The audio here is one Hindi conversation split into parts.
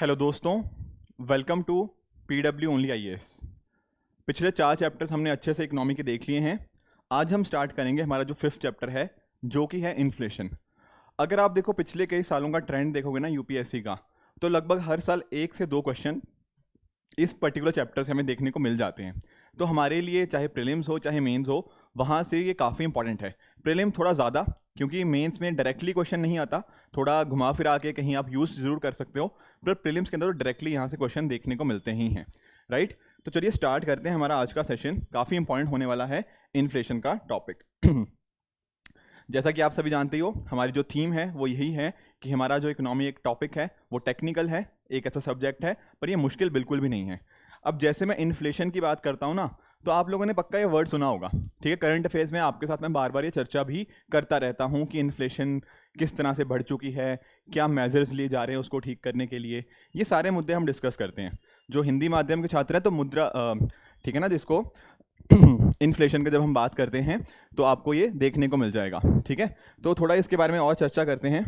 हेलो दोस्तों, welcome to PW only IAS. पिछले 4 चैप्टर्स हमने अच्छे से इकोनॉमी के देख लिए हैं। आज हम स्टार्ट करेंगे हमारा जो 5th चैप्टर है, जो कि है इन्फ्लेशन। अगर आप देखो पिछले कई सालों का ट्रेंड देखोगे ना यूपीएससी का, तो लगभग हर साल 1 से 2 क्वेश्चन इस पर्टिकुलर चैप्टर से हमें देखने को मिल जाते हैं। तो हमारे लिए चाहे प्रीलिम्स हो चाहे मेंस हो, वहाँ से ये काफ़ी इंपॉर्टेंट है। प्रीलिम थोड़ा ज़्यादा, क्योंकि मेंस में डायरेक्टली क्वेश्चन नहीं आता, थोड़ा घुमा फिरा के कहीं आप यूज़ ज़रूर कर सकते हो, पर प्रीलिम्स के अंदर डायरेक्टली यहाँ से क्वेश्चन देखने को मिलते ही हैं, राइट। तो चलिए स्टार्ट करते हैं। हमारा आज का सेशन काफ़ी इंपॉर्टेंट होने वाला है, इन्फ्लेशन का टॉपिक। जैसा कि आप सभी जानते हो, हमारी जो थीम है वो यही है कि हमारा जो इकोनॉमी एक टॉपिक है वो टेक्निकल है, एक ऐसा सब्जेक्ट है, पर ये मुश्किल बिल्कुल भी नहीं है। अब जैसे मैं इन्फ्लेशन की बात करता हूँ ना, तो आप लोगों ने पक्का ये वर्ड सुना होगा, ठीक है। करंट अफेयर्स में आपके साथ मैं बार बार ये चर्चा भी करता रहता हूँ कि इन्फ्लेशन किस तरह से बढ़ चुकी है, क्या मेजर्स लिए जा रहे हैं उसको ठीक करने के लिए। ये सारे मुद्दे हम डिस्कस करते हैं। जो हिंदी माध्यम के छात्र हैं तो मुद्रा ठीक है ना, जिसको इन्फ्लेशन की जब हम बात करते हैं तो आपको ये देखने को मिल जाएगा, ठीक है। तो थोड़ा इसके बारे में और चर्चा करते हैं।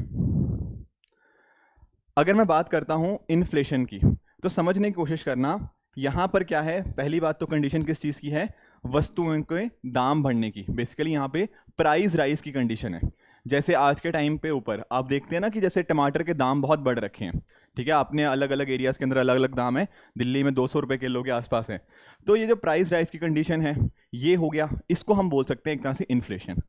अगर मैं बात करता हूँ इन्फ्लेशन की, तो समझने की कोशिश करना, यहाँ पर क्या है। पहली बात तो कंडीशन किस चीज़ की है, वस्तुओं के दाम बढ़ने की। बेसिकली यहाँ पे प्राइस राइज की कंडीशन है। जैसे आज के टाइम पे ऊपर आप देखते हैं ना कि जैसे टमाटर के दाम बहुत बढ़ रखे हैं, ठीक है। आपने अलग अलग एरियाज़ के अंदर अलग अलग दाम है, दिल्ली में 200 रुपये किलो के आसपास है। तो ये जो प्राइस राइज की कंडीशन है, ये हो गया, इसको हम बोल सकते हैं एक तरह से इन्फ्लेशन।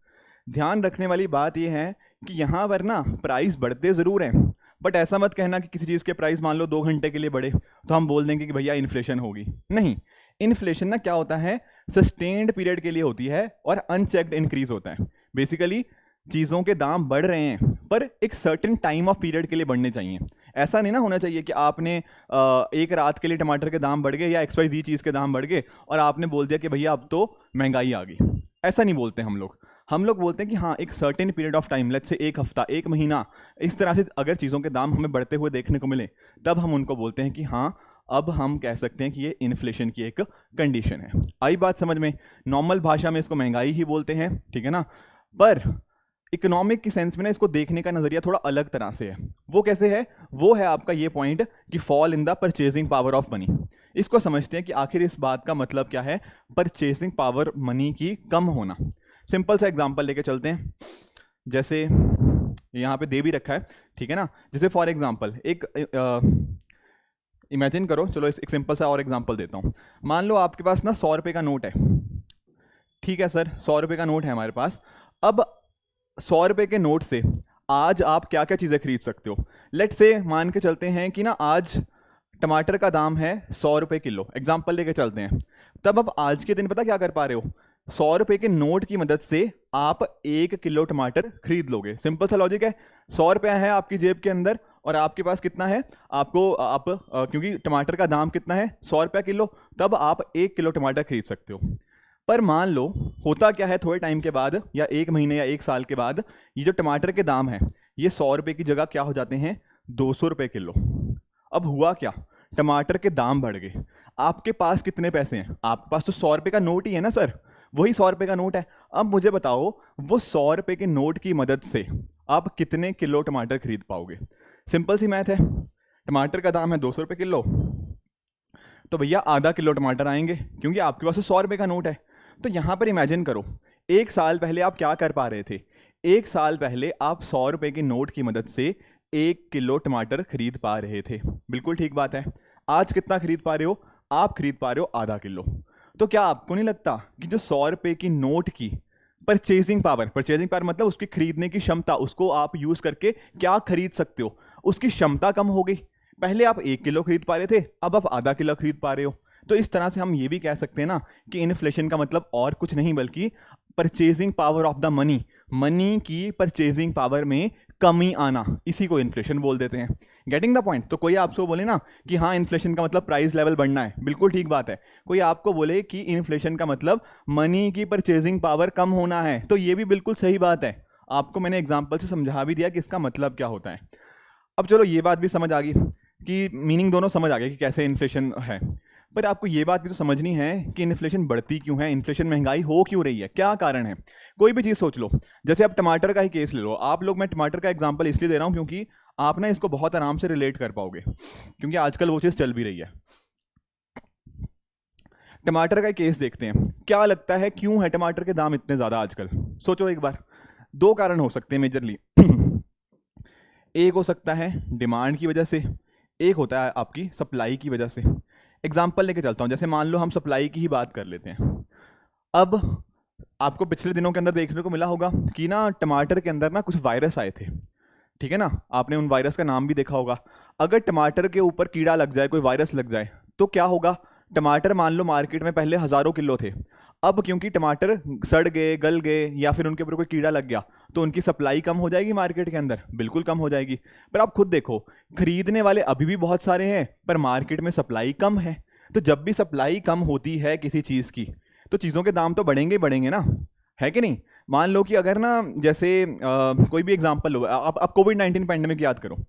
ध्यान रखने वाली बात ये है कि यहाँ पर ना प्राइस बढ़ते ज़रूर हैं, बट ऐसा मत कहना कि किसी चीज़ के प्राइस मान लो 2 घंटे के लिए बढ़े तो हम बोल देंगे कि भैया इन्फ्लेशन होगी। नहीं, इन्फ्लेशन ना क्या होता है, सस्टेन्ड पीरियड के लिए होती है और अनचेक्ड इंक्रीज होता है। बेसिकली चीज़ों के दाम बढ़ रहे हैं, पर एक सर्टेन टाइम ऑफ पीरियड के लिए बढ़ने चाहिए। ऐसा नहीं ना होना चाहिए कि आपने एक रात के लिए टमाटर के दाम बढ़ गए या XYZ चीज़ के दाम बढ़ गए और आपने बोल दिया कि भैया अब तो महंगाई आ गई। ऐसा नहीं बोलते हम लोग बोलते हैं कि हाँ, एक certain period of time, let's say 1 हफ्ता, 1 महीना, इस तरह से अगर चीज़ों के दाम हमें बढ़ते हुए देखने को मिले, तब हम उनको बोलते हैं कि हाँ, अब हम कह सकते हैं कि ये इन्फ्लेशन की एक कंडीशन है। आई बात समझ में। नॉर्मल भाषा में इसको महंगाई ही बोलते हैं, ठीक है ना, पर इकोनॉमिक की सेंस में ना इसको देखने का नजरिया थोड़ा अलग तरह से है। वो कैसे है, वो है आपका ये पॉइंट कि fall in the purchasing power of money. इसको समझते हैं कि आखिर इस बात का मतलब क्या है, परचेजिंग पावर मनी की कम होना। सिंपल सा एग्जांपल लेके चलते हैं। जैसे यहाँ पे दे भी रखा है, ठीक है ना। जैसे फॉर एग्जांपल एक इमेजिन करो, चलो एक सिंपल सा और एग्जांपल देता हूँ। मान लो आपके पास ना 100 रुपये का नोट है, ठीक है सर, 100 रुपये का नोट है हमारे पास। अब 100 रुपये के नोट से आज आप क्या क्या चीज़ें खरीद सकते हो। लेट्स से मान के चलते हैं कि ना आज टमाटर का दाम है 100 रुपये किलो, एग्जाम्पल लेके चलते हैं। तब अब आज के दिन पता क्या कर पा रहे हो, 100 रुपये के नोट की मदद से आप 1 किलो टमाटर खरीद लोगे। सिंपल सा लॉजिक है। 100 रुपया है आपकी जेब के अंदर और आपके पास कितना है, क्योंकि टमाटर का दाम कितना है, 100 रुपया किलो, तब आप 1 किलो टमाटर खरीद सकते हो। पर मान लो होता क्या है, थोड़े टाइम के बाद या 1 महीने या 1 साल के बाद ये जो टमाटर के दाम है, ये 100 रुपये की जगह क्या हो जाते हैं, 200 रुपये किलो। अब हुआ क्या, टमाटर के दाम बढ़ गए। आपके पास कितने पैसे हैं, आपके पास तो 100 रुपये का नोट ही है ना सर, वही 100 रुपये का नोट है। अब मुझे बताओ, वो 100 रुपये के नोट की मदद से आप कितने किलो टमाटर खरीद पाओगे। सिंपल सी मैथ है, टमाटर का दाम है 200 रुपये किलो, तो भैया आधा किलो टमाटर आएंगे, क्योंकि आपके पास तो 100 रुपये का नोट है। तो यहाँ पर इमेजिन करो, 1 साल पहले आप क्या कर पा रहे थे। 1 साल पहले आप 100 रुपये के नोट की मदद से 1 किलो टमाटर खरीद पा रहे थे, बिल्कुल ठीक बात है। आज कितना खरीद पा रहे हो, आप खरीद पा रहे हो आधा किलो। तो क्या आपको नहीं लगता कि जो 100 रुपये की नोट की परचेजिंग पावर मतलब उसकी खरीदने की क्षमता, उसको आप यूज करके क्या खरीद सकते हो, उसकी क्षमता कम हो गई। पहले आप 1 किलो खरीद पा रहे थे, अब आप आधा किलो खरीद पा रहे हो। तो इस तरह से हम ये भी कह सकते हैं ना कि इन्फ्लेशन का मतलब और कुछ नहीं बल्कि purchasing power of the money की परचेजिंग पावर में कमी आना, इसी को इन्फ्लेशन बोल देते हैं। Getting the point. तो कोई आपसे बोले ना कि हाँ इन्फ्लेशन का मतलब प्राइस लेवल बढ़ना है, बिल्कुल ठीक बात है। कोई आपको बोले कि इन्फ्लेशन का मतलब मनी की परचेजिंग पावर कम होना है, तो ये भी बिल्कुल सही बात है। आपको मैंने एग्जाम्पल से समझा भी दिया कि इसका मतलब क्या होता है। अब चलो ये बात भी समझ आ गई कि मीनिंग दोनों समझ आ गया कि कैसे इन्फ्लेशन है, पर आपको ये बात भी तो समझनी है कि इन्फ्लेशन बढ़ती क्यों है, इन्फ्लेशन महंगाई हो क्यों रही है, क्या कारण है। कोई भी चीज़ सोच लो, जैसे आप टमाटर का ही केस ले लो। आप लोग, मैं टमाटर का एग्जांपल इसलिए दे रहा हूँ क्योंकि आप ना इसको बहुत आराम से रिलेट कर पाओगे क्योंकि आजकल वो चीज़ चल भी रही है। टमाटर का केस देखते हैं, क्या लगता है क्यों है टमाटर के दाम इतने ज़्यादा आजकल? सोचो एक बार। दो कारण हो सकते हैं मेजरली। एक हो सकता है डिमांड की वजह से, एक होता है आपकी सप्लाई की वजह से। एग्जाम्पल लेके चलता हूँ, जैसे मान लो हम सप्लाई की ही बात कर लेते हैं। अब आपको पिछले दिनों के अंदर देखने को मिला होगा कि ना टमाटर के अंदर ना कुछ वायरस आए थे, ठीक है ना? आपने उन वायरस का नाम भी देखा होगा। अगर टमाटर के ऊपर कीड़ा लग जाए, कोई वायरस लग जाए, तो क्या होगा? टमाटर मान लो मार्केट में पहले हज़ारों किलो थे, अब क्योंकि टमाटर सड़ गए, गल गए, या फिर उनके ऊपर कोई कीड़ा लग गया, तो उनकी सप्लाई कम हो जाएगी मार्केट के अंदर, बिल्कुल कम हो जाएगी। पर आप खुद देखो, खरीदने वाले अभी भी बहुत सारे हैं पर मार्केट में सप्लाई कम है। तो जब भी सप्लाई कम होती है किसी चीज़ की, तो चीज़ों के दाम तो बढ़ेंगे ही बढ़ेंगे ना, है कि नहीं? मान लो कि अगर ना जैसे कोई भी एग्जांपल लो, आप कोविड-19 पैंडेमिक याद करो,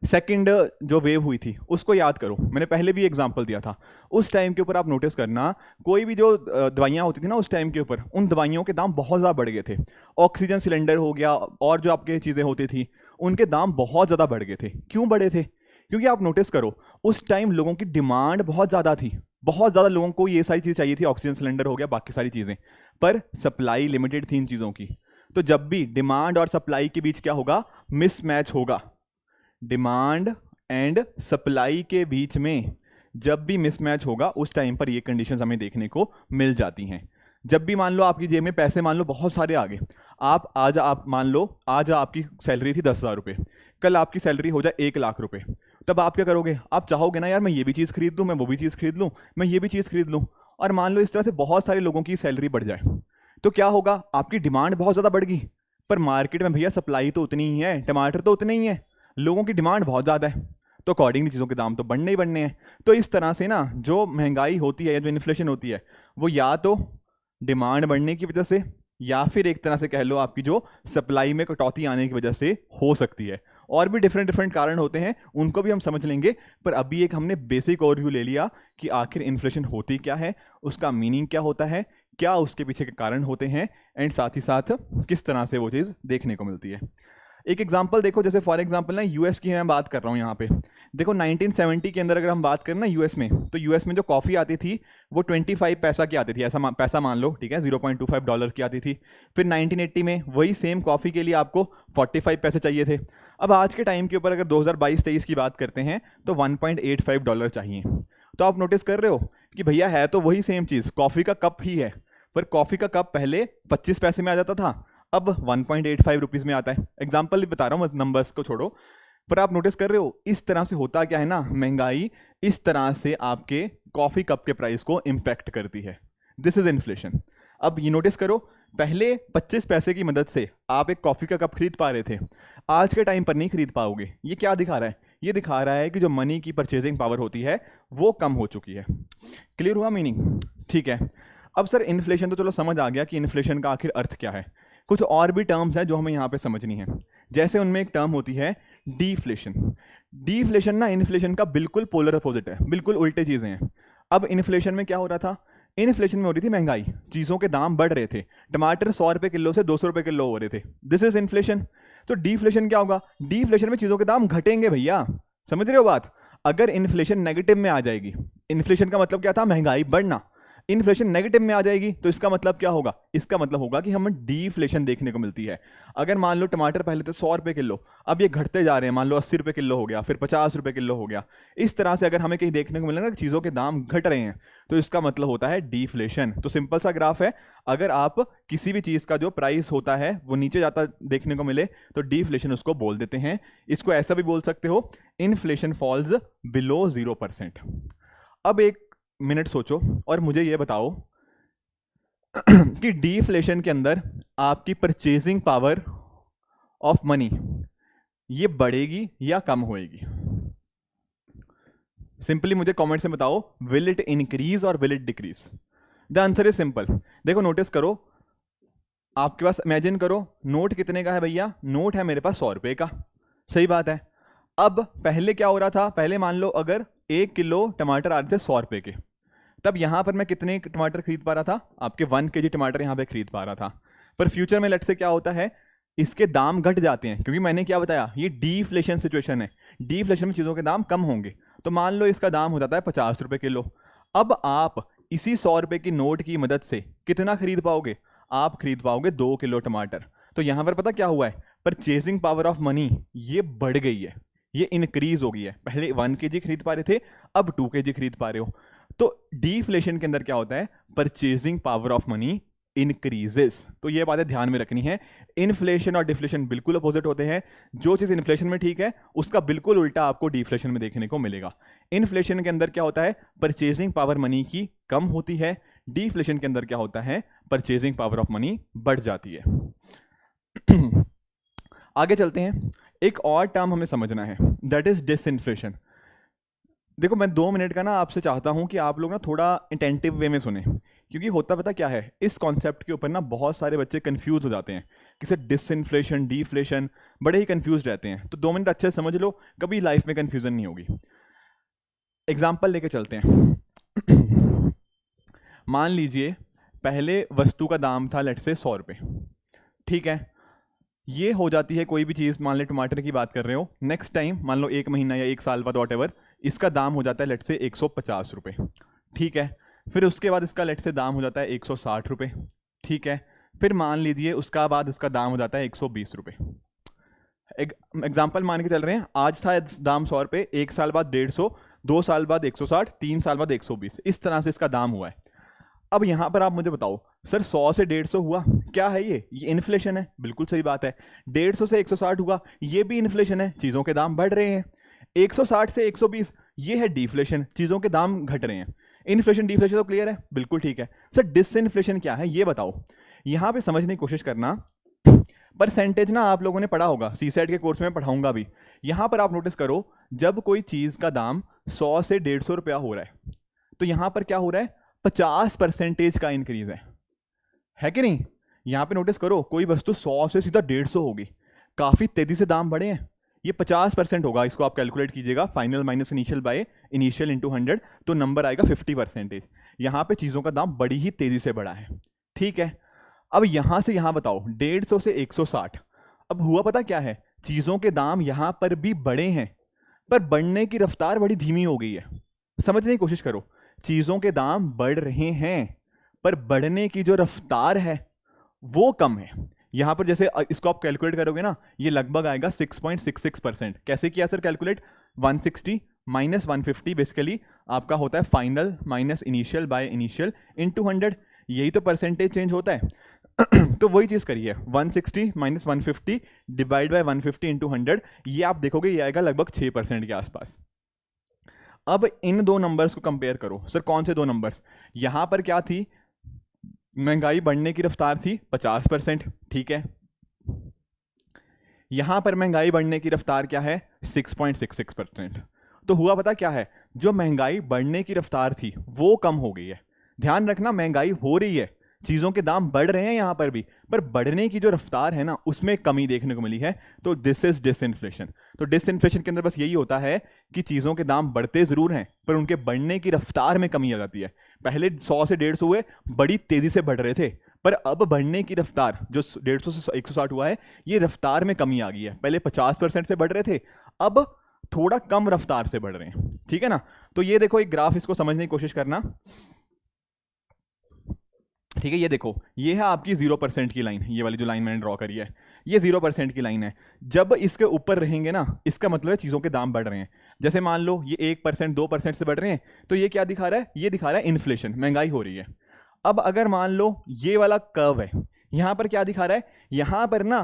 सेकंड जो वेव हुई थी उसको याद करो, मैंने पहले भी एग्जांपल दिया था। उस टाइम के ऊपर आप नोटिस करना, कोई भी जो दवाइयाँ होती थी ना उस टाइम के ऊपर, उन दवाइयों के दाम बहुत ज़्यादा बढ़ गए थे। ऑक्सीजन सिलेंडर हो गया और जो आपके चीज़ें होती थी उनके दाम बहुत ज़्यादा बढ़ गए थे। क्यों बढ़े थे? क्योंकि आप नोटिस करो, उस टाइम लोगों की डिमांड बहुत ज़्यादा थी, बहुत ज़्यादा लोगों को ये सारी चीज़ चाहिए थी, ऑक्सीजन सिलेंडर हो गया, बाकी सारी चीज़ें, पर सप्लाई लिमिटेड थी इन चीज़ों की। तो जब भी डिमांड और सप्लाई के बीच क्या होगा? मिसमैच होगा। डिमांड एंड सप्लाई के बीच में जब भी मिसमैच होगा उस टाइम पर ये कंडीशंस हमें देखने को मिल जाती हैं। जब भी मान लो आपकी जेब में पैसे मान लो बहुत सारे आ गए, आप मान लो आज आपकी सैलरी थी 10,000 रुपये, कल आपकी सैलरी हो जाए 1,00,000 रुपये, तब आप क्या करोगे? आप चाहोगे ना यार मैं ये भी चीज़ खरीद लूँ, मैं वो भी चीज़ खरीद लूँ, मैं ये भी चीज़ खरीद लूँ। और मान लो इस तरह से बहुत सारे लोगों की सैलरी बढ़ जाए, तो क्या होगा? आपकी डिमांड बहुत ज़्यादा बढ़ गई, पर मार्केट में भैया सप्लाई तो उतनी ही है, टमाटर तो उतने ही है, लोगों की डिमांड बहुत ज़्यादा है, तो अकॉर्डिंगली चीज़ों के दाम तो बढ़ने ही बढ़ने हैं। तो इस तरह से ना जो महंगाई होती है या जो इन्फ्लेशन होती है, वो या तो डिमांड बढ़ने की वजह से या फिर एक तरह से कह लो आपकी जो सप्लाई में कटौती आने की वजह से हो सकती है। और भी डिफरेंट डिफरेंट कारण होते हैं, उनको भी हम समझ लेंगे, पर अभी एक हमने बेसिक ओवरव्यू ले लिया कि आखिर इन्फ्लेशन होती क्या है, उसका मीनिंग क्या होता है, क्या उसके पीछे के कारण होते हैं, एंड साथ ही साथ किस तरह से वो चीज़ देखने को मिलती है। एक एग्जांपल देखो, जैसे फॉर एग्जांपल ना यूएस की मैं बात कर रहा हूँ यहाँ पे। देखो 1970 के अंदर अगर हम बात करें ना यूएस में, तो यूएस में जो कॉफ़ी आती थी वो 25 पैसा की आती थी, ऐसा पैसा मान लो, ठीक है, $0.25 की आती थी। फिर 1980 में वही सेम कॉफ़ी के लिए आपको 45 पैसे चाहिए थे। अब आज के टाइम के ऊपर अगर 2022-23 की बात करते हैं तो $1.85 चाहिए। तो आप नोटिस कर रहे हो कि भैया है तो वही सेम चीज़, कॉफ़ी का कप ही है, पर कॉफ़ी का कप पहले 25 पैसे में आ जाता था, अब 1.85 रुपीज़ में आता है। एग्जाम्पल बता रहा हूँ, नंबर्स को छोड़ो, पर आप नोटिस कर रहे हो इस तरह से होता क्या है ना, महंगाई इस तरह से आपके कॉफ़ी कप के प्राइस को इम्पैक्ट करती है। This is inflation. अब ये नोटिस करो, पहले 25 पैसे की मदद से आप एक कॉफ़ी का कप खरीद पा रहे थे, आज के टाइम पर नहीं खरीद पाओगे। ये क्या दिखा रहा है? ये दिखा रहा है कि जो मनी की परचेजिंग पावर होती है वो कम हो चुकी है। क्लियर हुआ मीनिंग? ठीक है। अब सर इन्फ्लेशन तो चलो समझ आ गया कि इन्फ्लेशन का आखिर अर्थ क्या है। कुछ और भी टर्म्स हैं जो हमें यहाँ पे समझनी है। जैसे उनमें एक टर्म होती है डीफ्लेशन। डीफ्लेशन ना इन्फ्लेशन का बिल्कुल पोलर अपोजिट है, बिल्कुल उल्टे चीज़ें हैं। अब इन्फ्लेशन में क्या हो रहा था? इन्फ्लेशन में हो रही थी महंगाई, चीज़ों के दाम बढ़ रहे थे, टमाटर 100 रुपये किलो से 200 रुपये किलो हो रहे थे। This is inflation. तो डीफ्लेशन क्या होगा? डीफ्लेशन में चीज़ों के दाम घटेंगे भैया, समझ रहे हो बात? अगर इन्फ्लेशन नेगेटिव में आ जाएगी, इन्फ्लेशन का मतलब क्या था? महंगाई बढ़ना। इन्फ्लेशन नेगेटिव में आ जाएगी तो इसका मतलब क्या होगा? इसका मतलब होगा कि हमें डीफ्लेशन देखने को मिलती है। अगर मान लो टमाटर पहले थे 100 रुपये किलो, अब ये घटते जा रहे हैं, मान लो 80 रुपये किलो हो गया, फिर 50 रुपये किलो हो गया, इस तरह से अगर हमें कहीं देखने को मिलेगा कि चीज़ों के दाम घट रहे हैं, तो इसका मतलब होता है डीफ्लेशन। तो सिंपल सा ग्राफ है, अगर आप किसी भी चीज़ का जो प्राइस होता है वो नीचे जाता देखने को मिले तो डीफ्लेशन उसको बोल देते हैं। इसको ऐसा भी बोल सकते हो, इन्फ्लेशन फॉल्स बिलो 0%। अब एक मिनट सोचो और मुझे ये बताओ कि डीफ्लेशन के अंदर आपकी परचेजिंग पावर ऑफ मनी ये बढ़ेगी या कम होएगी? सिंपली मुझे कमेंट में बताओ, विल इट इंक्रीज और will it decrease? The answer is simple. देखो नोटिस करो, आपके पास इमेजिन करो, नोट कितने का है भैया? नोट है मेरे पास 100 रुपये का, सही बात है। अब पहले क्या हो रहा था? पहले मान लो अगर 1 किलो टमाटर आ रहे थे 100 रुपये के, तब यहां पर मैं कितने टमाटर खरीद पा रहा था? आपके 1 kg टमाटर यहां पे खरीद पा रहा था। पर फ्यूचर में लेट से क्या होता है, इसके दाम घट जाते हैं, क्योंकि मैंने क्या बताया, ये डीफ्लेशन सिचुएशन है। डीफ्लेशन में चीज़ों के दाम कम होंगे। तो मान लो इसका दाम हो जाता है 50 रुपये किलो। अब आप इसी 100 रुपये की नोट की मदद से कितना खरीद पाओगे? आप खरीद पाओगे 2 किलो टमाटर। तो यहाँ पर पता क्या हुआ है, परचेजिंग पावर ऑफ मनी ये बढ़ गई है, ये इंक्रीज हो गई है। पहले 1 kg खरीद पा रहे थे, अब 2 kg खरीद पा रहे हो। तो डीफ्लेशन के अंदर क्या होता है, purchasing power of money increases. तो ये बातें ध्यान में रखनी है। इन्फ्लेशन और डिफ्लेशन बिल्कुल अपोजिट होते हैं। जो चीज़ इन्फ्लेशन में ठीक है उसका बिल्कुल उल्टा आपको डिफ्लेशन में देखने को मिलेगा। इन्फ्लेशन के अंदर क्या होता है, परचेजिंग पावर मनी की कम होती है। डिफ्लेशन के अंदर क्या होता है, परचेजिंग पावर ऑफ मनी बढ़ जाती है। आगे चलते हैं, एक और टर्म हमें समझना है, दैट इज डिसइन्फ्लेशन। देखो मैं 2 मिनट का ना आपसे चाहता हूं कि आप लोग ना थोड़ा अटेंटिव वे में सुने, क्योंकि होता पता क्या है, इस कॉन्सेप्ट के ऊपर ना बहुत सारे बच्चे कंफ्यूज हो जाते हैं। किसे डिसइन्फ्लेशन, डीफ्लेशन, बड़े ही कंफ्यूज रहते हैं। तो 2 मिनट अच्छे से समझ लो, कभी लाइफ में कंफ्यूजन नहीं होगी। एग्जाम्पल लेके चलते हैं। मान लीजिए पहले वस्तु का दाम था लेट से 100 रुपये, ठीक है। ये हो जाती है कोई भी चीज़, मान लो टमाटर की बात कर रहे हो, नेक्स्ट टाइम मान लो 1 महीना या 1 साल बाद वॉट एवर, इसका दाम हो जाता है लेट से 150 रुपये, ठीक है। फिर उसके बाद इसका लेट से दाम हो जाता है 160 रुपये, ठीक है। फिर मान लीजिए उसका बाद उसका दाम हो जाता है 120 रुपये। एग्जाम्पल मान के चल रहे हैं, आज था दाम 100 रुपये, 1 साल बाद 150, 2 साल बाद 160, 3 साल बाद 120, इस तरह से इसका दाम हुआ है। अब यहाँ पर आप मुझे बताओ सर 100 से 150 हुआ, क्या है ये इन्फ्लेशन है। बिल्कुल सही बात है। 150 से 160 हुआ, ये भी इन्फ्लेशन है, चीज़ों के दाम बढ़ रहे हैं। 160 से 120 ये है डिफ्लेशन, चीज़ों के दाम घट रहे हैं। इन्फ्लेशन डिफ्लेशन तो क्लियर है, बिल्कुल ठीक है। सर डिसइन्फ्लेशन क्या है ये बताओ। यहाँ पे समझने की कोशिश करना, परसेंटेज ना आप लोगों ने पढ़ा होगा, सीसेट के कोर्स में पढ़ाऊंगा भी। यहाँ पर आप नोटिस करो, जब कोई चीज़ का दाम 100 से 150 रुपया हो रहा है, तो यहाँ पर क्या हो रहा है, 50% का इंक्रीज है कि नहीं। यहां पे नोटिस करो, कोई वस्तु 100 से सीधा 150 होगी, काफी तेजी से दाम बढ़े हैं, ये 50% होगा। इसको आप कैलकुलेट कीजिएगा, final minus initial by initial into 100, तो नंबर आएगा 50%। यहां पे चीजों का दाम बड़ी ही तेजी से बढ़ा है, ठीक है। अब यहां से यहां बताओ 150 से 160, अब हुआ पता क्या है, चीजों के दाम यहां पर भी बढ़े हैं, पर बढ़ने की रफ्तार बड़ी धीमी हो गई है। समझने की कोशिश करो, चीजों के दाम बढ़ रहे हैं पर बढ़ने की जो रफ्तार है वो कम है। यहां पर जैसे इसको आप कैलकुलेट करोगे ना, ये लगभग आएगा 6.66%। कैसे किया सर कैलकुलेट, 160 माइनस 150 बेसिकली आपका होता है final minus initial by initial into 100, यही तो परसेंटेज चेंज होता है। तो वही चीज करिए, 160 माइनस 150 डिवाइड बाय 150 इंटू 100, ये आप देखोगे ये आएगा लगभग 6% के आसपास। अब इन दो नंबर्स को कंपेयर करो, सर कौन से दो नंबर्स, यहां पर क्या थी, महंगाई बढ़ने की रफ्तार थी 50%, ठीक है। यहां पर महंगाई बढ़ने की रफ्तार क्या है, 6.66%। तो हुआ पता क्या है, जो महंगाई बढ़ने की रफ्तार थी वो कम हो गई है। ध्यान रखना, महंगाई हो रही है, चीजों के दाम बढ़ रहे हैं यहां पर भी, पर बढ़ने की जो रफ्तार है ना उसमें कमी देखने को मिली है। तो दिस इज डिसइन्फ्लेशन। तो डिसइन्फ्लेशन के अंदर बस यही होता है कि चीजों के दाम बढ़ते जरूर हैं पर उनके बढ़ने की रफ्तार में कमी आ जाती है। पहले 100 से 150 हुए, बड़ी तेजी से बढ़ रहे थे, पर अब बढ़ने की रफ्तार जो 150 से 160 हुआ है, ये रफ्तार में कमी आ गई है। पहले 50% से बढ़ रहे थे, अब थोड़ा कम रफ्तार से बढ़ रहे हैं, ठीक है ना। तो ये देखो एक ग्राफ, इसको समझने की कोशिश करना, ठीक है। ये देखो, ये है आपकी 0% की लाइन, ये वाली जो लाइन मैंने ड्रॉ करी है ये 0% की लाइन है। जब इसके ऊपर रहेंगे ना, इसका मतलब है चीज़ों के दाम बढ़ रहे हैं। जैसे मान लो ये 1% 2% से बढ़ रहे हैं, तो ये क्या दिखा रहा है, ये दिखा रहा है इन्फ्लेशन, महंगाई हो रही है। अब अगर मान लो ये वाला कर्व है, यहां पर क्या दिखा रहा है, यहां पर ना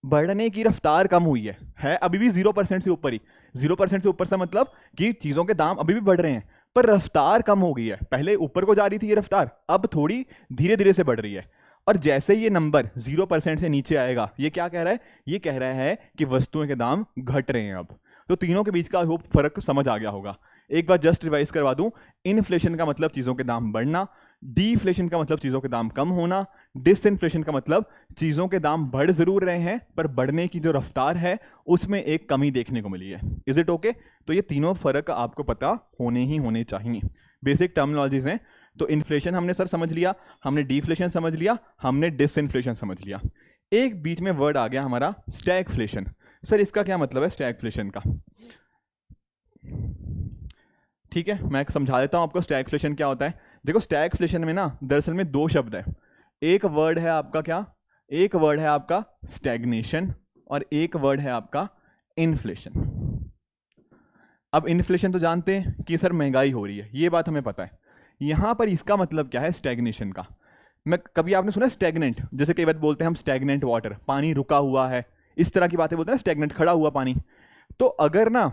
बढ़ने की रफ्तार कम हुई है अभी भी 0% से ऊपर ही। 0% से ऊपर से मतलब कि चीज़ों के दाम अभी भी बढ़ रहे हैं पर रफ्तार कम हो गई है। पहले ऊपर को जा रही थी ये रफ्तार, अब थोड़ी धीरे धीरे से बढ़ रही है। और जैसे ये नंबर 0% से नीचे आएगा, ये क्या कह रहा है, ये कह रहा है कि वस्तुओं के दाम घट रहे हैं अब। तो तीनों के बीच का होप फर्क समझ आ गया होगा। एक बार जस्ट रिवाइज करवा दूं, इन्फ्लेशन का मतलब चीजों के दाम बढ़ना, डीफ्लेशन का मतलब चीजों के दाम कम होना, डिसइन्फ्लेशन का मतलब चीजों के दाम बढ़ जरूर रहे हैं पर बढ़ने की जो रफ्तार है उसमें एक कमी देखने को मिली है। Is it okay? तो ये तीनों फर्क आपको पता होने चाहिए, बेसिक टर्मिनोलॉजीज हैं। तो इन्फ्लेशन हमने सर समझ लिया, हमने डिफ्लेशन समझ लिया, हमने डिसइन्फ्लेशन समझ लिया। एक बीच में वर्ड आ गया हमारा स्टैगफ्लेशन। सर इसका क्या मतलब है स्टैगफ्लेशन का? ठीक है, मैं समझा देता हूँ आपको स्टैगफ्लेशन क्या होता है। देखो स्टैगफ्लेशन में ना दरअसल में दो शब्द है। एक वर्ड है आपका क्या, एक वर्ड है आपका स्टैग्नेशन और एक वर्ड है आपका इन्फ्लेशन। अब इन्फ्लेशन तो जानते हैं कि सर महंगाई हो रही है, ये बात हमें पता है। यहां पर इसका मतलब क्या है स्टैग्नेशन का? मैं कभी आपने सुना स्टैग्नेंट, जैसे कई बार बोलते हैं हम स्टैग्नेंट वाटर, पानी रुका हुआ है, इस तरह की बातें बोलते हैं स्टैग्नेंट, खड़ा हुआ पानी। तो अगर ना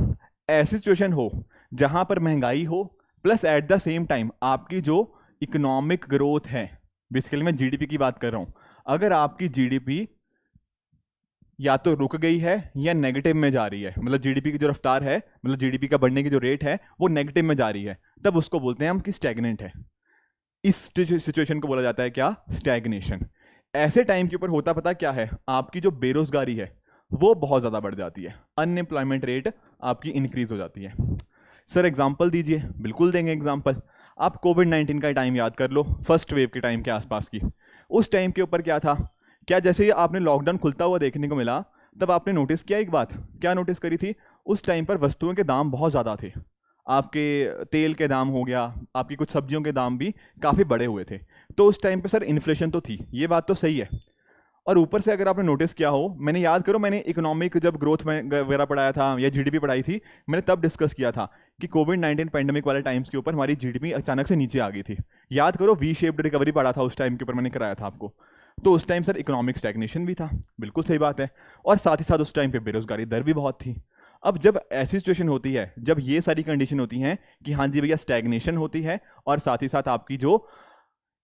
ऐसी सिचुएशन हो जहां पर महंगाई हो plus at the same time आपकी जो इकोनॉमिक ग्रोथ है, बेसिकली मैं जीडीपी की बात कर रहा हूं, अगर आपकी जीडीपी या तो रुक गई है या नेगेटिव में जा रही है, मतलब जीडीपी की जो रफ्तार है, मतलब जीडीपी का बढ़ने की जो रेट है वो नेगेटिव में जा रही है, तब उसको बोलते हैं हम कि स्टैग्नेंट है। इस सिचुएशन को बोला जाता है क्या, स्टैग्नेशन। ऐसे टाइम के ऊपर होता पता क्या है, आपकी जो बेरोजगारी है वो बहुत ज़्यादा बढ़ जाती है, अनएम्प्लॉयमेंट रेट आपकी इंक्रीज हो जाती है। सर एग्जाम्पल दीजिए, बिल्कुल देंगे एग्जाम्पल। आप कोविड-19 का टाइम याद कर लो, फर्स्ट वेव के टाइम के आसपास की। उस टाइम के ऊपर क्या था, क्या जैसे ही आपने लॉकडाउन खुलता हुआ देखने को मिला, तब आपने नोटिस किया एक बात, क्या नोटिस करी थी, उस टाइम पर वस्तुओं के दाम बहुत ज़्यादा थे। आपके तेल के दाम हो गया, आपकी कुछ सब्जियों के दाम भी काफ़ी बढ़े हुए थे। तो उस टाइम पे सर इन्फ्लेशन तो थी, ये बात तो सही है। और ऊपर से अगर आपने नोटिस किया हो, मैंने याद करो, मैंने इकोनॉमिक जब ग्रोथ में वगैरह पढ़ाया था या जीडीपी पढ़ाई थी, मैंने तब डिस्कस किया था कि कोविड-19 पैंडेमिक वाले टाइम्स के ऊपर हमारी जीडीपी अचानक से नीचे आ गई थी। याद करो, वी शेप्ड रिकवरी पढ़ा था उस टाइम के ऊपर, मैंने कराया था आपको। तो उस टाइम सर इकोनॉमिक स्टैग्नेशन भी था, बिल्कुल सही बात है। और साथ ही साथ उस टाइम पे बेरोजगारी दर भी बहुत थी। अब जब ऐसी सिचुएशन होती है, जब ये सारी कंडीशन होती हैं कि हाँ जी भैया स्टैग्नेशन होती है और साथ ही साथ आपकी जो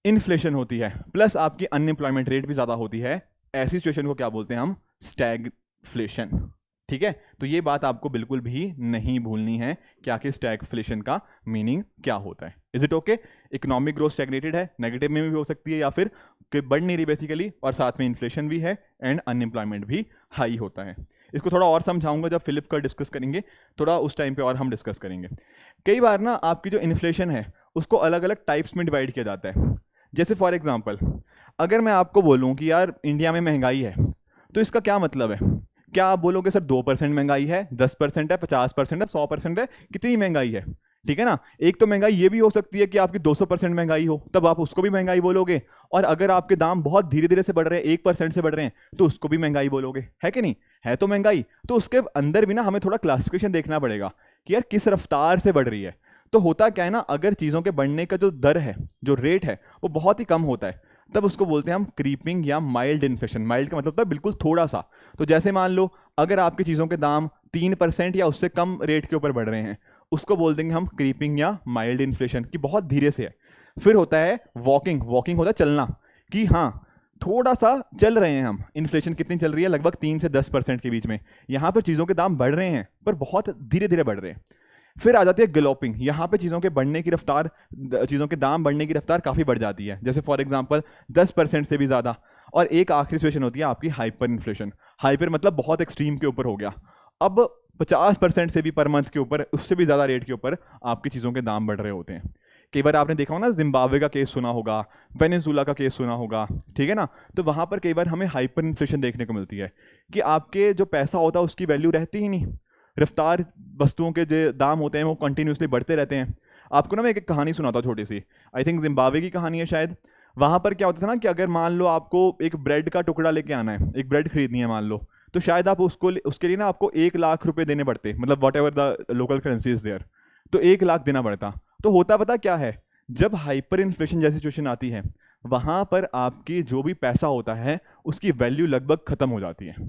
इन्फ्लेशन होती है प्लस आपकी अनएम्प्लॉयमेंट रेट भी ज़्यादा होती है, ऐसी सिचुएशन को क्या बोलते हैं हम, स्टैगफ्लेशन। ठीक है, तो ये बात आपको बिल्कुल भी नहीं भूलनी है कि आखिर स्टैगफ्लेशन का मीनिंग क्या होता है। Is it okay? Economic growth stagnated है, नेगेटिव में भी हो सकती है या फिर कि बढ़ नहीं रही बेसिकली, और साथ में इन्फ्लेशन भी है एंड अनएम्प्लॉयमेंट भी हाई होता है। इसको थोड़ा और समझाऊंगा जब फिलिप का डिस्कस करेंगे, थोड़ा उस टाइम पे और हम डिस्कस करेंगे। कई बार ना आपकी जो इन्फ्लेशन है उसको अलग अलग टाइप्स में डिवाइड किया जाता है। जैसे फॉर एग्जांपल, अगर मैं आपको बोलूं कि यार इंडिया में महंगाई है, तो इसका क्या मतलब है? क्या आप बोलोगे सर 2% महंगाई है, 10% है, 50% है, 100% है, कितनी महंगाई है? ठीक है ना। एक तो महंगाई ये भी हो सकती है कि आपकी 200% महंगाई हो, तब आप उसको भी महंगाई बोलोगे। और अगर आपके दाम बहुत धीरे धीरे से बढ़ रहे हैं, 1% से बढ़ रहे हैं, तो उसको भी महंगाई बोलोगे, है कि नहीं? है तो महंगाई। तो उसके अंदर भी ना हमें थोड़ा क्लासिफिकेशन देखना पड़ेगा कि यार किस रफ्तार से बढ़ रही है। तो होता क्या है ना, अगर चीज़ों के बढ़ने का जो दर है, जो रेट है, वो बहुत ही कम होता है, तब उसको बोलते हैं हम क्रीपिंग या माइल्ड इन्फ्लेशन। माइल्ड का मतलब होता है बिल्कुल थोड़ा सा। तो जैसे मान लो अगर आपकी चीज़ों के दाम 3% या उससे कम रेट के ऊपर बढ़ रहे हैं, उसको बोल देंगे हम क्रीपिंग या माइल्ड इन्फ्लेशन, कि बहुत धीरे से है। फिर होता है वॉकिंग। वॉकिंग होता है चलना, कि हाँ थोड़ा सा चल रहे हैं हम। इन्फ्लेशन कितनी चल रही है, लगभग 3 से 10% के बीच में। यहाँ पर चीज़ों के दाम बढ़ रहे हैं पर बहुत धीरे धीरे बढ़ रहे हैं। फिर आ जाती है गलोपिंग। यहाँ पे चीज़ों के बढ़ने की रफ्तार, चीज़ों के दाम बढ़ने की रफ्तार काफ़ी बढ़ जाती है, जैसे फॉर एग्जांपल 10% से भी ज़्यादा। और एक आखिरी सिचुएशन होती है आपकी हाइपर इन्फ्लेशन। हाइपर मतलब बहुत एक्सट्रीम के ऊपर हो गया। अब 50% से भी पर मंथ के ऊपर, उससे भी ज़्यादा रेट के ऊपर आपकी चीज़ों के दाम बढ़ रहे होते हैं। कई बार आपने देखा हो ना, जिम्बाब्वे का केस सुना होगा, वेनेजुला का केस सुना होगा, ठीक है ना। तो वहाँ पर कई बार हमें हाइपर इन्फ्लेशन देखने को मिलती है कि आपके जो पैसा होता है उसकी वैल्यू रहती ही नहीं। रफ्तार वस्तुओं के जो दाम होते हैं वो कंटिन्यूसली बढ़ते रहते हैं। आपको ना मैं एक कहानी सुनाता हूँ छोटी सी, आई थिंक जिम्बाब्वे की कहानी है शायद। वहाँ पर क्या होता था ना कि अगर मान लो आपको एक ब्रेड का टुकड़ा लेके आना है, एक ब्रेड खरीदनी है मान लो, तो शायद आप उसके लिए ना आपको 1 लाख रुपए देने पड़ते, मतलब whatever the local currency is there, तो 1 लाख देना पड़ता। तो होता पता क्या है, जब हाइपर इन्फ्लेशन जैसी सिचुएशन आती है, वहाँ पर आपकी जो भी पैसा होता है उसकी वैल्यू लगभग खत्म हो जाती है।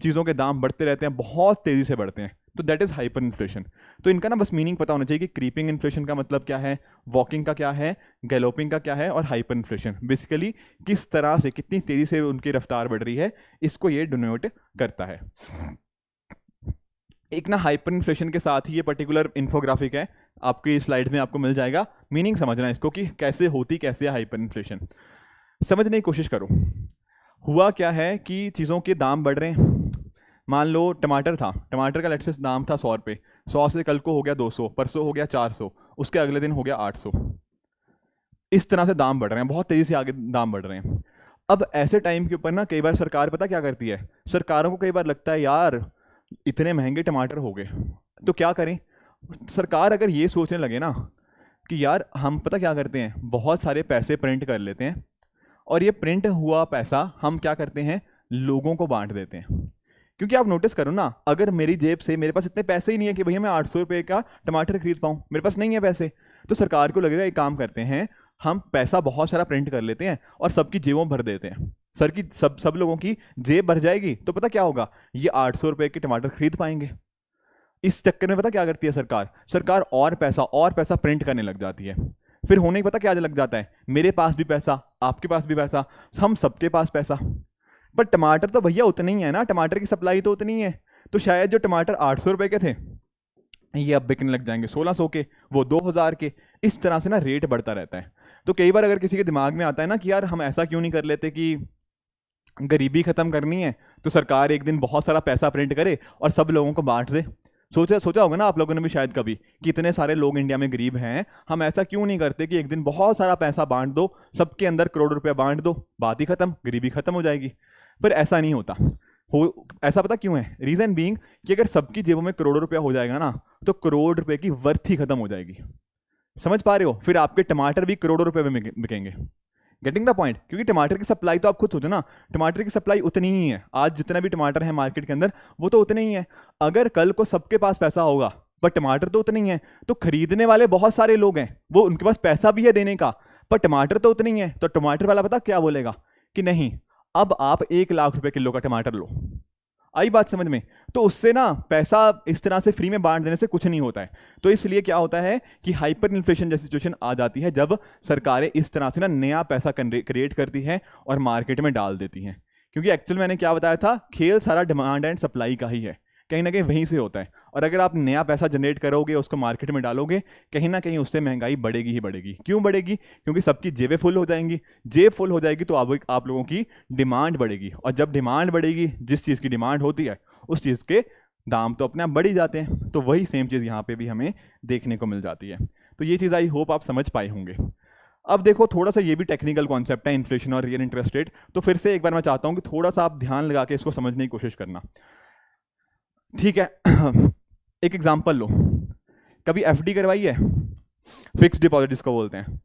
चीज़ों के दाम बढ़ते रहते हैं, बहुत तेज़ी से बढ़ते हैं, तो दैट इज़ हाइपर इन्फ्लेशन। तो इनका ना बस मीनिंग पता होना चाहिए कि क्रीपिंग इन्फ्लेशन का मतलब क्या है, वॉकिंग का क्या है, गैलोपिंग का क्या है, और हाइपर इन्फ्लेशन बेसिकली किस तरह से, कितनी तेज़ी से उनकी रफ्तार बढ़ रही है, इसको ये डिनोट करता है। एक ना हाइपर इन्फ्लेशन के साथ ही ये पर्टिकुलर इन्फोग्राफिक है, आपकी स्लाइड्स में आपको मिल जाएगा। मीनिंग समझना इसको कि कैसे होती कैसे है हाइपर इन्फ्लेशन, समझने की कोशिश करो। हुआ क्या है कि चीज़ों के दाम बढ़ रहे हैं। मान लो टमाटर था, टमाटर का लेट्स से दाम था 100 रुपये, 100 से कल को हो गया 200, परसों हो गया 400, उसके अगले दिन हो गया 800। इस तरह से दाम बढ़ रहे हैं, बहुत तेज़ी से आगे दाम बढ़ रहे हैं। अब ऐसे टाइम के ऊपर ना कई बार सरकार पता क्या करती है, सरकारों को कई बार लगता है यार इतने महंगे टमाटर हो गए तो क्या करें। सरकार अगर ये सोचने लगे ना कि यार हम पता क्या करते हैं, बहुत सारे पैसे प्रिंट कर लेते हैं और ये प्रिंट हुआ पैसा हम क्या करते हैं, लोगों को बांट देते हैं। क्योंकि आप नोटिस करो ना, अगर मेरी जेब से मेरे पास इतने पैसे ही नहीं है कि भैया मैं 800 रुपये का टमाटर खरीद पाऊँ, मेरे पास नहीं है पैसे, तो सरकार को लगेगा एक काम करते हैं, हम पैसा बहुत सारा प्रिंट कर लेते हैं और सबकी जेबों भर देते हैं। सब लोगों की जेब भर जाएगी तो पता क्या होगा, ये 800 रुपये के टमाटर खरीद पाएंगे। इस चक्कर में पता क्या करती है सरकार और पैसा प्रिंट करने लग जाती है। फिर होने की पता क्या लग जाता है, मेरे पास भी पैसा, आपके पास भी पैसा, हम सबके पास पैसा। पर टमाटर तो भैया उतने ही है ना, टमाटर की सप्लाई तो उतनी ही है, तो शायद जो टमाटर 800 रुपये के थे ये अब बिकने लग जाएंगे 1600 के, वो 2000 के। इस तरह से ना रेट बढ़ता रहता है। तो कई बार अगर किसी के दिमाग में आता है ना कि यार हम ऐसा क्यों नहीं कर लेते कि गरीबी खत्म करनी है तो सरकार एक दिन बहुत सारा पैसा प्रिंट करे और सब लोगों को बांट दे। सोचा होगा ना आप लोगों ने भी शायद कभी कि इतने सारे लोग इंडिया में गरीब हैं, हम ऐसा क्यों नहीं करते कि एक दिन बहुत सारा पैसा बांट दो, सबके अंदर करोड़ रुपया बांट दो, बात ही खत्म, गरीबी खत्म हो जाएगी। पर ऐसा नहीं होता। ऐसा पता क्यों है, रीजन बीइंग कि अगर सबकी जेबों में करोड़ों रुपया हो जाएगा ना तो करोड़ रुपए की वर्थ ही खत्म हो जाएगी। समझ पा रहे हो, फिर आपके टमाटर भी करोड़ों रुपए में बिकेंगे। गेटिंग द पॉइंट, क्योंकि टमाटर की सप्लाई तो आप खुद सोचो ना, टमाटर की सप्लाई उतनी ही है, आज जितना भी टमाटर है मार्केट के अंदर वो तो उतने ही है। अगर कल को सबके पास पैसा होगा पर टमाटर तो उतने ही है, तो खरीदने वाले बहुत सारे लोग हैं, वो उनके पास पैसा भी है देने का, पर टमाटर तो उतने ही है। तो टमाटर वाला पता क्या बोलेगा कि नहीं, अब आप 1 लाख रुपए किलो का टमाटर लो। आई बात समझ में? तो उससे ना पैसा इस तरह से फ्री में बांट देने से कुछ नहीं होता है। तो इसलिए क्या होता है कि हाइपर इन्फ्लेशन जैसी सिचुएशन आ जाती है जब सरकारें इस तरह से ना नया पैसा क्रिएट करती है और मार्केट में डाल देती हैं। क्योंकि एक्चुअल मैंने क्या बताया था, खेल सारा डिमांड एंड सप्लाई का ही है, कहीं ना कहीं वहीं से होता है। और अगर आप नया पैसा जनरेट करोगे, उसको मार्केट में डालोगे, कहीं ना कहीं उससे महंगाई बढ़ेगी ही बढ़ेगी। क्यों बढ़ेगी? क्योंकि सबकी जेबें फुल हो जाएंगी, जेब फुल हो जाएगी तो आप लोगों की डिमांड बढ़ेगी, और जब डिमांड बढ़ेगी, जिस चीज़ की डिमांड होती है उस चीज़ के दाम तो अपने आप बढ़ ही जाते हैं। तो वही सेम चीज़ यहाँ पे भी हमें देखने को मिल जाती है। तो ये चीज़ आई होप आप समझ पाए होंगे। अब देखो, थोड़ा सा ये भी टेक्निकल कॉन्सेप्ट है, इन्फ्लेशन और रियल इंटरेस्ट रेट। तो फिर से एक बार मैं चाहता हूँ कि थोड़ा सा आप ध्यान लगा के इसको समझने की कोशिश करना, ठीक है? एक एग्जांपल लो, कभी एफडी करवाई है? फिक्स डिपॉजिट जिसको बोलते हैं।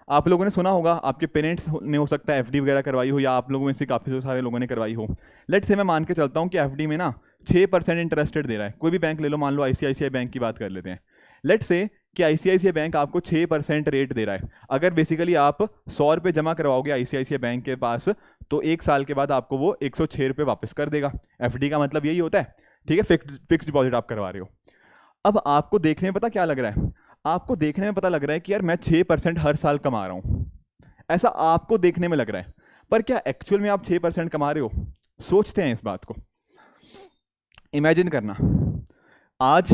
आप लोगों ने सुना होगा, आपके पेरेंट्स ने हो सकता है एफडी वगैरह करवाई हो, या आप लोगों में से काफ़ी सारे लोगों ने करवाई हो। लेट से मैं मान के चलता हूँ कि एफडी में ना 6% इंटरेस्ट रेट दे रहा है। कोई भी बैंक ले लो, मान लो आईसीआईसीआई बैंक की बात कर लेते हैं। लेट से कि आईसीआईसीआई बैंक आपको 6% रेट दे रहा है। अगर बेसिकली आप 100 रुपये जमा करवाओगे आईसीआईसीआई बैंक के पास, तो 1 साल के बाद आपको वो 106 रुपये वापस कर देगा। एफडी का मतलब यही होता है, ठीक है? फिक्स डिपॉजिट आप करवा रहे हो। अब आपको देखने में पता क्या लग रहा है, आपको देखने में पता लग रहा है कि यार मैं 6% हर साल कमा रहा हूं, ऐसा आपको देखने में लग रहा है। पर क्या एक्चुअल में आप 6% कमा रहे हो? सोचते हैं इस बात को, इमेजिन करना। आज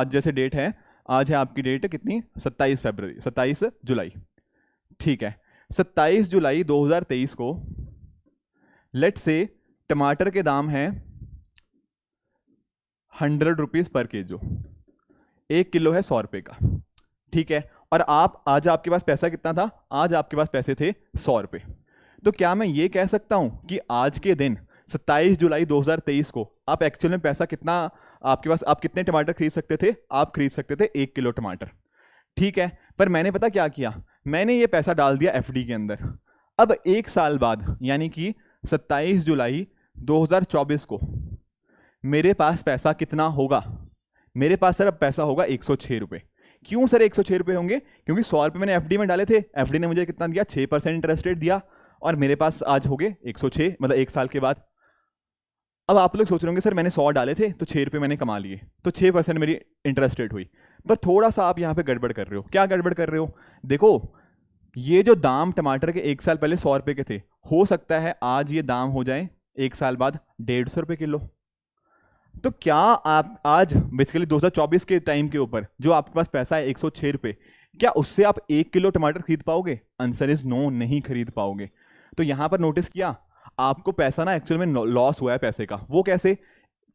जैसे डेट है, आज है आपकी डेट कितनी, 27 जुलाई, ठीक है? 27 जुलाई 2023 को लेट से टमाटर के दाम है 100 रुपीज़ पर केजो, 1 किलो है 100 रुपये का, ठीक है? और आज आपके पास पैसा कितना था? आज आपके पास पैसे थे 100 रुपये। तो क्या मैं ये कह सकता हूं कि आज के दिन 27 जुलाई 2023 को आप एक्चुअल में पैसा कितना आपके पास, आप कितने टमाटर खरीद सकते थे? आप खरीद सकते थे 1 किलो टमाटर, ठीक है? पर मैंने पता क्या किया, मैंने ये पैसा डाल दिया एफडी के अंदर। अब 1 साल बाद यानी कि 27 जुलाई 2024 को मेरे पास पैसा कितना होगा? मेरे पास सर अब पैसा होगा 106 रुपये। क्यों सर 106 रुपये होंगे? क्योंकि 100 रुपये मैंने एफडी में डाले थे, एफडी ने मुझे कितना दिया? 6% इंटरेस्ट रेट दिया, और मेरे पास आज हो गए 106, मतलब 1 साल के बाद। अब आप लोग सोच रहे होंगे सर मैंने 100 डाले थे तो 6 रुपये मैंने कमा लिए, तो 6% मेरी इंटरेस्ट रेट हुई। पर थोड़ा सा आप यहाँ पे गड़बड़ कर रहे हो। क्या गड़बड़ कर रहे हो? देखो, ये जो दाम टमाटर के 1 साल पहले 100 रुपये के थे, हो सकता है आज ये दाम हो जाए 1 साल बाद 150 रुपये किलो। तो क्या आप आज बेसिकली 2024 के टाइम के ऊपर जो आपके पास पैसा है 106 रुपये, क्या उससे आप 1 किलो टमाटर खरीद पाओगे? आंसर इज नो, नहीं खरीद पाओगे। तो यहां पर नोटिस किया, आपको पैसा ना एक्चुअल में लॉस हुआ है पैसे का। वो कैसे?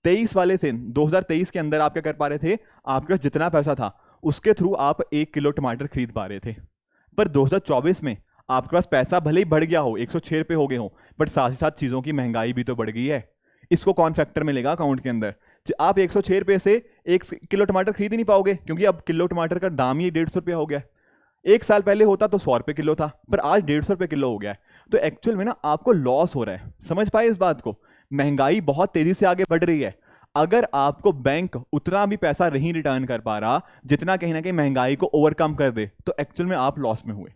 23 वाले से 2023 के अंदर आप क्या कर पा रहे थे, आपके पास जितना पैसा था उसके थ्रू आप 1 किलो टमाटर खरीद पा रहे थे। पर 2024 में आपके पास पैसा भले ही बढ़ गया हो, 106 रुपये हो गए हो, बट साथ ही साथ चीज़ों की महंगाई भी तो बढ़ गई है। इसको कौन फैक्टर में लेगा अकाउंट के अंदर? आप 106 रुपये से 1 किलो टमाटर खरीद ही नहीं पाओगे, क्योंकि अब किलो टमाटर का दाम ही 150 रुपये हो गया। 1 साल पहले होता तो 100 रुपये किलो था, पर आज 150 रुपये किलो हो गया है। तो एक्चुअल में ना आपको लॉस हो रहा है। समझ पाए इस बात को? महंगाई बहुत तेजी से आगे बढ़ रही है। अगर आपको बैंक उतना भी पैसा नहीं रिटर्न कर पा रहा जितना कहीं ना कहीं महंगाई को ओवरकम कर दे, तो एक्चुअल में आप लॉस में हुए।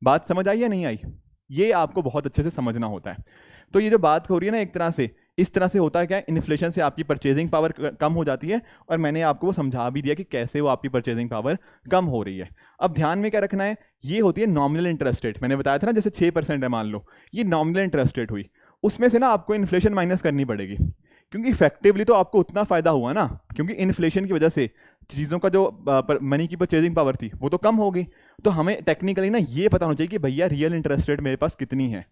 बात समझ आई या नहीं आई? ये आपको बहुत अच्छे से समझना होता है। तो ये जो बात हो रही है ना, एक तरह से इस तरह से होता है क्या, इन्फ्लेशन से आपकी परचेजिंग पावर कम हो जाती है, और मैंने आपको वो समझा भी दिया कि कैसे वो आपकी परचेजिंग पावर कम हो रही है। अब ध्यान में क्या रखना है, ये होती है नॉमिनल इंटरेस्ट रेट। मैंने बताया था ना, जैसे 6% है मान लो, ये नॉमिनल इंटरेस्ट रेट हुई, उसमें से ना आपको इन्फ्लेशन माइनस करनी पड़ेगी, क्योंकि इफेक्टिवली तो आपको उतना फायदा हुआ ना, क्योंकि इन्फ्लेशन की वजह से चीज़ों का जो मनी की परचेजिंग पावर थी वो तो कम हो गई। तो हमें टेक्निकली ना ये पता होना चाहिए कि भैया रियल इंटरेस्ट रेट मेरे पास कितनी है।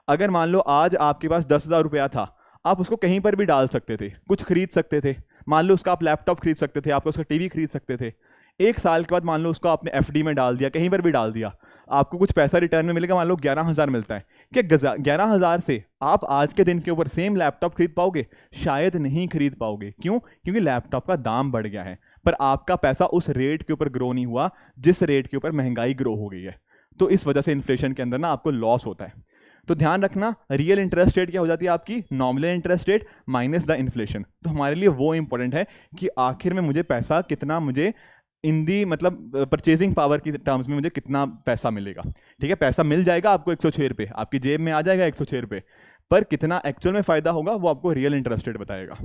अगर मान लो आज आपके पास 10,000 रुपया था, आप उसको कहीं पर भी डाल सकते थे, कुछ खरीद सकते थे। मान लो उसका आप लैपटॉप खरीद सकते थे, आप उसका टीवी खरीद सकते थे। 1 साल के बाद मान लो उसको आपने एफडी में डाल दिया, कहीं पर भी डाल दिया, आपको कुछ पैसा रिटर्न में मिलेगा, मान लो 11,000 मिलता है। क्या 11,000 से आप आज के दिन के ऊपर सेम लैपटॉप खरीद पाओगे? शायद नहीं खरीद पाओगे। क्यों? क्योंकि लैपटॉप का दाम बढ़ गया है, पर आपका पैसा उस रेट के ऊपर ग्रो नहीं हुआ जिस रेट के ऊपर महंगाई ग्रो हो गई है। तो इस वजह से इन्फ्लेशन के अंदर ना आपको लॉस होता है। तो ध्यान रखना, रियल इंटरेस्ट रेट क्या हो जाती है आपकी? Nominal interest rate minus the inflation. तो हमारे लिए वो इंपॉर्टेंट है कि आखिर में मुझे पैसा कितना, मुझे इन दी मतलब परचेजिंग पावर की टर्म्स में मुझे कितना पैसा मिलेगा। ठीक है, पैसा मिल जाएगा आपको 106 रुपये, आपकी जेब में आ जाएगा 106 रुपये, पर कितना एक्चुअल में फ़ायदा होगा वो आपको रियल इंटरेस्ट रेट बताएगा।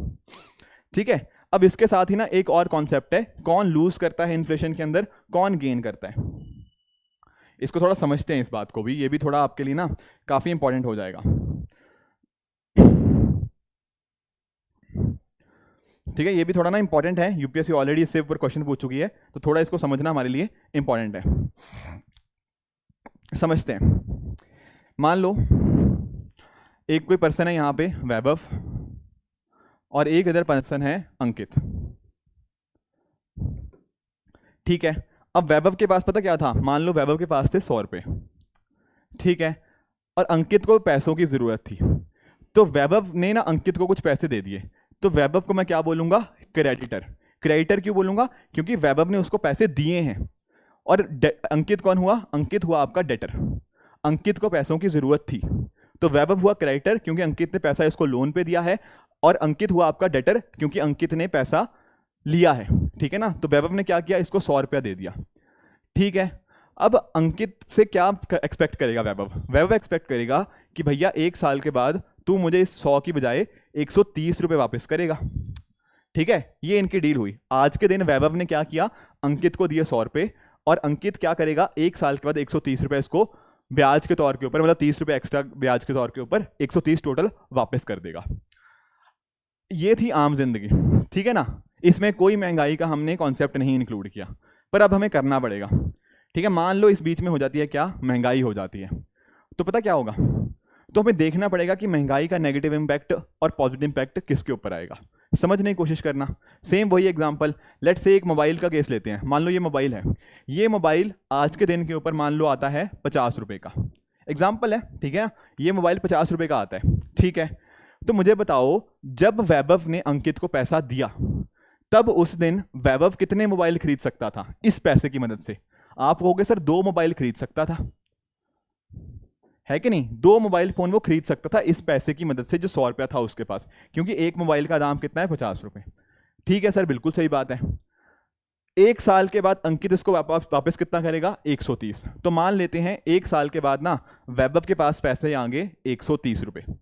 ठीक है, अब इसके साथ ही ना एक और कॉन्सेप्ट है, कौन लूज करता है इन्फ्लेशन के अंदर, कौन गेन करता है। इसको थोड़ा समझते हैं, इस बात को भी, ये भी थोड़ा आपके लिए ना काफ़ी इंपॉर्टेंट हो जाएगा। ठीक है, ये भी थोड़ा ना इंपॉर्टेंट है, यूपीएससी ऑलरेडी इससे ऊपर क्वेश्चन पूछ चुकी है, तो थोड़ा इसको समझना हमारे लिए इंपॉर्टेंट है। समझते हैं। मान लो एक कोई पर्सन है यहाँ पे वैभव, और एक इधर पर्सन है अंकित। ठीक है, अब वैभव के पास पता क्या था, मान लो वैभव के पास थे 100 रुपये। ठीक है, और अंकित को पैसों की ज़रूरत थी, तो वैभव ने ना अंकित को कुछ पैसे दे दिए। तो वैभव को मैं क्या बोलूँगा? क्रेडिटर। क्रेडिटर क्यों बोलूँगा? क्योंकि वैभव ने उसको पैसे दिए हैं। और अंकित कौन हुआ? अंकित हुआ आपका डेटर। अंकित को पैसों की ज़रूरत थी, तो वैभव हुआ क्रेडिटर क्योंकि अंकित ने पैसा इसको लोन पे दिया है, और अंकित हुआ आपका डेटर क्योंकि अंकित ने पैसा लिया है। ठीक है ना, तो वैभव ने क्या किया? इसको 100 रुपया दे दिया। ठीक है, अब अंकित से क्या एक्सपेक्ट करेगा वैभव? वैभव एक्सपेक्ट करेगा कि भैया 1 साल के बाद तू मुझे इस 100 की बजाय 130 रुपये वापस करेगा। ठीक है, ये इनकी डील हुई। आज के दिन वैभव ने क्या किया? अंकित को दिए 100 रुपये, और अंकित क्या करेगा? 1 साल के बाद 130 रुपये इसको ब्याज के तौर के ऊपर, मतलब 30 रुपये एक्स्ट्रा ब्याज के तौर के ऊपर 130 टोटल वापस कर देगा। ये थी आम जिंदगी। ठीक है ना, इसमें कोई महंगाई का हमने कॉन्सेप्ट नहीं इंक्लूड किया, पर अब हमें करना पड़ेगा। ठीक है, मान लो इस बीच में हो जाती है क्या? महंगाई हो जाती है, तो पता क्या होगा? तो हमें देखना पड़ेगा कि महंगाई का नेगेटिव इम्पैक्ट और पॉजिटिव इम्पैक्ट किसके ऊपर आएगा, समझने की कोशिश करना। सेम वही एग्जांपल, लेट्स से एक मोबाइल का केस लेते हैं। मान लो ये मोबाइल है, ये मोबाइल आज के दिन के ऊपर मान लो आता है 50 रुपये का, एग्जाम्पल है। ठीक है, ये मोबाइल 50 रुपये का आता है। ठीक है, तो मुझे बताओ, जब वैभव ने अंकित को पैसा दिया, तब उस दिन वैभव कितने मोबाइल खरीद सकता था इस पैसे की मदद से? आप कहोगे सर 2 मोबाइल खरीद सकता था, है कि नहीं? 2 मोबाइल फोन वो खरीद सकता था इस पैसे की मदद से जो 100 रुपया था उसके पास, क्योंकि एक मोबाइल का दाम कितना है? 50 रुपये। ठीक है सर, बिल्कुल सही बात है। 1 साल के बाद अंकित इसको वापस कितना करेगा? 130। तो मान लेते हैं 1 साल के बाद ना वैभव के पास पैसे आएंगे 130 रुपये।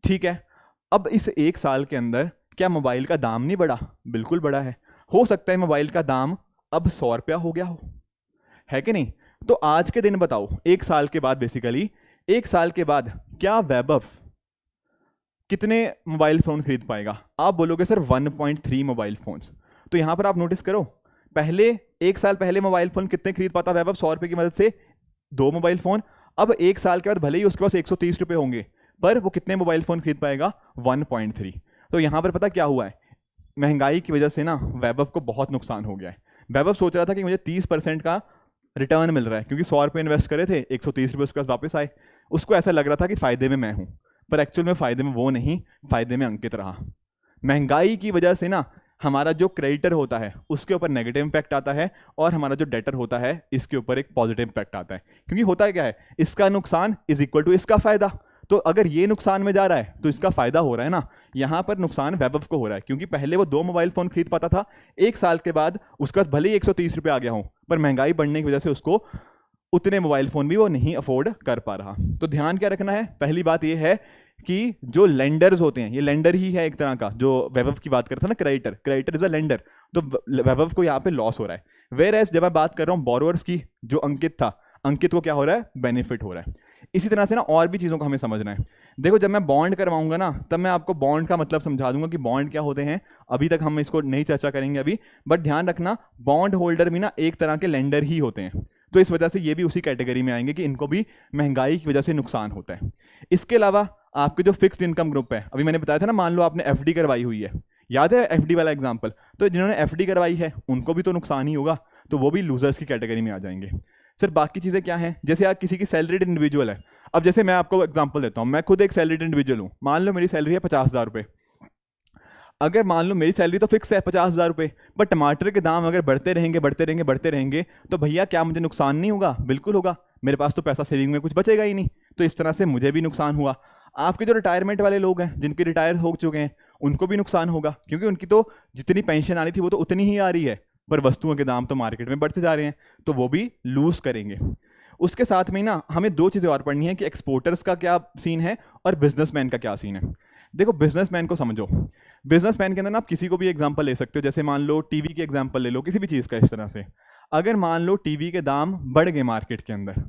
ठीक है, अब इस 1 साल के अंदर क्या मोबाइल का दाम नहीं बढ़ा? बिल्कुल बढ़ा है। हो सकता है मोबाइल का दाम अब 100 रुपया हो गया हो, है कि नहीं? तो आज के दिन बताओ, 1 साल के बाद, बेसिकली 1 साल के बाद क्या वैभव कितने मोबाइल फ़ोन खरीद पाएगा? आप बोलोगे सर 1.3 मोबाइल फ़ोन्स। तो यहाँ पर आप नोटिस करो, पहले 1 साल पहले मोबाइल फ़ोन कितने खरीद पाता वैभव? 100 रुपये की मदद से 2 मोबाइल फ़ोन। अब 1 साल के बाद भले ही उसके पास 130 रुपये होंगे, पर वो कितने मोबाइल फ़ोन खरीद पाएगा? 1.3। तो यहाँ पर पता क्या हुआ है? महंगाई की वजह से ना वैभव को बहुत नुकसान हो गया है। वैभव सोच रहा था कि मुझे 30% का रिटर्न मिल रहा है, क्योंकि 100 रुपये इन्वेस्ट करे थे, 130 रुपये उसके पास वापस आए। उसको ऐसा लग रहा था कि फ़ायदे में मैं हूँ, पर एक्चुअल में फ़ायदे में वो नहीं, फ़ायदे में अंकित रहा। महंगाई की वजह से ना हमारा जो क्रेडिटर होता है उसके ऊपर नेगेटिव इम्पैक्ट आता है, और हमारा जो डेटर होता है इसके ऊपर एक पॉजिटिव इम्पैक्ट आता है। क्योंकि होता है क्या है, इसका नुकसान इज इक्वल टू इसका फायदा। तो अगर ये नुकसान में जा रहा है तो इसका फायदा हो रहा है ना। यहाँ पर नुकसान वैभव को हो रहा है, क्योंकि पहले वो 2 मोबाइल फोन खरीद पाता था, 1 साल के बाद उसके पास भले ही 130 रुपये आ गया हो, पर महंगाई बढ़ने की वजह से उसको उतने मोबाइल फोन भी वो नहीं अफोर्ड कर पा रहा। तो ध्यान क्या रखना है, पहली बात ये है कि जो लेंडर्स होते हैं, ये लेंडर ही है एक तरह का, जो वैभव की बात करता है ना, क्रेडिटर इज अ लेंडर, तो वैभव को यहाँ पे लॉस हो रहा है। वेयर एज जब मैं बात कर रहा हूँ बोरोवर्स की, जो अंकित था, अंकित को क्या हो रहा है, बेनिफिट हो रहा है। इसी तरह से ना और भी चीज़ों को हमें समझना है। देखो जब मैं बॉन्ड करवाऊंगा ना, तब मैं आपको बॉन्ड का मतलब समझा दूंगा कि बॉन्ड क्या होते हैं। अभी तक हम इसको नहीं चर्चा करेंगे अभी, बट ध्यान रखना बॉन्ड होल्डर भी ना एक तरह के लेंडर ही होते हैं। तो इस वजह से ये भी उसी कैटेगरी में आएंगे कि इनको भी महंगाई की वजह से नुकसान होता है। इसके अलावा आपके जो फिक्स्ड इनकम ग्रुप है, अभी मैंने बताया था ना, मान लो आपने एफडी करवाई हुई है, याद है एफडी वाला एग्जांपल, तो जिन्होंने एफडी करवाई है उनको भी तो नुकसान ही होगा, तो वो भी लूजर्स की कैटेगरी में आ जाएंगे। सर बाकी चीज़ें क्या हैं, जैसे आप किसी की सैलरीड इंडिविजुअल है। अब जैसे मैं आपको एग्जांपल देता हूँ, मैं खुद एक सैलरीड इंडिविजुअल हूँ, मान लो मेरी सैलरी है 50,000 रुपये। अगर मान लो मेरी सैलरी तो फिक्स है 50,000 रुपये, पर टमाटर के दाम अगर बढ़ते रहेंगे बढ़ते रहेंगे बढ़ते रहेंगे, तो भैया क्या मुझे नुकसान नहीं होगा? बिल्कुल होगा, मेरे पास तो पैसा सेविंग में कुछ बचेगा ही नहीं। तो इस तरह से मुझे भी नुकसान हुआ। आपके जो रिटायरमेंट वाले लोग हैं, जिनके रिटायर हो चुके हैं, उनको भी नुकसान होगा, क्योंकि उनकी तो जितनी पेंशन आनी थी वो तो उतनी ही आ रही है, पर वस्तुओं के दाम तो मार्केट में बढ़ते जा रहे हैं, तो वो भी लूज करेंगे। उसके साथ में ना हमें 2 चीज़ें और पढ़नी है कि एक्सपोर्टर्स का क्या सीन है और बिजनेसमैन का क्या सीन है। देखो बिजनेसमैन को समझो, बिजनेसमैन के अंदर ना आप किसी को भी एग्जांपल ले सकते हो, जैसे मान लो टीवी के एग्जांपल ले लो, किसी भी चीज़ का। इस तरह से अगर मान लो टीवी के दाम बढ़ गए मार्केट के अंदर,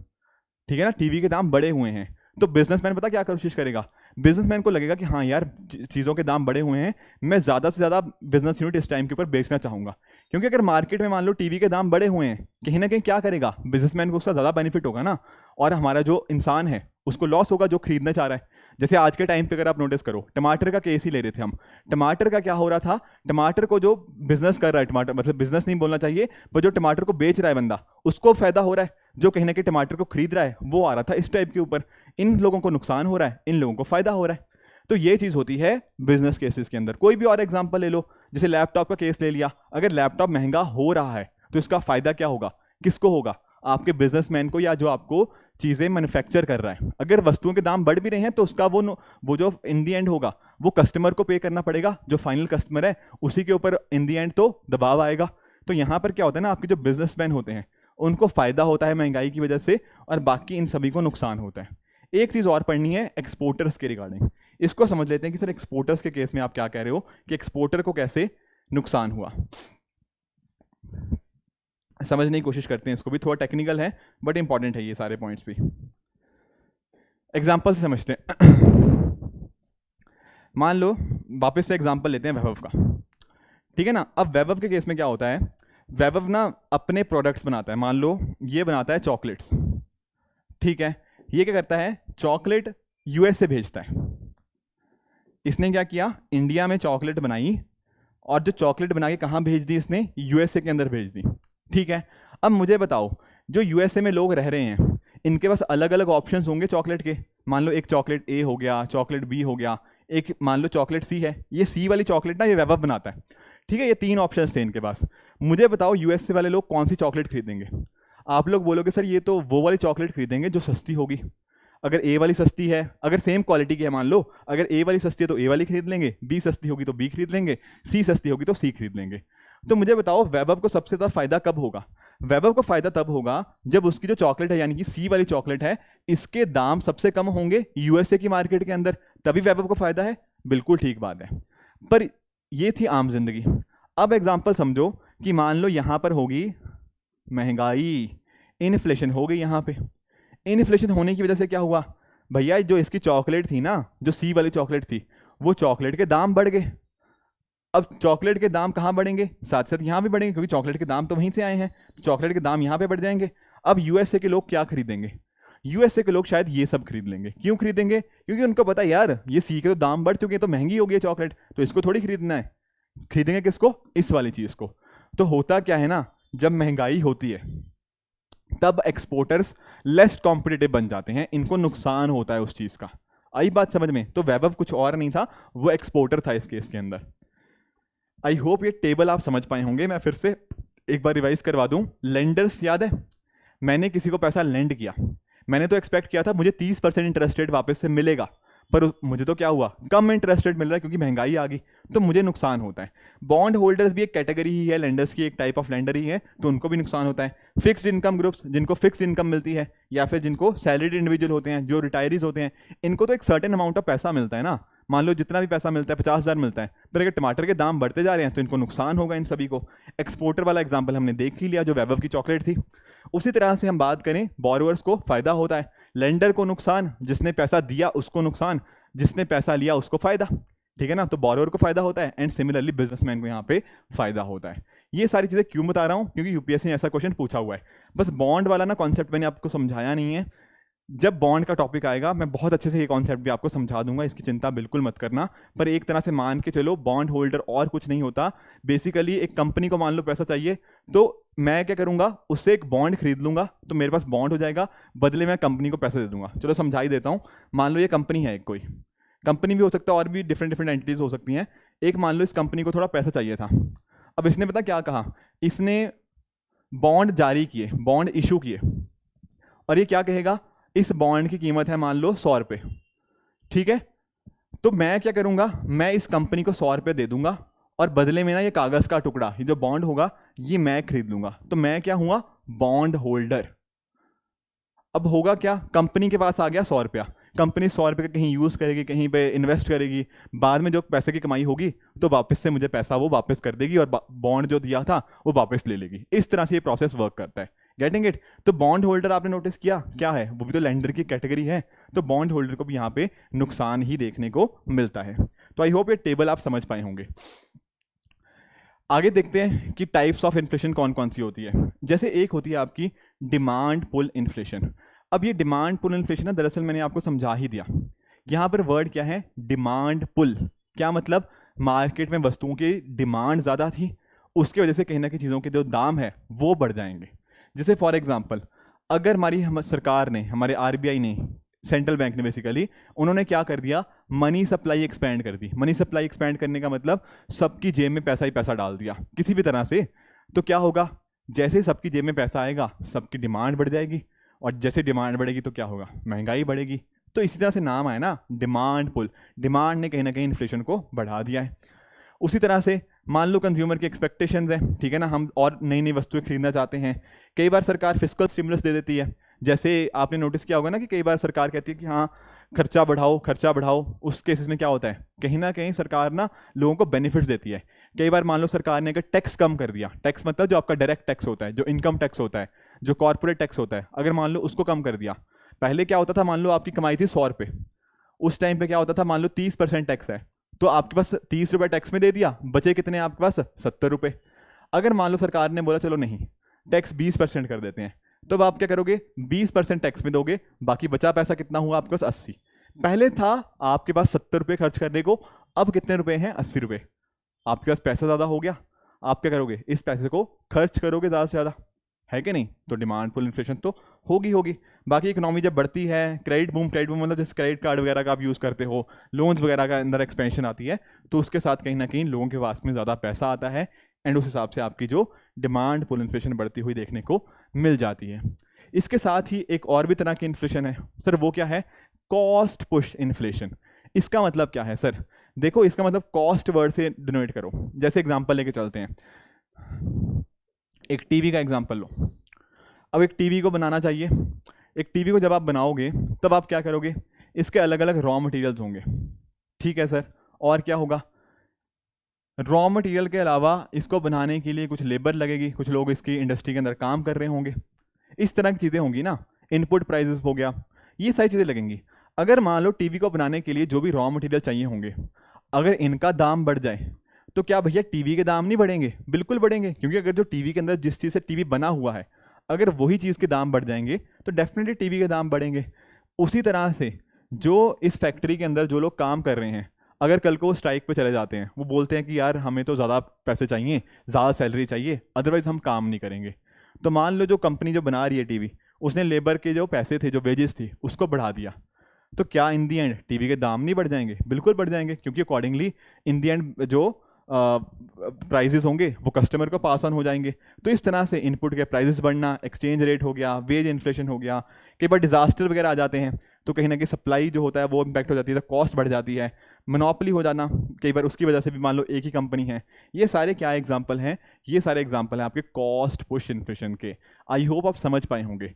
ठीक है ना, टीवी के दाम बढ़े हुए हैं, तो बिजनेसमैन पता क्या कोशिश करेगा, बिजनेसमैन को लगेगा कि हाँ यार चीज़ों के दाम बढ़े हुए हैं, मैं ज़्यादा से ज़्यादा बिजनेस यूनिट इस टाइम के ऊपर बेचना चाहूँगा। क्योंकि अगर मार्केट में मान लो टीवी के दाम बढ़े हुए हैं, कहीं ना कहीं क्या करेगा, बिजनेसमैन को उसका ज़्यादा बेनिफिट होगा ना, और हमारा जो इंसान है उसको लॉस होगा जो खरीदना चाह रहा है। जैसे आज के टाइम पे अगर आप नोटिस करो, टमाटर का केस ही ले रहे थे हम, टमाटर का क्या हो रहा था, टमाटर को जो बिजनेस कर रहा है, टमाटर मतलब बिजनेस नहीं बोलना चाहिए, पर जो टमाटर को बेच रहा है बंदा, उसको फायदा हो रहा है, जो कहीं ना कहीं टमाटर को खरीद रहा है वो आ रहा था इस टाइप के ऊपर। इन लोगों को नुकसान हो रहा है, इन लोगों को फायदा हो रहा है। तो ये चीज़ होती है बिजनेस केसेस के अंदर। कोई भी और एग्जांपल ले लो, जैसे लैपटॉप का केस ले लिया, अगर लैपटॉप महंगा हो रहा है तो इसका फायदा क्या होगा, किसको होगा, आपके बिजनेसमैन को, या जो आपको चीज़ें मैन्युफैक्चर कर रहा है। अगर वस्तुओं के दाम बढ़ भी रहे हैं तो उसका वो जो इन दी एंड होगा वो कस्टमर को पे करना पड़ेगा, जो फाइनल कस्टमर है उसी के ऊपर इन दी एंड तो दबाव आएगा। तो यहाँ पर क्या होता है ना, आपके जो बिजनेसमैन होते हैं उनको फायदा होता है महंगाई की वजह से, और बाकी इन सभी को नुकसान होता है। एक चीज़ और पढ़नी है एक्सपोर्टर्स के रिगार्डिंग, इसको समझ लेते हैं कि सर एक्सपोर्टर्स के केस में आप क्या कह रहे हो कि एक्सपोर्टर को कैसे नुकसान हुआ। समझने की कोशिश करते हैं, इसको भी थोड़ा टेक्निकल है बट इंपॉर्टेंट है ये सारे पॉइंट्स भी। एग्जाम्पल से समझते हैं। मान लो वापस से एग्जाम्पल लेते हैं वैभव का, ठीक है ना। अब वैभव के केस में क्या होता है, वैभव ना अपने प्रोडक्ट्स बनाता है। मान लो ये बनाता है चॉकलेट्स, ठीक है, ये क्या करता है, चॉकलेट यूएस से भेजता है। इसने क्या किया, इंडिया में चॉकलेट बनाई, और जो चॉकलेट बना के कहाँ भेज दी इसने, यूएसए के अंदर भेज दी, ठीक है। अब मुझे बताओ, जो यूएसए में लोग रह रहे हैं इनके पास अलग अलग ऑप्शंस होंगे चॉकलेट के। मान लो एक चॉकलेट ए हो गया, चॉकलेट बी हो गया, एक मान लो चॉकलेट सी है। ये सी वाली चॉकलेट ना ये वैभव बनाता है, ठीक है। ये 3 ऑप्शंस थे इनके पास। मुझे बताओ यूएसए वाले लोग कौन सी चॉकलेट खरीदेंगे। आप लोग बोलोगे सर ये तो वो वाली चॉकलेट खरीदेंगे जो सस्ती होगी। अगर ए वाली सस्ती है, अगर सेम क्वालिटी की है, मान लो अगर ए वाली सस्ती है तो ए वाली खरीद लेंगे, बी सस्ती होगी तो बी खरीद लेंगे, सी सस्ती होगी तो सी खरीद लेंगे। तो मुझे बताओ वैभव को सबसे ज़्यादा फायदा कब होगा। वैभव को फायदा तब होगा जब उसकी जो चॉकलेट है यानी कि सी वाली चॉकलेट है, इसके दाम सबसे कम होंगे यूएसए की मार्केट के अंदर, तभी वैभव को फायदा है। बिल्कुल ठीक बात है, पर ये थी आम जिंदगी। अब एग्जाम्पल समझो कि मान लो यहां पर होगी महंगाई, इन्फ्लेशन हो गई। यहाँ पे इन्फ्लेशन होने की वजह से क्या हुआ, भैया जो इसकी चॉकलेट थी ना, जो सी वाली चॉकलेट थी, वो चॉकलेट के दाम बढ़ गए। अब चॉकलेट के दाम कहाँ बढ़ेंगे, साथ साथ यहाँ भी बढ़ेंगे, क्योंकि चॉकलेट के दाम तो वहीं से आए हैं, तो चॉकलेट के दाम यहाँ पे बढ़ जाएंगे। अब यूएसए के लोग क्या खरीदेंगे, यूएसए के लोग शायद ये सब खरीद लेंगे। क्यों खरीदेंगे, क्योंकि उनको पता है यार ये सी के तो दाम बढ़ चुके हैं, तो महंगी हो गई है चॉकलेट, तो इसको थोड़ी खरीदना है। खरीदेंगे किसको, इस वाली चीज़ को। तो होता क्या है ना, जब महंगाई होती है तब एक्सपोर्टर्स लेस कॉम्पिटिटिव बन जाते हैं, इनको नुकसान होता है उस चीज़ का। आई बात समझ में? तो वैभव कुछ और नहीं था, वो एक्सपोर्टर था इस केस के अंदर। आई होप ये टेबल आप समझ पाए होंगे। मैं फिर से एक बार रिवाइज करवा दूं। लेंडर्स याद है, मैंने किसी को पैसा लेंड किया, मैंने तो एक्सपेक्ट किया था मुझे 30% इंटरेस्ट रेट वापस से मिलेगा, पर मुझे तो क्या हुआ, कम इंटरेस्ट रेट मिल रहा है क्योंकि महंगाई आ गई, तो मुझे नुकसान होता है। बॉन्ड होल्डर्स भी एक कैटेगरी ही है, लेंडर्स की एक टाइप ऑफ लेंडर ही है, तो उनको भी नुकसान होता है। फिक्स्ड इनकम ग्रुप्स, जिनको फिक्स्ड इनकम मिलती है, या फिर जिनको सैलरीड इंडिविजुअल होते हैं, जो रिटायरीज होते हैं, इनको तो एक सर्टेन अमाउंट ऑफ पैसा मिलता है ना। मान लो जितना भी पैसा मिलता है 50,000 मिलता है, पर अगर टमाटर के दाम बढ़ते जा रहे हैं तो इनको नुकसान होगा इन सभी को। एक्सपोर्टर वाला एग्जाम्पल हमने देख ही लिया जो वैभव की चॉकलेट थी। उसी तरह से हम बात करें, बोरोवर्स को फायदा होता है, लेंडर को नुकसान, जिसने पैसा दिया उसको नुकसान, जिसने पैसा लिया उसको फायदा। ठीक है ना, तो बोरोवर को फायदा होता है एंड सिमिलरली बिजनेसमैन को यहाँ पे फायदा होता है। ये सारी चीजें क्यों बता रहा हूँ, क्योंकि यूपीएससी ने ऐसा क्वेश्चन पूछा हुआ है। बस बॉन्ड वाला ना कॉन्सेप्ट मैंने आपको समझाया नहीं है, जब बॉन्ड का टॉपिक आएगा मैं बहुत अच्छे से ये कॉन्सेप्ट भी आपको समझा दूंगा, इसकी चिंता बिल्कुल मत करना। पर एक तरह से मान के चलो, बॉन्ड होल्डर और कुछ नहीं होता। बेसिकली एक कंपनी को मान लो पैसा चाहिए, तो मैं क्या करूंगा, उससे एक बॉन्ड खरीद लूंगा, तो मेरे पास बॉन्ड हो जाएगा, बदले में कंपनी को पैसा दे दूंगा। चलो समझा ही देता हूँ। मान लो ये कंपनी है, एक कोई कंपनी भी हो सकता है, और भी डिफरेंट डिफरेंट एंटिटीज हो सकती हैं। एक मान लो इस कंपनी को थोड़ा पैसा चाहिए था, अब इसने पता क्या कहा, इसने बॉन्ड जारी किए, बॉन्ड इशू किए, और ये क्या कहेगा, इस बॉन्ड की कीमत है मान लो 100 रुपये। ठीक है, तो मैं क्या करूंगा, मैं इस कंपनी को 100 रुपये दे दूंगा, और बदले में ना ये कागज का टुकड़ा, ये जो बॉन्ड होगा, ये मैं खरीद लूंगा। तो मैं क्या हुआ, बॉन्ड होल्डर। अब होगा क्या, कंपनी के पास आ गया 100 रुपया, कंपनी 100 रुपये का कहीं यूज़ करेगी, कहीं पे इन्वेस्ट करेगी, बाद में जो पैसे की कमाई होगी तो वापस से मुझे पैसा वो वापस कर देगी, और बॉन्ड जो दिया था वो वापस ले लेगी। इस तरह से ये प्रोसेस वर्क करता है। Getting it? तो बॉन्ड होल्डर आपने नोटिस किया क्या है, वो भी तो लेंडर की कैटेगरी है, तो बॉन्ड होल्डर को भी यहाँ पे नुकसान ही देखने को मिलता है। तो आई होप ये टेबल आप समझ पाए होंगे। आगे देखते हैं कि टाइप्स ऑफ इन्फ्लेशन कौन कौन सी होती है। जैसे एक होती है आपकी डिमांड पुल इन्फ्लेशन। अब ये डिमांड पुल इन्फ्लेशन है, दरअसल मैंने आपको समझा ही दिया। यहाँ पर वर्ड क्या है, डिमांड पुल। क्या मतलब, मार्केट में वस्तुओं की डिमांड ज़्यादा थी, उसकी वजह से कहीं ना कहीं चीज़ों के जो दाम है वो बढ़ जाएंगे। जैसे फॉर एग्जांपल, अगर हमारी सरकार ने, हमारे आरबीआई ने, सेंट्रल बैंक ने बेसिकली, उन्होंने क्या कर दिया, मनी सप्लाई एक्सपेंड कर दी। मनी सप्लाई एक्सपेंड करने का मतलब सबकी जेब में पैसा ही पैसा डाल दिया किसी भी तरह से। तो क्या होगा, जैसे सबकी जेब में पैसा आएगा सबकी डिमांड बढ़ जाएगी, और जैसे डिमांड बढ़ेगी तो क्या होगा, महंगाई बढ़ेगी। तो इसी तरह से नाम आया ना, डिमांड पुल। डिमांड ने कहीं ना कहीं इन्फ्लेशन को बढ़ा दिया है। उसी तरह से मान लो कंज्यूमर की एक्सपेक्टेशंस हैं, ठीक है ना, हम और नई नई वस्तुएं खरीदना चाहते हैं। कई बार सरकार फिस्कल स्टिमुलस दे देती है। जैसे आपने नोटिस किया होगा ना कि कई बार सरकार कहती है कि हाँ खर्चा बढ़ाओ, खर्चा बढ़ाओ। उस केसेस में क्या होता है, कहीं ना कहीं सरकार ना लोगों को बेनिफिट्स देती है। कई बार मान लो सरकार ने अगर टैक्स कम कर दिया, टैक्स मतलब जो आपका डायरेक्ट टैक्स होता है, जो इनकम टैक्स होता है, जो कॉर्पोरेट टैक्स होता है, अगर मान लो उसको कम कर दिया। पहले क्या होता था, मान लो आपकी कमाई थी 100 रुपये, उस टाइम पे क्या होता था, मान लो 30% टैक्स है, तो आपके पास 30 रुपये टैक्स में दे दिया, बचे कितने आपके पास, 70 रुपये। अगर मान लो सरकार ने बोला चलो नहीं, टैक्स 20% कर देते हैं, तो आप क्या करोगे, 20% टैक्स में दोगे, बाकी बचा पैसा कितना हुआ आपके पास, 80। पहले था आपके पास 70 रुपये खर्च करने को, अब कितने रुपए हैं, 80 रुपये। आपके पास पैसा ज़्यादा हो गया, आप क्या करोगे, इस पैसे को खर्च करोगे ज़्यादा से ज़्यादा, है कि नहीं। तो डिमांड पुल इन्फ्लेशन तो होगी। बाकी इकोनॉमी जब बढ़ती है, क्रेडिट बूम मतलब जैसे क्रेडिट कार्ड वगैरह का आप यूज़ करते हो, लोन्स वगैरह का अंदर एक्सपेंशन आती है, तो उसके साथ कहीं ना कहीं लोगों के पास में ज़्यादा पैसा आता है, एंड उस हिसाब से आपकी जो डिमांड पुल इन्फ्लेशन बढ़ती हुई देखने को मिल जाती है। इसके साथ ही एक और भी तरह की इन्फ्लेशन है सर, वो क्या है, कॉस्ट पुश इन्फ्लेशन। इसका मतलब क्या है सर, देखो इसका मतलब कॉस्ट वर्ड से डिनोट करो। जैसे एग्जांपल लेके चलते हैं, एक टीवी का एग्जांपल लो। अब एक टीवी को बनाना चाहिए, एक टीवी को जब आप बनाओगे तब आप क्या करोगे, इसके अलग अलग रॉ मटेरियल्स होंगे, ठीक है सर। और क्या होगा, रॉ मटेरियल के अलावा इसको बनाने के लिए कुछ लेबर लगेगी, कुछ लोग इसकी इंडस्ट्री के अंदर काम कर रहे होंगे, इस तरह की चीज़ें होंगी ना। इनपुट प्राइजेस हो गया, ये सारी चीज़ें लगेंगी। अगर मान लो टीवी को बनाने के लिए जो भी रॉ मटेरियल चाहिए होंगे, अगर इनका दाम बढ़ जाए तो क्या भैया टीवी के दाम नहीं बढ़ेंगे, बिल्कुल बढ़ेंगे। क्योंकि अगर जो टीवी के अंदर जिस चीज़ से टीवी बना हुआ है, अगर वही चीज़ के दाम बढ़ जाएंगे तो डेफिनेटली टीवी के दाम बढ़ेंगे। उसी तरह से जो इस फैक्ट्री के अंदर जो लोग काम कर रहे हैं, अगर कल को वो स्ट्राइक पे चले जाते हैं, वो बोलते हैं कि यार हमें तो ज़्यादा पैसे चाहिए, ज़्यादा सैलरी चाहिए, अदरवाइज हम काम नहीं करेंगे, तो मान लो जो कंपनी जो बना रही है टीवी, उसने लेबर के जो पैसे थे, जो वेजेस थी, उसको बढ़ा दिया, तो क्या इन दी एंड टीवी के दाम नहीं बढ़ जाएंगे? बिल्कुल बढ़ जाएंगे, क्योंकि अकॉर्डिंगली इन दी एंड जो प्राइजेस होंगे वो कस्टमर को पास ऑन हो जाएंगे। तो इस तरह से इनपुट के प्राइजेस बढ़ना, एक्सचेंज रेट हो गया, वेज इन्फ्लेशन हो गया, कई बार डिजास्टर वगैरह आ जाते हैं तो कहीं ना कहीं सप्लाई जो होता है वो इम्पैक्ट हो जाती है, तो कॉस्ट बढ़ जाती है, मोनोपोली हो जाना कई बार, उसकी वजह से भी मान लो एक ही कंपनी है। ये सारे क्या एग्जाम्पल हैं? ये सारे एग्जाम्पल हैं आपके कॉस्ट पुश इन्फ्लेशन के। आई होप आप समझ पाए होंगे।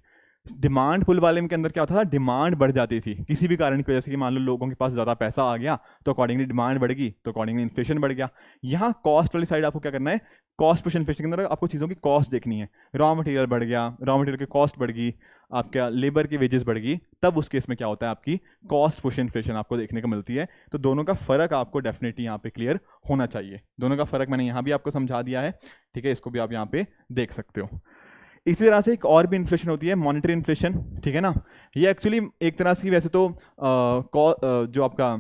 डिमांड पुल वाले के अंदर क्या होता था, डिमांड बढ़ जाती थी किसी भी कारण की वजह से, कि मान लो लोगों के पास ज़्यादा पैसा आ गया तो अकॉर्डिंगली डिमांड बढ़ गई, तो अकॉर्डिंगली इन्फ्लेशन बढ़ गया। यहाँ कॉस्ट वाली साइड आपको क्या करना है, कॉस्ट पुश इन्फ्लेशन के अंदर आपको चीज़ों की कॉस्ट देखनी है। रॉ मटेरियल बढ़ गया, रॉ मटेरियल की कॉस्ट बढ़ गई, आपका लेबर की वेजेस बढ़ गई, तब उस केस में क्या होता है, आपकी कॉस्ट पुश इन्फ्लेशन आपको देखने को मिलती है। तो दोनों का फ़र्क आपको डेफिनेटली यहाँ पे क्लियर होना चाहिए। दोनों का फ़र्क मैंने यहाँ भी आपको समझा दिया है, ठीक है, इसको भी आप यहाँ पे देख सकते हो। इसी तरह से एक और भी इन्फ्लेशन होती है, मॉनेटरी इन्फ्लेशन, ठीक है ना। ये एक्चुअली एक तरह से वैसे तो जो आपका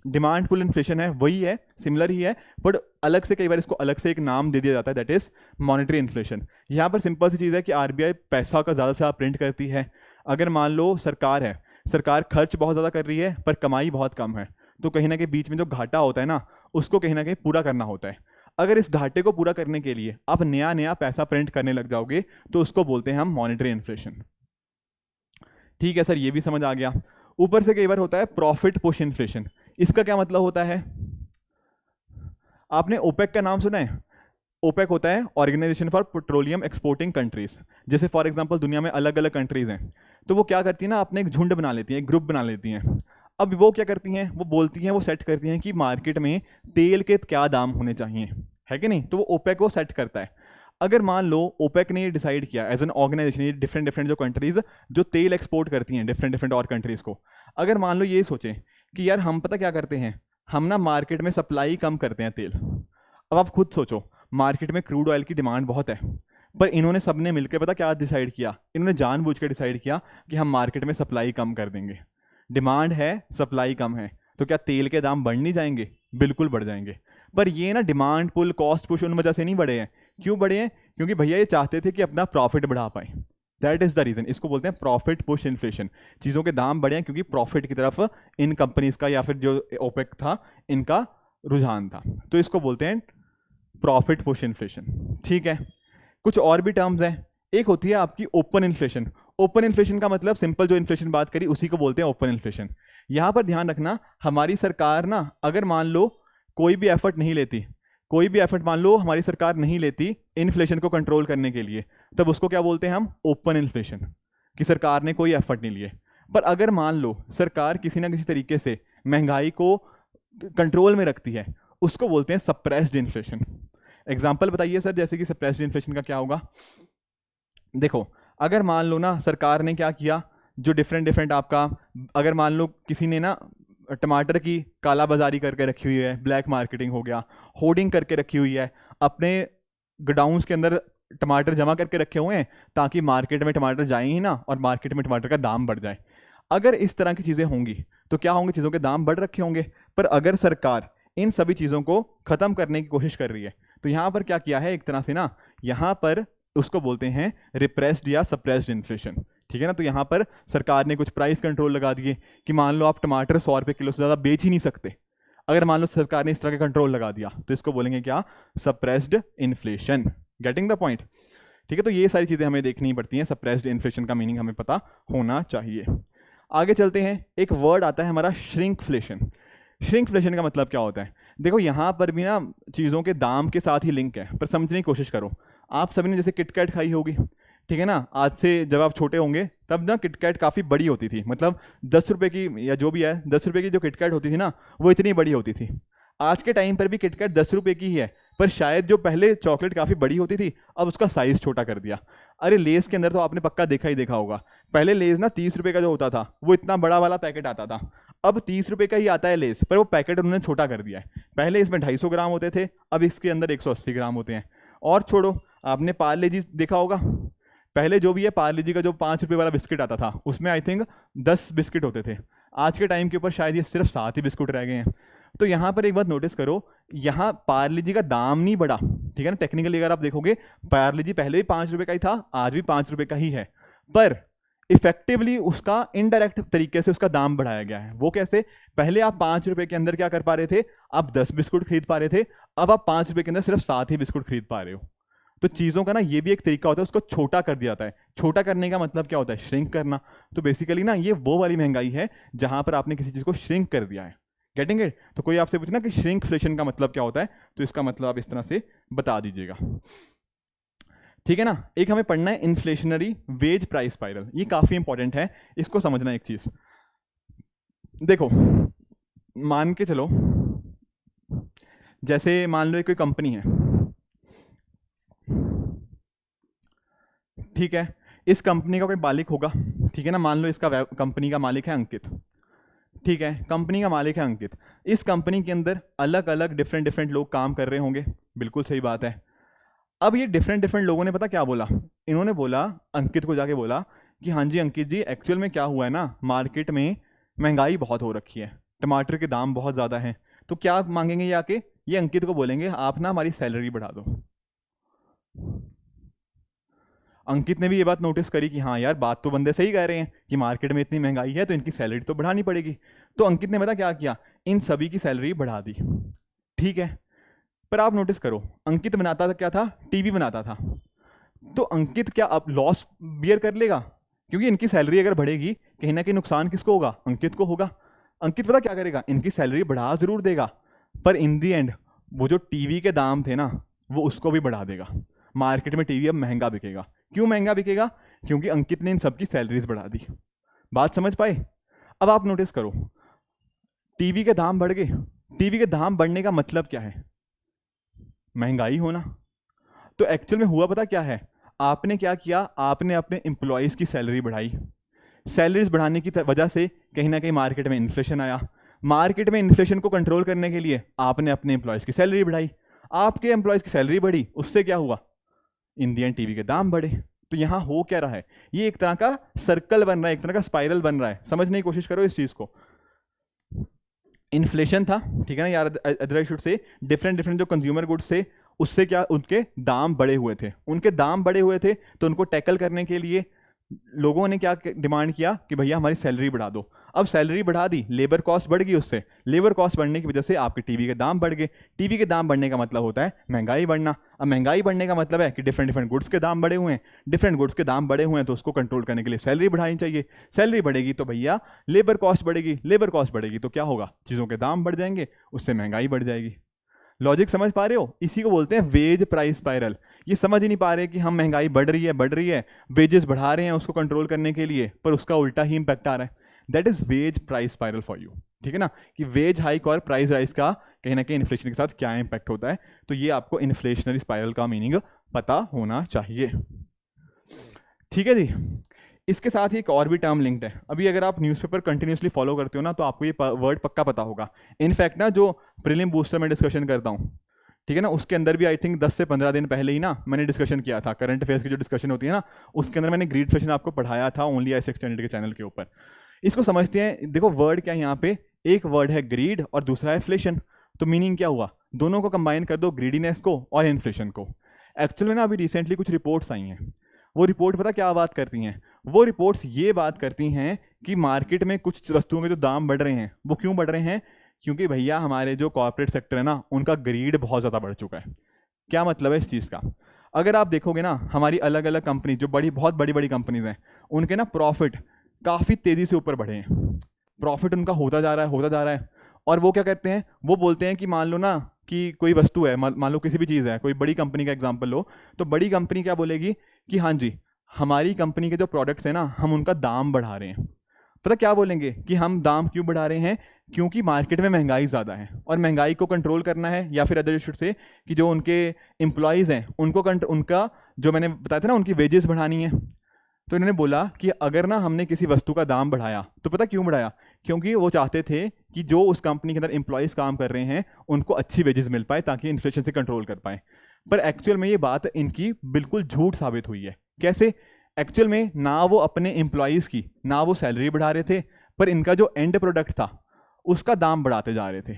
डिमांड पुल इन्फ्लेशन है वही है, सिमिलर ही है, बट अलग से कई बार इसको अलग से एक नाम दे दिया जाता है, दैट इज मॉनेटरी इन्फ्लेशन। यहाँ पर सिंपल सी चीज़ है कि आरबीआई पैसा का ज़्यादा से ज़्यादा प्रिंट करती है। अगर मान लो सरकार है, सरकार खर्च बहुत ज़्यादा कर रही है पर कमाई बहुत कम है, तो कहीं ना कहीं बीच में जो घाटा होता है ना, उसको कहीं ना कहीं पूरा करना होता है। अगर इस घाटे को पूरा करने के लिए आप नया नया पैसा प्रिंट करने लग जाओगे तो उसको बोलते हैं हम मॉनेटरी इन्फ्लेशन। ठीक है सर, ये भी समझ आ गया। ऊपर से कई बार होता है प्रॉफिट पुश इन्फ्लेशन। इसका क्या मतलब होता है? आपने ओपेक का नाम सुना है? ओपेक होता है organisation for petroleum exporting countries. जैसे फॉर एग्जांपल दुनिया में अलग अलग कंट्रीज हैं, तो वो क्या करती है ना, अपने एक झुंड बना लेती हैं, एक ग्रुप बना लेती हैं। अब वो क्या करती हैं, वो बोलती हैं, वो सेट करती हैं कि मार्केट में तेल के क्या दाम होने चाहिए, है कि नहीं। तो वो ओपेक वो सेट करता है। अगर मान लो ओपेक ने ये डिसाइड किया एज एन ऑर्गेनाइजेशन, ये डिफरेंट डिफरेंट जो कंट्रीज जो तेल एक्सपोर्ट करती हैं डिफरेंट डिफरेंट और कंट्रीज को, अगर मान लो ये सोचें कि यार हम पता क्या करते हैं, हम ना मार्केट में सप्लाई कम करते हैं तेल। अब आप खुद सोचो, मार्केट में क्रूड ऑयल की डिमांड बहुत है, पर इन्होंने सबने मिलकर पता क्या डिसाइड किया, इन्होंने जानबूझ के डिसाइड किया कि हम मार्केट में सप्लाई कम कर देंगे। डिमांड है, सप्लाई कम है, तो क्या तेल के दाम बढ़ नहीं जाएंगे? बिल्कुल बढ़ जाएंगे। पर ये ना डिमांड पुल कॉस्ट पुश उन वजह से नहीं बढ़े हैं। क्यों बढ़े हैं? क्योंकि भैया ये चाहते थे कि अपना प्रॉफिट बढ़ा पाए। That is the reason. इसको बोलते हैं प्रॉफिट पुश इन्फ्लेशन। चीज़ों के दाम बढ़े हैं क्योंकि प्रॉफिट की तरफ इन कंपनीज का या फिर जो ओपेक था इनका रुझान था, तो इसको बोलते हैं प्रॉफिट पुश इन्फ्लेशन। ठीक है, कुछ और भी टर्म्स हैं। एक होती है आपकी ओपन इन्फ्लेशन। ओपन इन्फ्लेशन का मतलब सिंपल जो इन्फ्लेशन बात करी उसी को बोलते हैं ओपन इन्फ्लेशन। यहाँ पर ध्यान रखना, हमारी सरकार ना अगर मान लो कोई भी एफर्ट नहीं लेती, कोई भी एफर्ट मान लो हमारी सरकार नहीं लेती इन्फ्लेशन को कंट्रोल करने के लिए, तब उसको क्या बोलते हैं हम? ओपन इन्फ्लेशन, कि सरकार ने कोई एफर्ट नहीं लिए। पर अगर मान लो सरकार किसी ना किसी तरीके से महंगाई को कंट्रोल में रखती है, उसको बोलते हैं सप्रेस्ड इन्फ्लेशन। एग्जाम्पल बताइए सर, जैसे कि सप्रेस्ड इन्फ्लेशन का क्या होगा? देखो, अगर मान लो ना सरकार ने क्या किया, जो डिफरेंट डिफरेंट आपका, अगर मान लो किसी ने ना टमाटर की काला बाजारी करके रखी हुई है, ब्लैक मार्केटिंग हो गया, होर्डिंग करके रखी हुई है, अपने गोडाउन्स के अंदर टमाटर जमा करके रखे हुए हैं ताकि मार्केट में टमाटर जाए ही ना और मार्केट में टमाटर का दाम बढ़ जाए। अगर इस तरह की चीज़ें होंगी तो क्या होंगे? चीज़ों के दाम बढ़ रखे होंगे। पर अगर सरकार इन सभी चीज़ों को ख़त्म करने की कोशिश कर रही है, तो यहाँ पर क्या किया है, एक तरह से ना यहाँ पर उसको बोलते हैं रिप्रेस्ड या सप्रेस्ड इन्फ्लेशन। ठीक है ना। तो यहाँ पर सरकार ने कुछ प्राइस कंट्रोल लगा दिए कि मान लो आप टमाटर 100 रुपये किलो से ज़्यादा बेच ही नहीं सकते। अगर मान लो सरकार ने इस तरह का कंट्रोल लगा दिया तो इसको बोलेंगे क्या? Suppressed inflation. Getting the point? ठीक है, तो ये सारी चीज़ें हमें देखनी पड़ती हैं। सप्रेस्ड इन्फ्लेशन का मीनिंग हमें पता होना चाहिए। आगे चलते हैं, एक वर्ड आता है हमारा श्रिंकफ्लेशन। श्रिंकफ्लेशन का मतलब क्या होता है? देखो यहाँ पर भी ना चीज़ों के दाम के साथ ही लिंक है, पर समझने की कोशिश करो। आप सभी ने जैसे किटकैट खाई होगी, ठीक है ना। आज से जब आप छोटे होंगे तब ना किटकैट काफ़ी बड़ी होती थी, मतलब 10 रुपये की या जो भी है 10 रुपये की जो किटकैट होती थी ना वो इतनी बड़ी होती थी। आज के टाइम पर भी किटकैट 10 रुपये की ही है, पर शायद जो पहले चॉकलेट काफ़ी बड़ी होती थी अब उसका साइज़ छोटा कर दिया। अरे लेज़ के अंदर तो आपने पक्का देखा ही देखा होगा, पहले लेज़ ना 30 रुपये का जो होता था वो इतना बड़ा वाला पैकेट आता था, अब 30 रुपये का ही आता है लेज़, पर वो पैकेट उन्होंने छोटा कर दिया है। पहले इसमें 250 ग्राम होते थे, अब इसके अंदर 180 ग्राम होते हैं। और छोड़ो, आपने पार्ले जी देखा होगा, पहले जो भी है पार्ले जी का जो 5 रुपये वाला बिस्किट आता था उसमें आई थिंक 10 बिस्किट होते थे। आज के टाइम के ऊपर शायद ये सिर्फ 7 ही बिस्कुट रह गए हैं। तो यहाँ पर एक बात नोटिस करो, यहाँ पार्ले जी का दाम नहीं बढ़ा, ठीक है ना। टेक्निकली अगर आप देखोगे पार्ले जी पहले भी 5 रुपए का ही था, आज भी 5 रुपए का ही है, पर इफेक्टिवली उसका इनडायरेक्ट तरीके से उसका दाम बढ़ाया गया है। वो कैसे? पहले आप 5 रुपए के अंदर क्या कर पा रहे थे, आप 10 बिस्कुट खरीद पा रहे थे, अब आप 5 रुपए के अंदर सिर्फ 7 ही बिस्कुट खरीद पा रहे हो। तो चीज़ों का ना ये भी एक तरीका होता है, उसको छोटा कर दिया जाता है। छोटा करने का मतलब क्या होता है? श्रिंक करना। तो बेसिकली ना ये वो वाली महंगाई है जहां पर आपने किसी चीज़ को श्रिंक कर दिया है। Getting it? तो कोई आपसे पूछना कि श्रिंकफ्लेशन का मतलब क्या होता है, तो इसका मतलब आप इस तरह से बता दीजिएगा, ठीक है ना। एक हमें पढ़ना है इन्फ्लेशनरी वेज प्राइस स्पाइरल, ये काफ़ी इंपॉर्टेंट है, इसको समझना। एक चीज़ देखो, मान के चलो, जैसे मान लो एक कोई कंपनी है, ठीक है, इस कंपनी का कोई मालिक होगा, ठीक है ना। मान लो इसका कंपनी का मालिक है अंकित, ठीक है, कंपनी का मालिक है अंकित। इस कंपनी के अंदर अलग अलग डिफरेंट लोग काम कर रहे होंगे, बिल्कुल सही बात है। अब ये डिफरेंट लोगों ने पता क्या बोला, इन्होंने बोला, अंकित को जाके बोला कि हाँ जी अंकित जी, एक्चुअल में क्या हुआ है ना, मार्केट में महंगाई बहुत हो रखी है, टमाटर के दाम बहुत ज़्यादा हैं। तो क्या मांगेंगे ये आके? ये अंकित को बोलेंगे आप ना हमारी सैलरी बढ़ा दो। अंकित ने भी ये बात नोटिस करी कि हाँ यार, बात तो बंदे सही कह रहे हैं कि मार्केट में इतनी महंगाई है तो इनकी सैलरी तो बढ़ानी पड़ेगी। तो अंकित ने पता क्या किया, इन सभी की सैलरी बढ़ा दी, ठीक है। पर आप नोटिस करो, अंकित बनाता था क्या था? टीवी बनाता था। तो अंकित क्या अब लॉस बियर कर लेगा? क्योंकि इनकी सैलरी अगर बढ़ेगी, कहीं ना कहीं नुकसान किसको होगा? अंकित को होगा। अंकित पता क्या करेगा, इनकी सैलरी बढ़ा जरूर देगा, पर इन दी एंड वो जो टीवी के दाम थे ना, वो उसको भी बढ़ा देगा। मार्केट में टीवी अब महंगा बिकेगा। क्यों महंगा बिकेगा? क्योंकि अंकित ने इन सबकी सैलरीज बढ़ा दी। बात समझ पाए? अब आप नोटिस करो, टीवी के दाम बढ़ गए। टीवी के दाम बढ़ने का मतलब क्या है? महंगाई होना। तो एक्चुअल में हुआ पता क्या है, आपने क्या किया, आपने अपने एम्प्लॉयज़ की सैलरी बढ़ाई। सैलरीज बढ़ाने की वजह से कहीं ना कहीं मार्केट में इन्फ्लेशन आया। मार्केट में इन्फ्लेशन को कंट्रोल करने के लिए आपने अपने एम्प्लॉयज़ की सैलरी बढ़ाई। आपके एम्प्लॉयज़ की सैलरी बढ़ी, उससे क्या हुआ? इंडियन टीवी के दाम बढ़े। तो यहाँ हो क्या रहा है, ये एक तरह का सर्कल बन रहा है, एक तरह का स्पाइरल बन रहा है। समझने की कोशिश करो इस चीज़ को। इन्फ्लेशन था, ठीक है ना यार, अदरवाइज शुड से डिफरेंट जो कंज्यूमर गुड्स थे, उससे क्या उनके दाम बढ़े हुए थे। उनके दाम बढ़े हुए थे तो उनको टैकल करने के लिए लोगों ने क्या डिमांड किया कि भैया हमारी सैलरी बढ़ा दो। अब सैलरी बढ़ा दी, लेबर कॉस्ट बढ़ गई, उससे लेबर कॉस्ट बढ़ने की वजह से आपके टीवी के दाम बढ़ गए। टीवी के दाम बढ़ने का मतलब होता है महंगाई बढ़ना। अब महंगाई बढ़ने का मतलब है कि डिफरेंट गुड्स के दाम बढ़े हुए हैं। डिफरेंट गुड्स के दाम बढ़े हुए हैं तो उसको कंट्रोल करने के लिए सैलरी बढ़ानी चाहिए। सैलरी बढ़ेगी तो भैया लेबर कॉस्ट बढ़ेगी, लेबर कॉस्ट बढ़ेगी तो क्या होगा? चीज़ों के दाम बढ़ जाएंगे, उससे महंगाई बढ़ जाएगी। लॉजिक समझ पा रहे हो? इसी को बोलते हैं वेज प्राइस स्पाइरल। ये समझ ही नहीं पा रहे कि हम महंगाई बढ़ रही है, वेजेस बढ़ा रहे हैं उसको कंट्रोल करने के लिए, पर उसका उल्टा ही इंपैक्ट आ रहा है। That is wage price spiral for you, ठीक है ना, कि वेज हाइक और प्राइस राइज का कहीं ना कहीं इन्फ्लेशन के साथ क्या इंपैक्ट होता है। तो ये आपको इन्फ्लेशनरी स्पाइरल का मीनिंग पता होना चाहिए, ठीक है जी। इसके साथ ही एक और भी टर्म लिंक्ड है। अभी अगर आप न्यूज़पेपर कंटिन्यूसली फॉलो करते हो ना, तो आपको ये वर्ड पक्का पता होगा। इनफैक्ट ना जो प्रीलिम बूस्टर में डिस्कशन करता हूँ, ठीक है ना, उसके अंदर भी आई थिंक 10 से 15 दिन पहले ही ना मैंने डिस्कशन किया था। करंट अफेयर्स की जो डिस्कशन होती है ना, उसके अंदर मैंने ग्रीडफ्लेशन आपको पढ़ाया था ओनली आई एक्सटेंडेड के चैनल के ऊपर। इसको समझते हैं। देखो वर्ड क्या है यहाँ पे, एक वर्ड है ग्रीड और दूसरा है इन्फ्लेशन। तो मीनिंग क्या हुआ? दोनों को कंबाइन कर दो, ग्रीडीनेस को और इन्फ्लेशन को। एक्चुअल में ना अभी रिसेंटली कुछ रिपोर्ट्स आई हैं। वो रिपोर्ट पता क्या बात करती हैं? वो रिपोर्ट्स ये बात करती हैं कि मार्केट में कुछ वस्तुओं के जो दाम बढ़ रहे हैं, वो क्यों बढ़ रहे हैं? क्योंकि भैया हमारे जो कॉर्पोरेट सेक्टर है ना, उनका ग्रीड बहुत ज़्यादा बढ़ चुका है। क्या मतलब है इस चीज़ का? अगर आप देखोगे ना, हमारी अलग अलग कंपनी जो बहुत बड़ी कंपनीज हैं, उनके ना प्रॉफिट काफ़ी तेज़ी से ऊपर बढ़े हैं। प्रॉफिट उनका होता जा रहा है। और वो क्या करते हैं, वो बोलते हैं कि मान लो ना कि कोई वस्तु है, मान लो किसी भी चीज़ है, कोई बड़ी कंपनी का एग्जांपल लो, तो बड़ी कंपनी क्या बोलेगी कि हाँ जी हमारी कंपनी के जो प्रोडक्ट्स हैं ना, हम उनका दाम बढ़ा रहे हैं। पता क्या बोलेंगे कि हम दाम क्यों बढ़ा रहे हैं? क्योंकि मार्केट में महंगाई ज़्यादा है और महंगाई को कंट्रोल करना है, या फिर अदर शुड से कि जो उनके एम्प्लॉयज़ हैं उनको उनका जो मैंने बताया था ना, उनकी वेजेस बढ़ानी है। तो इन्होंने बोला कि अगर ना हमने किसी वस्तु का दाम बढ़ाया, तो पता क्यों बढ़ाया? क्योंकि वो चाहते थे कि जो उस कंपनी के अंदर एम्प्लॉयज़ काम कर रहे हैं उनको अच्छी वेजेस मिल पाए, ताकि इन्फ्लेशन से कंट्रोल कर पाए। पर एक्चुअल में ये बात इनकी बिल्कुल झूठ साबित हुई है। कैसे? एक्चुअल में ना वो अपने एम्प्लॉयज़ की ना वो सैलरी बढ़ा रहे थे, पर इनका जो एंड प्रोडक्ट था उसका दाम बढ़ाते जा रहे थे।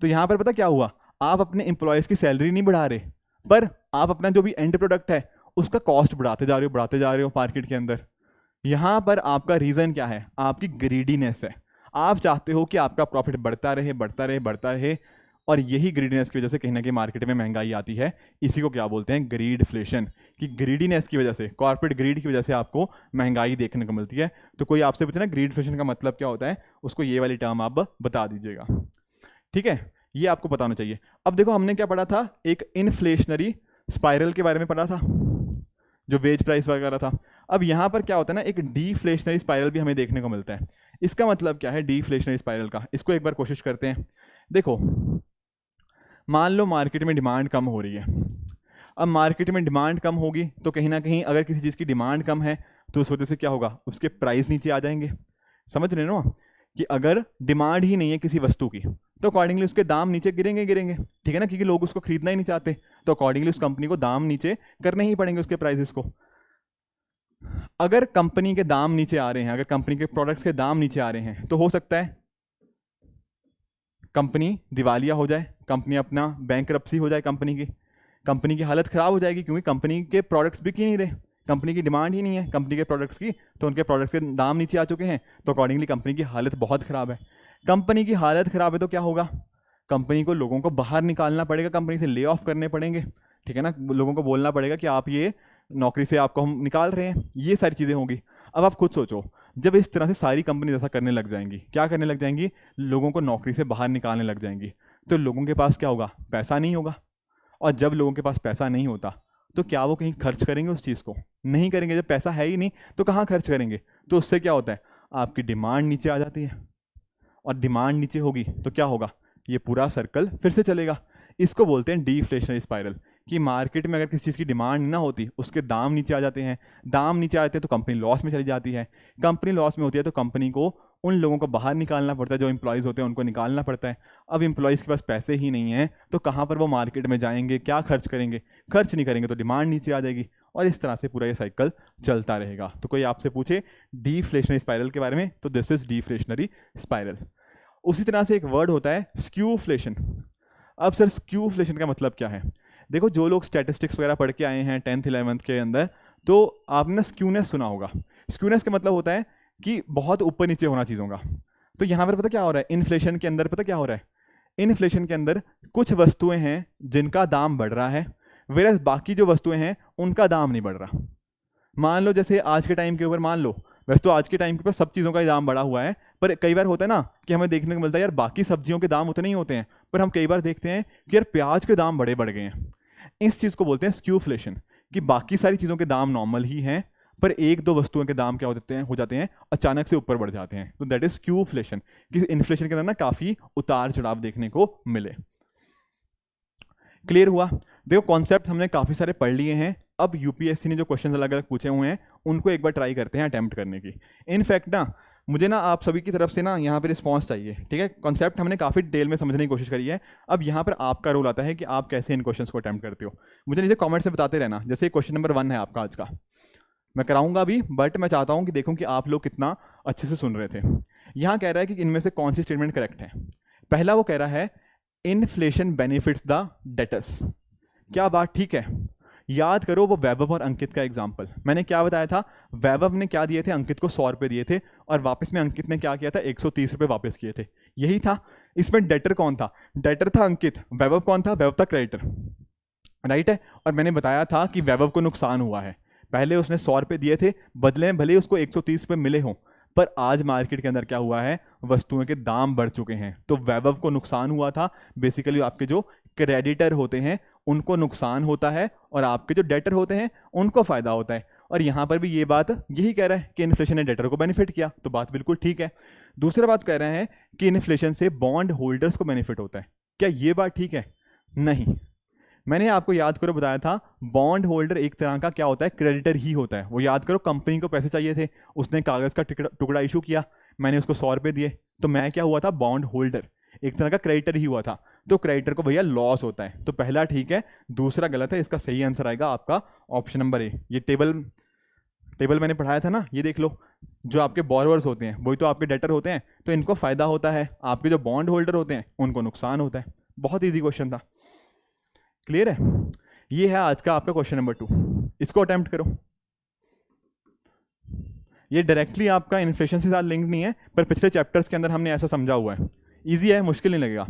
तो यहाँ पर पता क्या हुआ, आप अपने एम्प्लॉयज़ की सैलरी नहीं बढ़ा रहे, पर आप अपना जो भी एंड प्रोडक्ट है उसका कॉस्ट बढ़ाते जा रहे हो मार्केट के अंदर। यहाँ पर आपका रीज़न क्या है, आपकी ग्रीडीनेस है। आप चाहते हो कि आपका प्रॉफिट बढ़ता रहे बढ़ता रहे बढ़ता रहे, और यही ग्रीडीनेस की वजह से कहीं ना कहीं मार्केट में महंगाई आती है। इसी को क्या बोलते हैं, ग्रीडफ्लेशन। कि ग्रीडीनेस की वजह से, कॉर्पोरेट ग्रीड की वजह से आपको महंगाई देखने को मिलती है। तो कोई आपसे पूछे ना ग्रीडफ्लेशन का मतलब क्या होता है, उसको ये वाली टर्म आप बता दीजिएगा, ठीक है। ये आपको पता होना चाहिए। अब देखो हमने क्या पढ़ा था, एक इन्फ्लेशनरी स्पाइरल के बारे में पढ़ा था, जो वेज प्राइस वगैरह था। अब यहाँ पर क्या होता है ना, एक डीफ्लेशनरी स्पाइरल भी हमें देखने को मिलता है। इसका मतलब क्या है डीफ्लेशनरी स्पाइरल का, इसको एक बार कोशिश करते हैं। देखो मान लो मार्केट में डिमांड कम हो रही है। अब मार्केट में डिमांड कम होगी तो कहीं ना कहीं अगर किसी चीज़ की डिमांड कम है तो उस वजह से क्या होगा, उसके प्राइस नीचे आ जाएंगे। समझ रहे हो कि अगर डिमांड ही नहीं है किसी वस्तु की तो अकॉर्डिंगली उसके दाम नीचे गिरेंगे, ठीक है ना, क्योंकि लोग उसको खरीदना ही नहीं चाहते। तो अकॉर्डिंगली उस कंपनी को दाम नीचे करने ही पड़ेंगे उसके प्राइसेस को। अगर कंपनी के दाम नीचे आ रहे हैं, अगर कंपनी के प्रोडक्ट्स के दाम नीचे आ रहे हैं, तो हो सकता है कंपनी दिवालिया हो जाए, कंपनी अपना बैंकरप्सी हो जाए, कंपनी की हालत ख़राब हो जाएगी, क्योंकि कंपनी के प्रोडक्ट्स बिक ही नहीं रहे, कंपनी की डिमांड ही नहीं है कंपनी के प्रोडक्ट्स की, तो उनके प्रोडक्ट्स के दाम नीचे आ चुके हैं। तो अकॉर्डिंगली कंपनी की हालत बहुत ख़राब है। कंपनी की हालत ख़राब है तो क्या होगा, कंपनी को लोगों को बाहर निकालना पड़ेगा, कंपनी से ले ऑफ करने पड़ेंगे, ठीक है ना, लोगों को बोलना पड़ेगा कि आप ये नौकरी से आपको हम निकाल रहे हैं, ये सारी चीज़ें होंगी। अब आप खुद सोचो, जब इस तरह से सारी कंपनी ऐसा करने लग जाएंगी, क्या करने लग जाएंगी, लोगों को नौकरी से बाहर निकालने लग जाएंगी, तो लोगों के पास क्या होगा, पैसा नहीं होगा। और जब लोगों के पास पैसा नहीं होता तो क्या वो कहीं खर्च करेंगे उस चीज़ को, नहीं करेंगे। जब पैसा है ही नहीं तो कहाँ खर्च करेंगे। तो उससे क्या होता है, आपकी डिमांड नीचे आ जाती है, और डिमांड नीचे होगी तो क्या होगा, ये पूरा सर्कल फिर से चलेगा। इसको बोलते हैं डीफ्लेशनरी स्पाइरल, कि मार्केट में अगर किसी चीज़ की डिमांड ना होती उसके दाम नीचे आ जाते हैं, दाम नीचे आते हैं तो कंपनी लॉस में चली जाती है, कंपनी लॉस में होती है तो कंपनी को उन लोगों को बाहर निकालना पड़ता है, जो एम्प्लॉयज़ होते हैं उनको निकालना पड़ता है। अब एम्प्लॉयज़ के पास पैसे ही नहीं हैं तो कहाँ पर वो मार्केट में जाएंगे, क्या खर्च करेंगे, खर्च नहीं करेंगे तो डिमांड नीचे आ जाएगी, और इस तरह से पूरा ये साइकिल चलता रहेगा। तो कोई आपसे पूछे डीफ्लेशनरी स्पाइरल के बारे में तो दिस इज डीफ्लेशनरी स्पाइरल। उसी तरह से एक वर्ड होता है स्क्यूफ्लेशन। अब सर स्क्यूफ्लेशन का मतलब क्या है, देखो जो लोग स्टैटिस्टिक्स वगैरह पढ़ के आए हैं 10th 11th के अंदर, तो आपने स्क्यूनेस सुना होगा। स्क्यूनेस का मतलब होता है कि बहुत ऊपर नीचे होना चीज़ों का। तो यहाँ पर पता क्या हो रहा है, इन्फ्लेशन के अंदर पता क्या हो रहा है, इन्फ्लेशन के अंदर कुछ वस्तुएं हैं जिनका दाम बढ़ रहा है, वेरस बाकी जो वस्तुएं हैं उनका दाम नहीं बढ़ रहा। मान लो जैसे आज के टाइम के ऊपर मान लो, वैसे तो आज के टाइम के ऊपर सब चीज़ों का दाम बढ़ा हुआ है, पर कई बार होता है ना कि हमें देखने को मिलता है यार बाकी सब्जियों के दाम उतने ही होते हैं, पर हम कई बार देखते हैं कि यार प्याज के दाम बड़े बढ़ गए हैं। इस चीज़ को बोलते हैं स्क्यूफ्लेशन, कि बाकी सारी चीज़ों के दाम नॉर्मल ही हैं पर एक दो वस्तुओं के दाम क्या हो जाते हैं अचानक से ऊपर बढ़ जाते हैं। तो दैट इज स्क्यूफ्लेशन, कि इन्फ्लेशन के अंदर ना काफ़ी उतार चढ़ाव देखने को मिले। क्लियर हुआ। देखो कॉन्सेप्ट हमने काफ़ी सारे पढ़ लिए हैं। अब यूपीएससी ने जो क्वेश्चन अलग अलग पूछे हुए हैं उनको एक बार ट्राई करते हैं अटेम्प्ट करने की। इनफैक्ट ना मुझे ना आप सभी की तरफ से ना यहाँ पे रिस्पांस चाहिए, ठीक है। कॉन्सेप्ट हमने काफ़ी डिटेल में समझने की कोशिश करी है। अब यहाँ पर आपका रोल आता है कि आप कैसे इन क्वेश्चंस को अटेम्प्ट करते हो। मुझे नीचे कमेंट से बताते रहना। जैसे क्वेश्चन नंबर 1 है आपका आज का, मैं कराऊंगा अभी, बट मैं चाहता हूँ कि देखूँ कि आप लोग कितना अच्छे से सुन रहे थे। यहाँ कह रहा है कि इनमें से कौन सी स्टेटमेंट करेक्ट है। पहला वो कह रहा है इन्फ्लेशन बेनिफिट्स द डेटर्स। क्या बात ठीक है। याद करो वो वैभव और अंकित का एग्जाम्पल, मैंने क्या बताया था, वैभव ने क्या दिए थे, अंकित को 100 रुपये दिए थे, और वापस में अंकित ने क्या किया था, 130 रुपये वापस किए थे। यही था। इसमें डेटर कौन था, डेटर था अंकित, वैभव कौन था, वैभव था क्रेडिटर, राइट है। और मैंने बताया था कि वैभव को नुकसान हुआ है, पहले उसने 100 रुपये दिए थे, बदले में भले उसको 130 रुपये मिले हों, पर आज मार्केट के अंदर क्या हुआ है, वस्तुओं के दाम बढ़ चुके हैं, तो वैभव को नुकसान हुआ था। बेसिकली आपके जो क्रेडिटर होते हैं उनको नुकसान होता है, और आपके जो डेटर होते हैं उनको फायदा होता है। और यहाँ पर भी ये बात यही कह रहा है कि इन्फ्लेशन ने डेटर को बेनिफिट किया, तो बात बिल्कुल ठीक है। दूसरा बात कह रहे हैं कि इन्फ्लेशन से बॉन्ड होल्डर्स को बेनिफिट होता है। क्या ये बात ठीक है? नहीं। मैंने आपको याद करो बताया था बॉन्ड होल्डर एक तरह का क्या होता है, क्रेडिटर ही होता है। वो याद करो, कंपनी को पैसे चाहिए थे, उसने कागज का टुकड़ा इशू किया, मैंने उसको 100 रुपये दिए, तो मैं क्या हुआ था, बॉन्ड होल्डर, एक तरह का क्रेडिटर ही हुआ था। तो क्रेडिटर को भैया लॉस होता है। तो पहला ठीक है, दूसरा गलत है। इसका सही आंसर आएगा आपका ऑप्शन नंबर ए। ये टेबल टेबल मैंने पढ़ाया था ना, ये देख लो, जो आपके बोरोवर्स होते हैं वही तो आपके डेटर होते हैं, तो इनको फ़ायदा होता है, आपके जो बॉन्ड होल्डर होते हैं उनको नुकसान होता है। बहुत ईजी क्वेश्चन था, क्लियर है। ये है आज का आपका क्वेश्चन नंबर 2, इसको अटेम्प्ट करो। ये डायरेक्टली आपका इन्फ्लेशन के साथ लिंक नहीं है, पर पिछले चैप्टर्स के अंदर हमने ऐसा समझा हुआ है, ईजी है, मुश्किल नहीं लगेगा।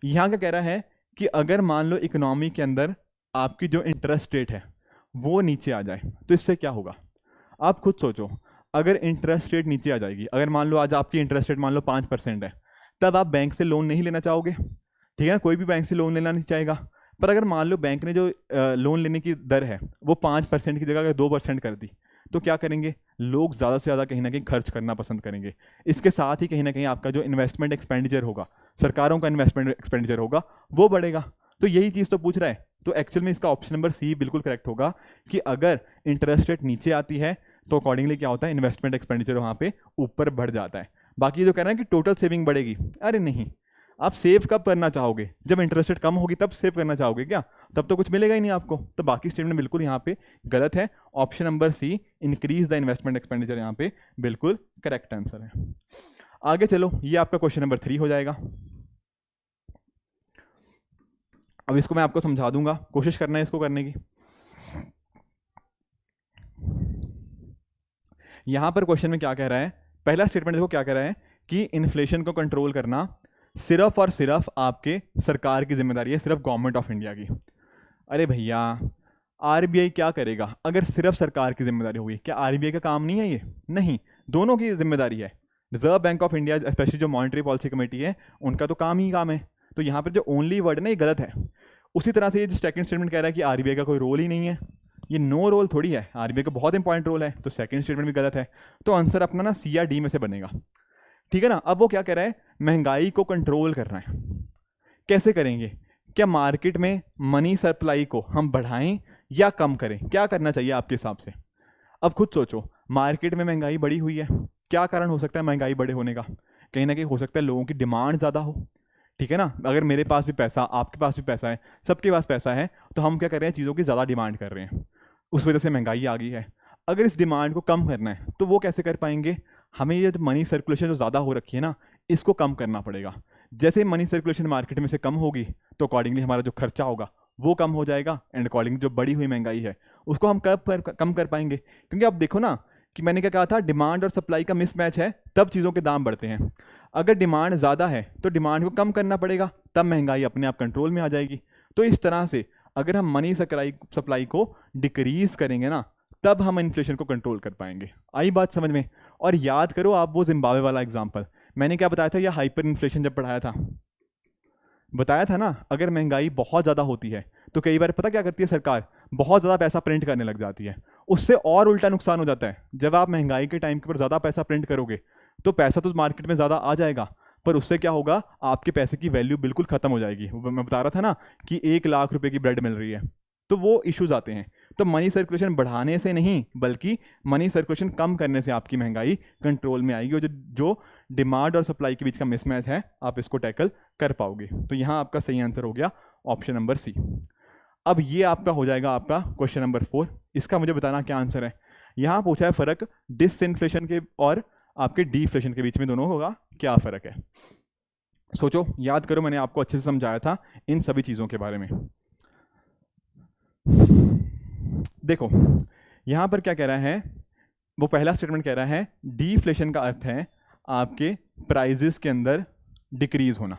यहाँ क्या कह रहा है कि अगर मान लो इकोनॉमी के अंदर आपकी जो इंटरेस्ट रेट है वो नीचे आ जाए तो इससे क्या होगा। आप खुद सोचो, अगर इंटरेस्ट रेट नीचे आ जाएगी, अगर मान लो आज आपकी इंटरेस्ट रेट मान लो 5% है, तब आप बैंक से लोन नहीं लेना चाहोगे, ठीक है ना, कोई भी बैंक से लोन लेना नहीं चाहेगा। पर अगर मान लो बैंक ने जो लोन लेने की दर है वो 5% की जगह अगर 2% कर दी, तो क्या करेंगे लोग, ज़्यादा से ज़्यादा कहीं ना कहीं खर्च करना पसंद करेंगे। इसके साथ ही कहीं ना कहीं आपका जो इन्वेस्टमेंट एक्सपेंडिचर होगा, सरकारों का इन्वेस्टमेंट एक्सपेंडिचर होगा, वो बढ़ेगा। तो यही चीज़ तो पूछ रहा है, तो एक्चुअल में इसका ऑप्शन नंबर सी बिल्कुल करेक्ट होगा कि अगर इंटरेस्ट रेट नीचे आती है तो अकॉर्डिंगली क्या होता है, इन्वेस्टमेंट एक्सपेंडिचर वहाँ पे ऊपर बढ़ जाता है। बाकी जो कह रहा है कि टोटल सेविंग बढ़ेगी, अरे नहीं, आप सेव कब करना चाहोगे, जब इंटरेस्ट रेट कम होगी तब सेव करना चाहोगे क्या, तब तो कुछ मिलेगा ही नहीं आपको। तो बाकी स्टेटमेंट बिल्कुल यहाँ पे गलत है, option number C increase the investment expenditure यहाँ पे बिल्कुल करेक्ट आंसर है। आगे चलो, ये आपका क्वेश्चन नंबर 3 हो जाएगा। अब इसको मैं आपको समझा दूंगा, कोशिश करना है इसको करने की। यहां पर क्वेश्चन में क्या कह रहा है, पहला स्टेटमेंट देखो क्या कह रहा है कि इन्फ्लेशन को कंट्रोल करना सिर्फ और सिर्फ आपके सरकार की जिम्मेदारी है, सिर्फ गवर्नमेंट ऑफ इंडिया की। अरे भैया, आरबीआई क्या करेगा अगर सिर्फ सरकार की जिम्मेदारी होगी, क्या आरबीआई का काम नहीं है ये, नहीं, दोनों की जिम्मेदारी है। Reserve bank of India specially जो मॉनेटरी पॉलिसी कमेटी है उनका तो काम ही काम है, तो यहाँ पर जो ओनली वर्ड है ना ये गलत है। उसी तरह से ये जो सेकंड स्टेटमेंट कह रहा है कि आरबीआई का कोई रोल ही नहीं है, ये नो रोल थोड़ी है, आरबीआई का बहुत इंपॉर्टेंट रोल है, तो सेकंड स्टेटमेंट भी गलत है। तो आंसर अपना ना सी या डी में से बनेगा, ठीक है ना। अब वो क्या कह रहा है, महंगाई को कंट्रोल करना है, कैसे करेंगे, क्या मार्केट में मनी सप्लाई को हम बढ़ाएं या कम करें, क्या करना चाहिए आपके हिसाब से। अब खुद सोचो, मार्केट में महंगाई बढ़ी हुई है, क्या कारण हो सकता है महंगाई बड़े होने का, कहीं ना कहीं हो सकता है लोगों की डिमांड ज़्यादा हो, ठीक है ना। अगर मेरे पास भी पैसा, आपके पास भी पैसा है, सबके पास पैसा है, तो हम क्या कर रहे हैं, चीज़ों की ज़्यादा डिमांड कर रहे हैं, उस वजह से महंगाई आ गई है। अगर इस डिमांड को कम करना है तो वो कैसे कर पाएंगे, हमें ये मनी सर्कुलेशन जो ज़्यादा हो रखी है ना, इसको कम करना पड़ेगा। जैसे मनी सर्कुलेशन मार्केट में से कम होगी तो अकॉर्डिंगली हमारा जो खर्चा होगा वो कम हो जाएगा, एंड अकॉर्डिंग जो बढ़ी हुई महंगाई है उसको हम कम कर पाएंगे। क्योंकि आप देखो ना कि मैंने क्या कहा था, डिमांड और सप्लाई का मिसमैच है तब चीज़ों के दाम बढ़ते हैं। अगर डिमांड ज़्यादा है तो डिमांड को कम करना पड़ेगा, तब महंगाई अपने आप कंट्रोल में आ जाएगी। तो इस तरह से अगर हम मनी सप्लाई को डिक्रीज करेंगे ना, तब हम इन्फ्लेशन को कंट्रोल कर पाएंगे। आई बात समझ में। और याद करो आप वो जिम्बाब्वे वाला एग्जांपल, मैंने क्या बताया था, या हाइपर इन्फ्लेशन जब पढ़ाया था, बताया था ना, अगर महंगाई बहुत ज़्यादा होती है तो कई बार पता क्या करती है सरकार, बहुत ज़्यादा पैसा प्रिंट करने लग जाती है, उससे और उल्टा नुकसान हो जाता है। जब आप महंगाई के टाइम के ऊपर ज़्यादा पैसा प्रिंट करोगे तो पैसा तो मार्केट में ज़्यादा आ जाएगा, पर उससे क्या होगा, आपके पैसे की वैल्यू बिल्कुल ख़त्म हो जाएगी। मैं बता रहा था ना कि 1 लाख रुपए की ब्रेड मिल रही है, तो वो इश्यूज आते हैं। तो मनी सर्कुलेशन बढ़ाने से नहीं, बल्कि मनी सर्कुलेशन कम करने से आपकी महंगाई कंट्रोल में आएगी, और जो डिमांड और सप्लाई के बीच का मिसमैच है आप इसको टैकल कर पाओगे। तो यहाँ आपका सही आंसर हो गया ऑप्शन नंबर सी। अब ये आपका हो जाएगा आपका क्वेश्चन नंबर 4। इसका मुझे बताना क्या आंसर है। यहाँ पूछा है फर्क डिसइन्फ्लेशन के और आपके डीफ्लेशन के बीच में, दोनों होगा क्या फ़र्क है। सोचो, याद करो, मैंने आपको अच्छे से समझाया था इन सभी चीज़ों के बारे में। देखो यहाँ पर क्या कह रहा है, वो पहला स्टेटमेंट कह रहा है डीफ्लेशन का अर्थ है आपके प्राइजेस के अंदर डिक्रीज होना।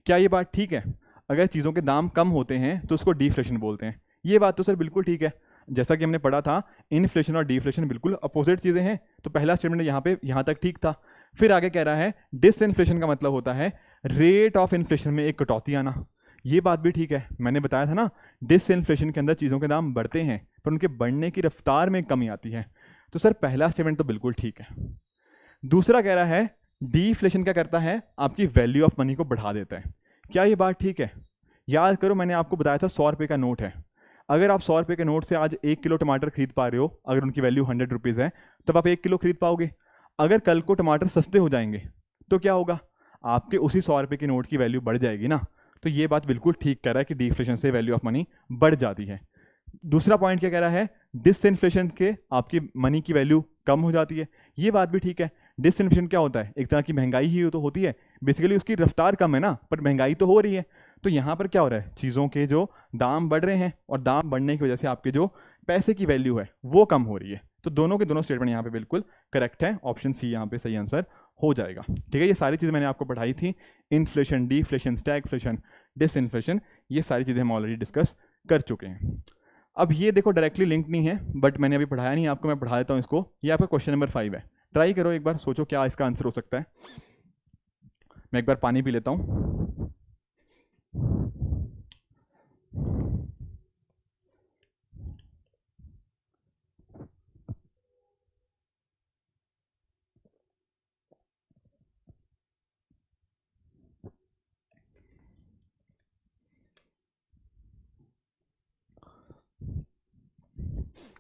क्या ये बात ठीक है? अगर चीज़ों के दाम कम होते हैं तो उसको डीफ्लेशन बोलते हैं। ये बात तो सर बिल्कुल ठीक है, जैसा कि हमने पढ़ा था इन्फ्लेशन और डीफ्लेशन बिल्कुल अपोजिट चीज़ें हैं। तो पहला स्टेटमेंट यहाँ तक ठीक था। फिर आगे कह रहा है डिसइन्फ्लेशन का मतलब होता है रेट ऑफ इन्फ्लेशन में एक कटौती आना। ये बात भी ठीक है, मैंने बताया था ना डिसइन्फ्लेशन के अंदर चीज़ों के दाम बढ़ते हैं पर उनके बढ़ने की रफ्तार में कमी आती है। तो सर पहला स्टेटमेंट तो बिल्कुल ठीक है। दूसरा कह रहा है डीफ्लेशन क्या करता है, आपकी वैल्यू ऑफ मनी को बढ़ा देता है। क्या ये बात ठीक है? याद करो मैंने आपको बताया था 100 रुपये का नोट है। अगर आप 100 रुपये के नोट से आज 1 किलो टमाटर खरीद पा रहे हो, अगर उनकी वैल्यू 100 रुपीज़ है, तब आप 1 किलो खरीद पाओगे। अगर कल को टमाटर सस्ते हो जाएंगे तो क्या होगा, आपके उसी 100 रुपये की नोट की वैल्यू बढ़ जाएगी ना। तो ये बात बिल्कुल ठीक कर रहा है कि डिफ्लेशन से वैल्यू ऑफ मनी बढ़ जाती है। दूसरा पॉइंट क्या कह रहा है, डिसइन्फ्लेशन के आपकी मनी की वैल्यू कम हो जाती है। ये बात भी ठीक है। डिसइन्फ्लेशन क्या होता है, एक तरह की महंगाई ही तो होती है, बेसिकली उसकी रफ्तार कम है ना, पर महंगाई तो हो रही है। तो यहाँ पर क्या हो रहा है, चीज़ों के जो दाम बढ़ रहे हैं और दाम बढ़ने की वजह से आपके जो पैसे की वैल्यू है वो कम हो रही है। तो दोनों के दोनों स्टेटमेंट यहाँ पे बिल्कुल करेक्ट है, ऑप्शन सी यहाँ पे सही आंसर हो जाएगा। ठीक है, ये सारी चीज़ें मैंने आपको पढ़ाई थी, इन्फ्लेशन, डीफ्लेशन, स्टैगफ्लेशन, डिसइन्फ्लेशन, ये सारी चीज़ें हम ऑलरेडी डिस्कस कर चुके हैं। अब ये देखो डायरेक्टली लिंक नहीं है, बट मैंने अभी पढ़ाया नहीं आपको, मैं पढ़ा देता हूँ इसको। ये आपका क्वेश्चन नंबर 5 है, ट्राई करो एक बार, सोचो क्या इसका आंसर हो सकता है। मैं एक बार पानी पी लेता हूँ।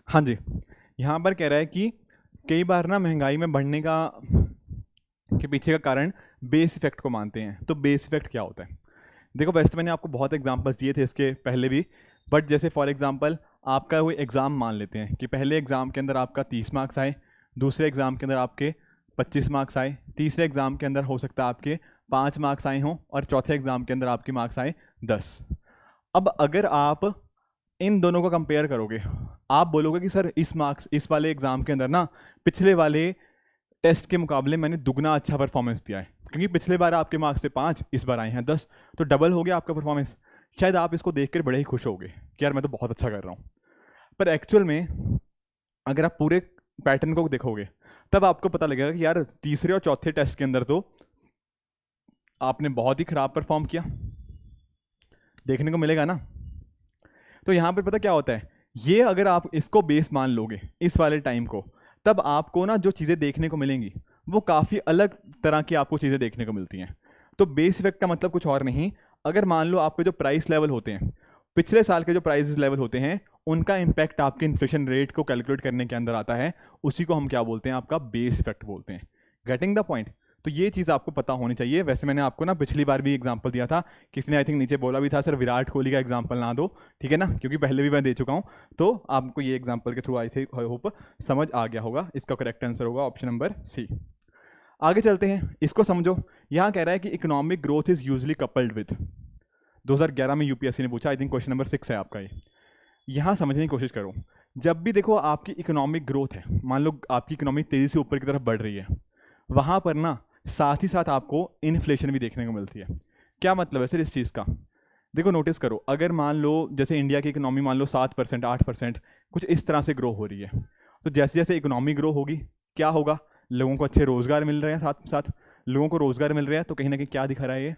हाँ जी, यहाँ पर कह रहा है कि कई बार ना महंगाई में बढ़ने का के पीछे का कारण बेस इफेक्ट को मानते हैं। तो बेस इफेक्ट क्या होता है, देखो वैसे तो मैंने आपको बहुत एग्जांपल्स दिए थे इसके पहले भी, बट जैसे फॉर एग्जांपल आपका कोई एग्ज़ाम मान लेते हैं कि पहले एग्ज़ाम के अंदर आपका 30 मार्क्स आए, दूसरे एग्ज़ाम के अंदर आपके 25 मार्क्स आए, तीसरे एग्ज़ाम के अंदर हो सकता है आपके 5 मार्क्स आए हों, और चौथे एग्ज़ाम के अंदर आपके मार्क्स आए 10। अब अगर आप इन दोनों को कंपेयर करोगे, आप बोलोगे कि सर इस वाले एग्ज़ाम के अंदर ना पिछले वाले टेस्ट के मुकाबले मैंने दुगना अच्छा परफॉर्मेंस दिया है, क्योंकि पिछले बार आपके मार्क्स से 5, इस बार आए हैं 10, तो डबल हो गया आपका परफॉर्मेंस। शायद आप इसको देखकर बड़े ही खुश होगे कि यार मैं तो बहुत अच्छा कर रहा हूँ, पर एक्चुअल में अगर आप पूरे पैटर्न को देखोगे तब आपको पता लगेगा कि यार तीसरे और चौथे टेस्ट के अंदर तो आपने बहुत ही खराब परफॉर्म किया, देखने को मिलेगा ना। तो यहाँ पर पता क्या होता है, ये अगर आप इसको बेस मान लोगे इस वाले टाइम को, तब आपको ना जो चीज़ें देखने को मिलेंगी वो काफ़ी अलग तरह की आपको चीज़ें देखने को मिलती हैं। तो बेस इफेक्ट का मतलब कुछ और नहीं, अगर मान लो आपके जो प्राइस लेवल होते हैं, पिछले साल के जो प्राइस लेवल होते हैं, उनका इम्पैक्ट आपके इन्फ्लेशन रेट को कैलकुलेट करने के अंदर आता है, उसी को हम क्या बोलते हैं, आपका बेस इफेक्ट बोलते हैं। Getting the point. तो ये चीज़ आपको पता होनी चाहिए। वैसे मैंने आपको ना पिछली बार भी एग्जांपल दिया था, किसी ने आई थिंक नीचे बोला भी था सर विराट कोहली का एग्जांपल ना दो, ठीक है ना, क्योंकि पहले भी मैं दे चुका हूँ। तो आपको ये एग्जांपल के थ्रू आई थी, होप समझ आ गया होगा। इसका करेक्ट आंसर होगा ऑप्शन नंबर सी। आगे चलते हैं, इसको समझो। यहाँ कह रहा है कि economic growth is usually coupled with, 2011 में यूपीएससी ने पूछा, आई थिंक क्वेश्चन नंबर 6 है आपका ये। यहाँ समझने की कोशिश करो, जब भी देखो आपकी इकोनॉमिक ग्रोथ है, मान लो आपकी इकोनॉमी तेज़ी से ऊपर की तरफ बढ़ रही है, वहाँ पर ना साथ ही साथ आपको इन्फ्लेशन भी देखने को मिलती है। क्या मतलब है सर इस चीज़ का, देखो नोटिस करो, अगर मान लो जैसे इंडिया की इकोनॉमी मान लो 7%, 8% कुछ इस तरह से ग्रो हो रही है, तो जैसे जैसे इकोनॉमी ग्रो होगी क्या होगा, लोगों को अच्छे रोज़गार मिल रहे हैं, साथ साथ लोगों को रोज़गार मिल रहा है, तो कहीं ना कहीं क्या दिखा रहा है,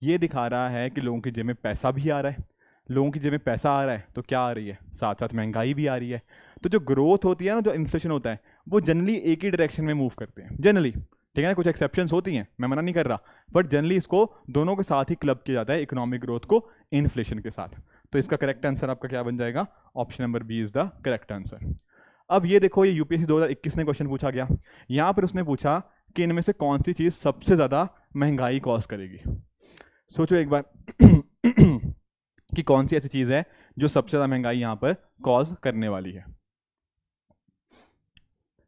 ये दिखा रहा है कि लोगों की जेब में पैसा भी आ रहा है। लोगों की जेब में पैसा आ रहा है तो क्या आ रही है, साथ साथ महंगाई भी आ रही है। तो जो ग्रोथ होती है ना, जो इन्फ्लेशन होता है, वो जनरली एक ही डायरेक्शन में मूव करते हैं जनरली, ठीक है ना, कुछ एक्सेप्शंस होती हैं, मैं मना नहीं कर रहा, बट जनरली इसको दोनों के साथ ही क्लब किया जाता है, इकोनॉमिक ग्रोथ को इन्फ्लेशन के साथ। तो इसका करेक्ट आंसर आपका क्या बन जाएगा, option number B is the correct answer. अब ये देखो, ये यूपीएससी 2021 में क्वेश्चन पूछा गया, यहाँ पर उसने पूछा कि इनमें से कौन सी चीज़ सबसे ज़्यादा महंगाई कॉज करेगी। सोचो एक बार कि कौन सी ऐसी चीज़ है जो सबसे ज़्यादा महंगाई यहाँ पर कॉज करने वाली है।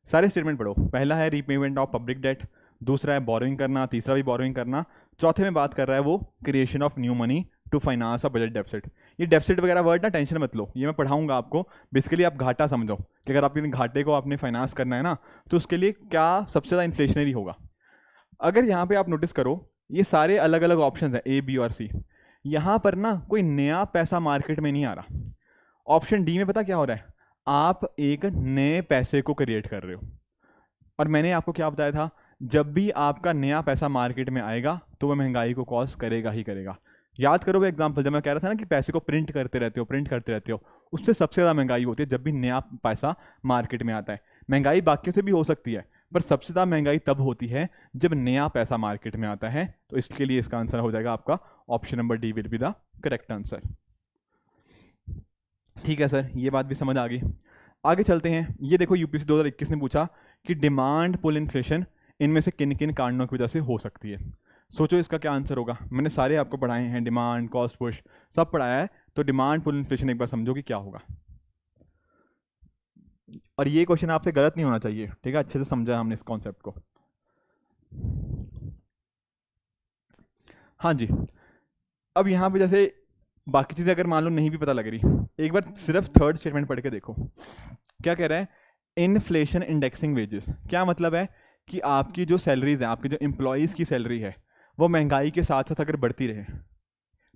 सारे स्टेटमेंट पढ़ो। पहला है रीपेमेंट ऑफ पब्लिक डेट, दूसरा है बोरोइंग करना, तीसरा भी बोरोइंग करना, चौथे में बात कर रहा है वो creation of new money to finance a budget deficit. ये डेफिसिट वगैरह वर्ड ना टेंशन मत लो, ये मैं पढ़ाऊंगा आपको। बेसिकली आप घाटा समझो कि अगर आपके घाटे को आपने फाइनेंस करना है ना, तो उसके लिए क्या सबसे ज़्यादा इन्फ्लेशनरी होगा। अगर यहाँ पे आप नोटिस करो, ये सारे अलग अलग ऑप्शन हैं ए, बी और सी। यहाँ पर ना कोई नया पैसा मार्केट में नहीं आ रहा। ऑप्शन डी में पता क्या हो रहा है, आप एक नए पैसे को क्रिएट कर रहे हो। और मैंने आपको क्या बताया था, जब भी आपका नया पैसा मार्केट में आएगा तो वह महंगाई को कॉज करेगा ही करेगा। याद करो वो एग्जांपल, जब मैं कह रहा था ना कि पैसे को प्रिंट करते रहते हो, उससे सबसे ज़्यादा महंगाई होती है जब भी नया पैसा मार्केट में आता है। महंगाई बाकियों से भी हो सकती है, पर सबसे ज़्यादा महंगाई तब होती है जब नया पैसा मार्केट में आता है। तो इसके लिए इसका आंसर हो जाएगा आपका option number D will be the correct answer. ठीक है सर, ये बात भी समझ आ गई। आगे चलते हैं। ये देखो यूपीएससी 2021 ने पूछा कि डिमांड पुल इन्फ्लेशन इनमें से किन किन कारणों की वजह से हो सकती है। सोचो इसका क्या आंसर होगा। मैंने सारे आपको पढ़ाए हैं, डिमांड, कॉस्ट पुश सब पढ़ाया है, तो डिमांड पुल इन्फ्लेशन एक बार समझो कि क्या होगा। और ये क्वेश्चन आपसे गलत नहीं होना चाहिए, ठीक है, अच्छे से समझा हमने इस कॉन्सेप्ट को। हाँ जी, अब यहाँ पे जैसे बाकी चीज़ें अगर मान लो नहीं भी पता लग रही, एक बार सिर्फ थर्ड स्टेटमेंट पढ़ के देखो क्या कह रहा है। इन्फ्लेशन इंडेक्सिंग वेजेस, क्या मतलब है कि आपकी जो सैलरीज है, आपकी जो एम्प्लॉयज़ की सैलरी है, वो महंगाई के साथ साथ अगर बढ़ती रहे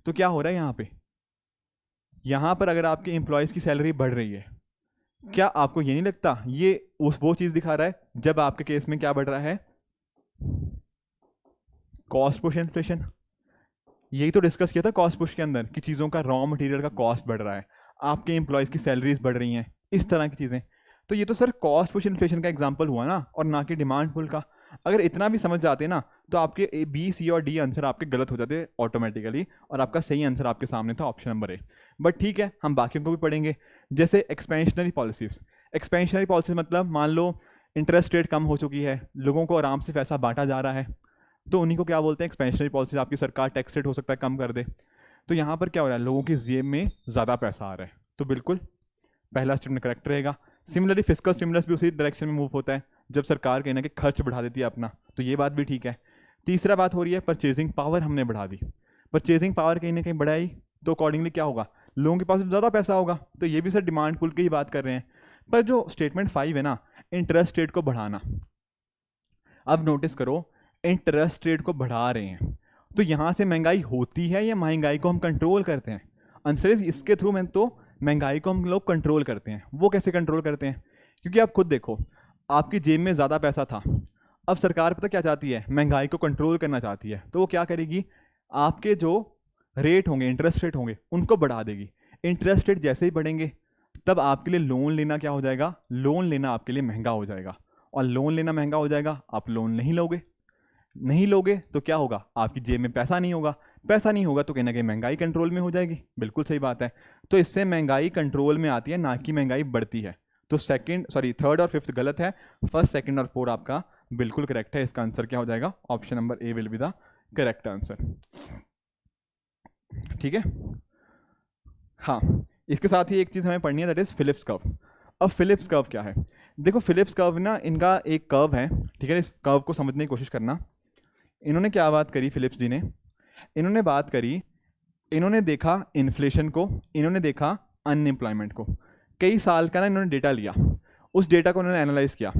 तो क्या हो रहा है यहाँ पर अगर आपके एम्प्लॉयज़ की सैलरी बढ़ रही है, क्या आपको ये नहीं लगता ये वो चीज़ दिखा रहा है जब आपके केस में क्या बढ़ रहा है, कॉस्ट पुश इन्फ्लेशन। यही तो डिस्कस किया था कॉस्ट पुश के अंदर कि चीज़ों का रॉ मटेरियल का कॉस्ट बढ़ रहा है, आपके एम्प्लॉयज़ की सैलरीज बढ़ रही हैं, इस तरह की चीज़ें। तो ये तो सर कॉस्ट पुश इन्फ्लेशन का एग्जांपल हुआ ना, और ना कि डिमांड पुल का। अगर इतना भी समझ जाते ना तो आपके ए बी सी और डी आंसर आपके गलत हो जाते ऑटोमेटिकली, और आपका सही आंसर आपके सामने था ऑप्शन नंबर ए। बट ठीक है, हम बाकियों को भी पढ़ेंगे। जैसे एक्सपेंशनरी पॉलिसीज़, एक्सपेंशनरी पॉलिसीज मतलब मान लो इंटरेस्ट रेट कम हो चुकी है, लोगों को आराम से पैसा बांटा जा रहा है, तो उन्हीं को क्या बोलते हैं एक्सपेंशनरी पॉलिसीज। आपकी सरकार टैक्स रेट हो सकता है कम कर दे, तो यहाँ पर क्या हो रहा है, लोगों की जेब में ज़्यादा पैसा आ रहा है, तो बिल्कुल पहला स्टेटमेंट करेक्ट रहेगा। सिमिलरली फिस्कल स्टिमुलस भी उसी डायरेक्शन में मूव होता है, जब सरकार कहीं ना कहीं खर्च बढ़ा देती है अपना, तो ये बात भी ठीक है। तीसरा बात हो रही है परचेजिंग पावर हमने बढ़ा दी, परचेजिंग पावर कहीं ना कहीं बढ़ाई तो अकॉर्डिंगली क्या होगा, लोगों के पास ज़्यादा पैसा होगा, तो ये भी सर डिमांड पुल की ही बात कर रहे हैं। पर जो स्टेटमेंट 5 है ना, इंटरेस्ट रेट को बढ़ाना, अब नोटिस करो इंटरेस्ट रेट को बढ़ा रहे हैं, तो यहाँ से महंगाई होती है या महंगाई को हम कंट्रोल करते हैं? आंसर इज इसके थ्रू मैं तो महंगाई को हम लोग कंट्रोल करते हैं। वो कैसे कंट्रोल करते हैं? क्योंकि आप खुद देखो, आपकी जेब में ज़्यादा पैसा था, अब सरकार पता क्या चाहती है, महंगाई को कंट्रोल करना चाहती है, तो वो क्या करेगी, आपके जो रेट होंगे, इंटरेस्ट रेट होंगे, उनको बढ़ा देगी। इंटरेस्ट रेट जैसे ही बढ़ेंगे तब आपके लिए लोन लेना क्या हो जाएगा, लोन लेना आपके लिए महंगा हो जाएगा, और लोन लेना महंगा हो जाएगा, आप लोन नहीं लोगे, नहीं लोगे तो क्या होगा, आपकी जेब में पैसा नहीं होगा, पैसा नहीं होगा तो कहीं ना कहीं महंगाई कंट्रोल में हो जाएगी। बिल्कुल सही बात है, तो इससे महंगाई कंट्रोल में आती है, ना कि महंगाई बढ़ती है। तो थर्ड और फिफ्थ गलत है, फर्स्ट सेकंड और फोर्थ आपका बिल्कुल करेक्ट है। इसका आंसर क्या हो जाएगा, option number A will be the correct answer. ठीक है, हाँ, इसके साथ ही एक चीज़ हमें पढ़नी है, दैट इज फिलिप्स कर्व। अब फिलिप्स कर्व क्या है? देखो फिलिप्स कर्व ना, इनका एक कर्व है, ठीक है, इस कर्व को समझने की कोशिश करना। इन्होंने क्या बात करी फिलिप्स जी ने, इन्होंने बात करी, इन्होंने देखा इन्फ्लेशन को, इन्होंने देखा अनएम्प्लॉयमेंट को, कई साल का ना इन्होंने डेटा लिया, उस डेटा को उन्होंने एनालाइज किया।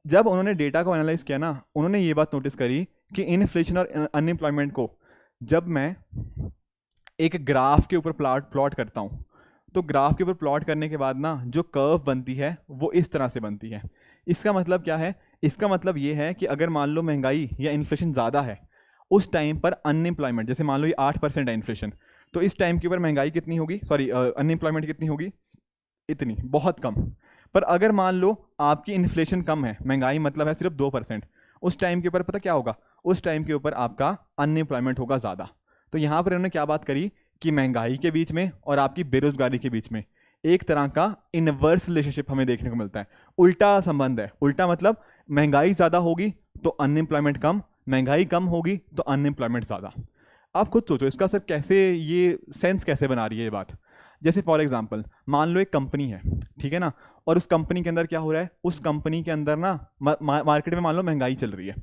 जब उन्होंने डेटा को एनालाइज किया ना, उन्होंने ये बात नोटिस करी कि इन्फ्लेशन और अनएम्प्लॉयमेंट को जब मैं एक ग्राफ के ऊपर प्लॉट करता हूँ, तो ग्राफ के ऊपर प्लॉट करने के बाद ना जो कर्व बनती है वो इस तरह से बनती है। इसका मतलब क्या है? इसका मतलब ये है कि अगर मान लो महंगाई या इन्फ्लेशन ज़्यादा है, उस टाइम पर अनएम्प्लॉयमेंट, जैसे मान लो ये 8% है इन्फ्लेशन, तो इस टाइम के ऊपर महंगाई कितनी होगी, सॉरी अनएम्प्लॉयमेंट कितनी होगी, इतनी, बहुत कम। पर अगर मान लो आपकी इन्फ्लेशन कम है, महंगाई मतलब है सिर्फ 2%, उस टाइम के ऊपर पता क्या होगा, उस टाइम के ऊपर आपका अनएम्प्लॉयमेंट होगा ज़्यादा। तो यहाँ पर उन्होंने क्या बात करी कि महंगाई के बीच में और आपकी बेरोजगारी के बीच में एक तरह का इनवर्स रिलेशनशिप हमें देखने को मिलता है, उल्टा संबंध है। उल्टा मतलब महंगाई ज़्यादा होगी तो अनएम्प्लॉयमेंट कम, महंगाई कम होगी तो अनएम्प्लॉयमेंट ज़्यादा। आप खुद सोचो इसका सर कैसे, ये सेंस कैसे बना रही है ये बात। जैसे फॉर एग्जांपल मान लो एक कंपनी है, ठीक है ना, और उस कंपनी के अंदर क्या हो रहा है, उस कंपनी के अंदर ना मार्केट में मान लो महंगाई चल रही है,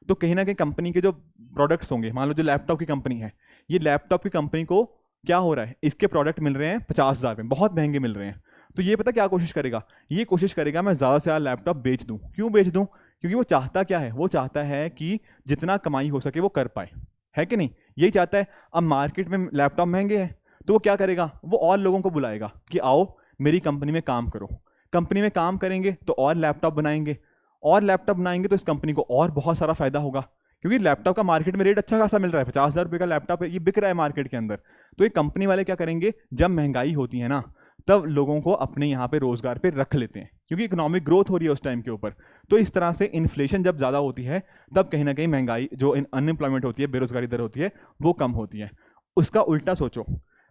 तो कहीं ना कहीं कंपनी के जो प्रोडक्ट्स होंगे, मान लो जो लैपटॉप की कंपनी है, ये लैपटॉप की कंपनी को क्या हो रहा है, इसके प्रोडक्ट मिल रहे हैं 50,000 में, बहुत महंगे मिल रहे हैं, तो ये पता क्या कोशिश करेगा, ये कोशिश करेगा मैं ज़्यादा से ज़्यादा लैपटॉप बेच दूँ। क्यों बेच दूँ? क्योंकि वो चाहता क्या है, वो चाहता है कि जितना कमाई हो सके वो कर पाए, है कि नहीं, यही चाहता है। अब मार्केट में लैपटॉप महंगे हैं तो वो क्या करेगा, वो और लोगों को बुलाएगा कि आओ मेरी कंपनी में काम करो। कंपनी में काम करेंगे तो और लैपटॉप बनाएंगे, और लैपटॉप बनाएंगे तो इस कंपनी को और बहुत सारा फायदा होगा, क्योंकि लैपटॉप का मार्केट में रेट अच्छा खासा मिल रहा है, 50,000 रुपये का लैपटॉप है, ये बिक रहा है मार्केट के अंदर। तो ये कंपनी वाले क्या करेंगे, जब महंगाई होती है ना, तब लोगों को अपने यहाँ पे रोजगार पे रख लेते हैं, क्योंकि इकोनॉमिक ग्रोथ हो रही है उस टाइम के ऊपर। तो इस तरह से इन्फ्लेशन जब ज़्यादा होती है तब कहीं ना कहीं महंगाई, जो अनएम्प्लॉयमेंट होती है, बेरोजगारी दर होती है, वो कम होती है। उसका उल्टा सोचो,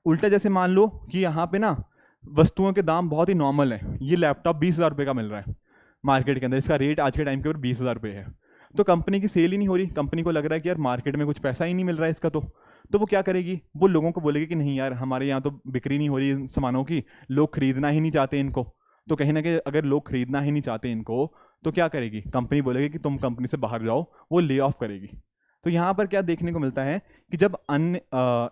उल्टा जैसे मान लो कि यहाँ पे ना वस्तुओं के दाम बहुत ही नॉर्मल है, ये लैपटॉप 20,000 रुपये का मिल रहा है मार्केट के अंदर, इसका रेट आज के टाइम के ऊपर 20,000 रुपये है, तो कंपनी की सेल ही नहीं हो रही, कंपनी को लग रहा है कि यार मार्केट में कुछ पैसा ही नहीं मिल रहा है इसका, तो वो क्या करेगी, वो लोगों को बोलेगी कि नहीं यार हमारे यहाँ तो बिक्री नहीं हो रही इन सामानों की, लोग खरीदना ही नहीं चाहते इनको, तो कहीं ना कहीं अगर लोग खरीदना ही नहीं चाहते इनको, तो क्या करेगी कंपनी? बोलेगी कि तुम कंपनी से बाहर जाओ, वो ले ऑफ करेगी। तो यहाँ पर क्या देखने को मिलता है कि जब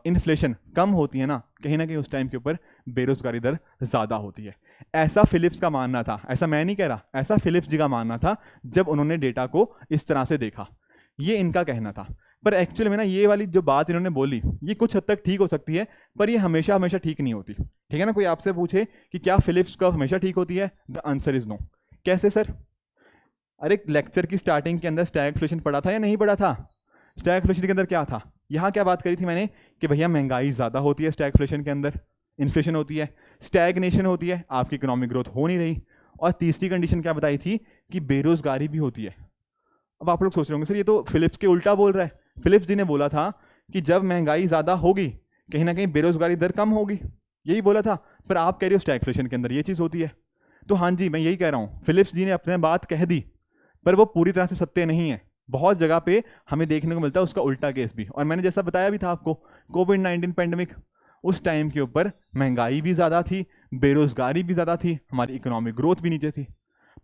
इन्फ्लेशन कम होती है ना कहीं उस टाइम के ऊपर बेरोजगारी दर ज़्यादा होती है। ऐसा फिलिप्स का मानना था, ऐसा मैं नहीं कह रहा, ऐसा फिलिप्स जी का मानना था जब उन्होंने डेटा को इस तरह से देखा। ये इनका कहना था। पर एक्चुअली में ना ये वाली जो बात इन्होंने बोली ये कुछ हद तक ठीक हो सकती है, पर ये हमेशा हमेशा ठीक नहीं होती। ठीक है ना? कोई आपसे पूछे कि क्या फिलिप्स कर्व हमेशा ठीक होती है, द आंसर इज नो। कैसे सर? अरे लेक्चर की स्टार्टिंग के अंदर स्टैगफ्लेशन पढ़ा था या नहीं पढ़ा था? स्टैगफ्लेशन के अंदर क्या था? यहाँ क्या बात करी थी मैंने कि भैया महंगाई ज़्यादा होती है स्टैगफ्लेशन के अंदर, इन्फ्लेशन होती है, स्टैगनेशन होती है, आपकी इकोनॉमिक ग्रोथ हो नहीं रही, और तीसरी कंडीशन क्या बताई थी कि बेरोजगारी भी होती है। अब आप लोग सोच रहे होंगे सर ये तो फिलिप्स के उल्टा बोल रहा है। फिलिप्स जी ने बोला था कि जब महंगाई ज़्यादा होगी कहीं ना कहीं बेरोजगारी दर कम होगी, यही बोला था। पर आप कह रहे हो स्टैगफ्लेशन के अंदर ये चीज़ होती है। तो हाँ जी, मैं यही कह रहा हूँ, फिलिप्स जी ने अपने बात कह दी, पर वो पूरी तरह से सत्य नहीं है। बहुत जगह पे हमें देखने को मिलता है उसका उल्टा केस भी। और मैंने जैसा बताया भी था आपको, कोविड-19 पेंडेमिक, उस टाइम के ऊपर महंगाई भी ज़्यादा थी, बेरोजगारी भी ज़्यादा थी, हमारी इकोनॉमिक ग्रोथ भी नीचे थी।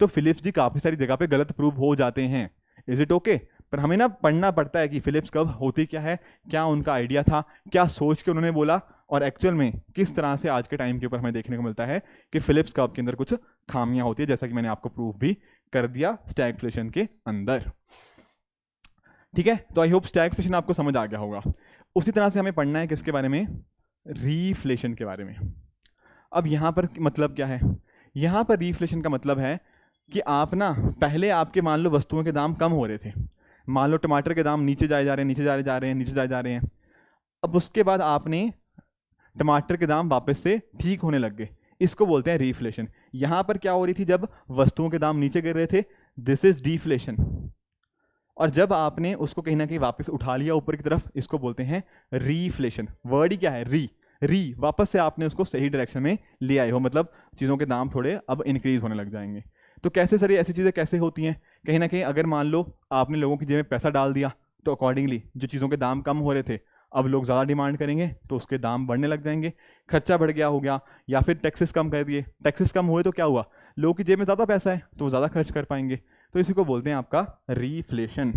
तो फिलिप्स जी काफ़ी सारी जगह पे गलत प्रूव हो जाते हैं। Is it okay? पर हमें ना पढ़ना पड़ता है कि फिलिप्स कर्व होती क्या है, क्या उनका आइडिया था, क्या सोच के उन्होंने बोला, और एक्चुअल में किस तरह से आज के टाइम के ऊपर हमें देखने को मिलता है कि फिलिप्स कर्व के अंदर कुछ खामियां होती है, जैसा कि मैंने आपको प्रूव भी कर दिया स्टैगफ्लेशन के अंदर। ठीक है? तो आई होप स्टैगफ्लेशन आपको समझ आ गया होगा। उसी तरह से हमें पढ़ना है किसके बारे में? रीफ्लेशन के बारे में। अब यहाँ पर मतलब क्या है? यहाँ पर रीफ्लेशन का मतलब है कि आप ना पहले आपके मान लो वस्तुओं के दाम कम हो रहे थे, मान लो टमाटर के दाम नीचे जाए जा रहे हैं, नीचे जाए जा रहे हैं, नीचे जाए जा रहे हैं। अब उसके बाद आपने टमाटर के दाम वापस से ठीक होने लग गए, इसको बोलते हैं रीफ्लेशन। यहाँ पर क्या हो रही थी? जब वस्तुओं के दाम नीचे गिर रहे थे, दिस इज डिफ्लेशन। और जब आपने उसको कहीं ना कहीं वापस उठा लिया ऊपर की तरफ, इसको बोलते हैं रीफ्लेशन। वर्ड ही क्या है? री वापस से आपने उसको सही डायरेक्शन में ले आए हो, मतलब चीज़ों के दाम थोड़े अब इंक्रीज होने लग जाएंगे। तो कैसे सर ये ऐसी चीज़ें कैसे होती हैं? कहीं ना कहीं अगर मान लो आपने लोगों की जेब में पैसा डाल दिया, तो अकॉर्डिंगली जो चीज़ों के दाम कम हो रहे थे, अब लोग ज़्यादा डिमांड करेंगे तो उसके दाम बढ़ने लग जाएंगे, खर्चा बढ़ गया हो गया, या फिर टैक्सेस कम कर दिए, टैक्सेस कम हुए तो क्या हुआ? लोगों की जेब में ज़्यादा पैसा है तो वो ज़्यादा खर्च कर पाएंगे। तो इसी को बोलते हैं आपका रीफ्लेशन।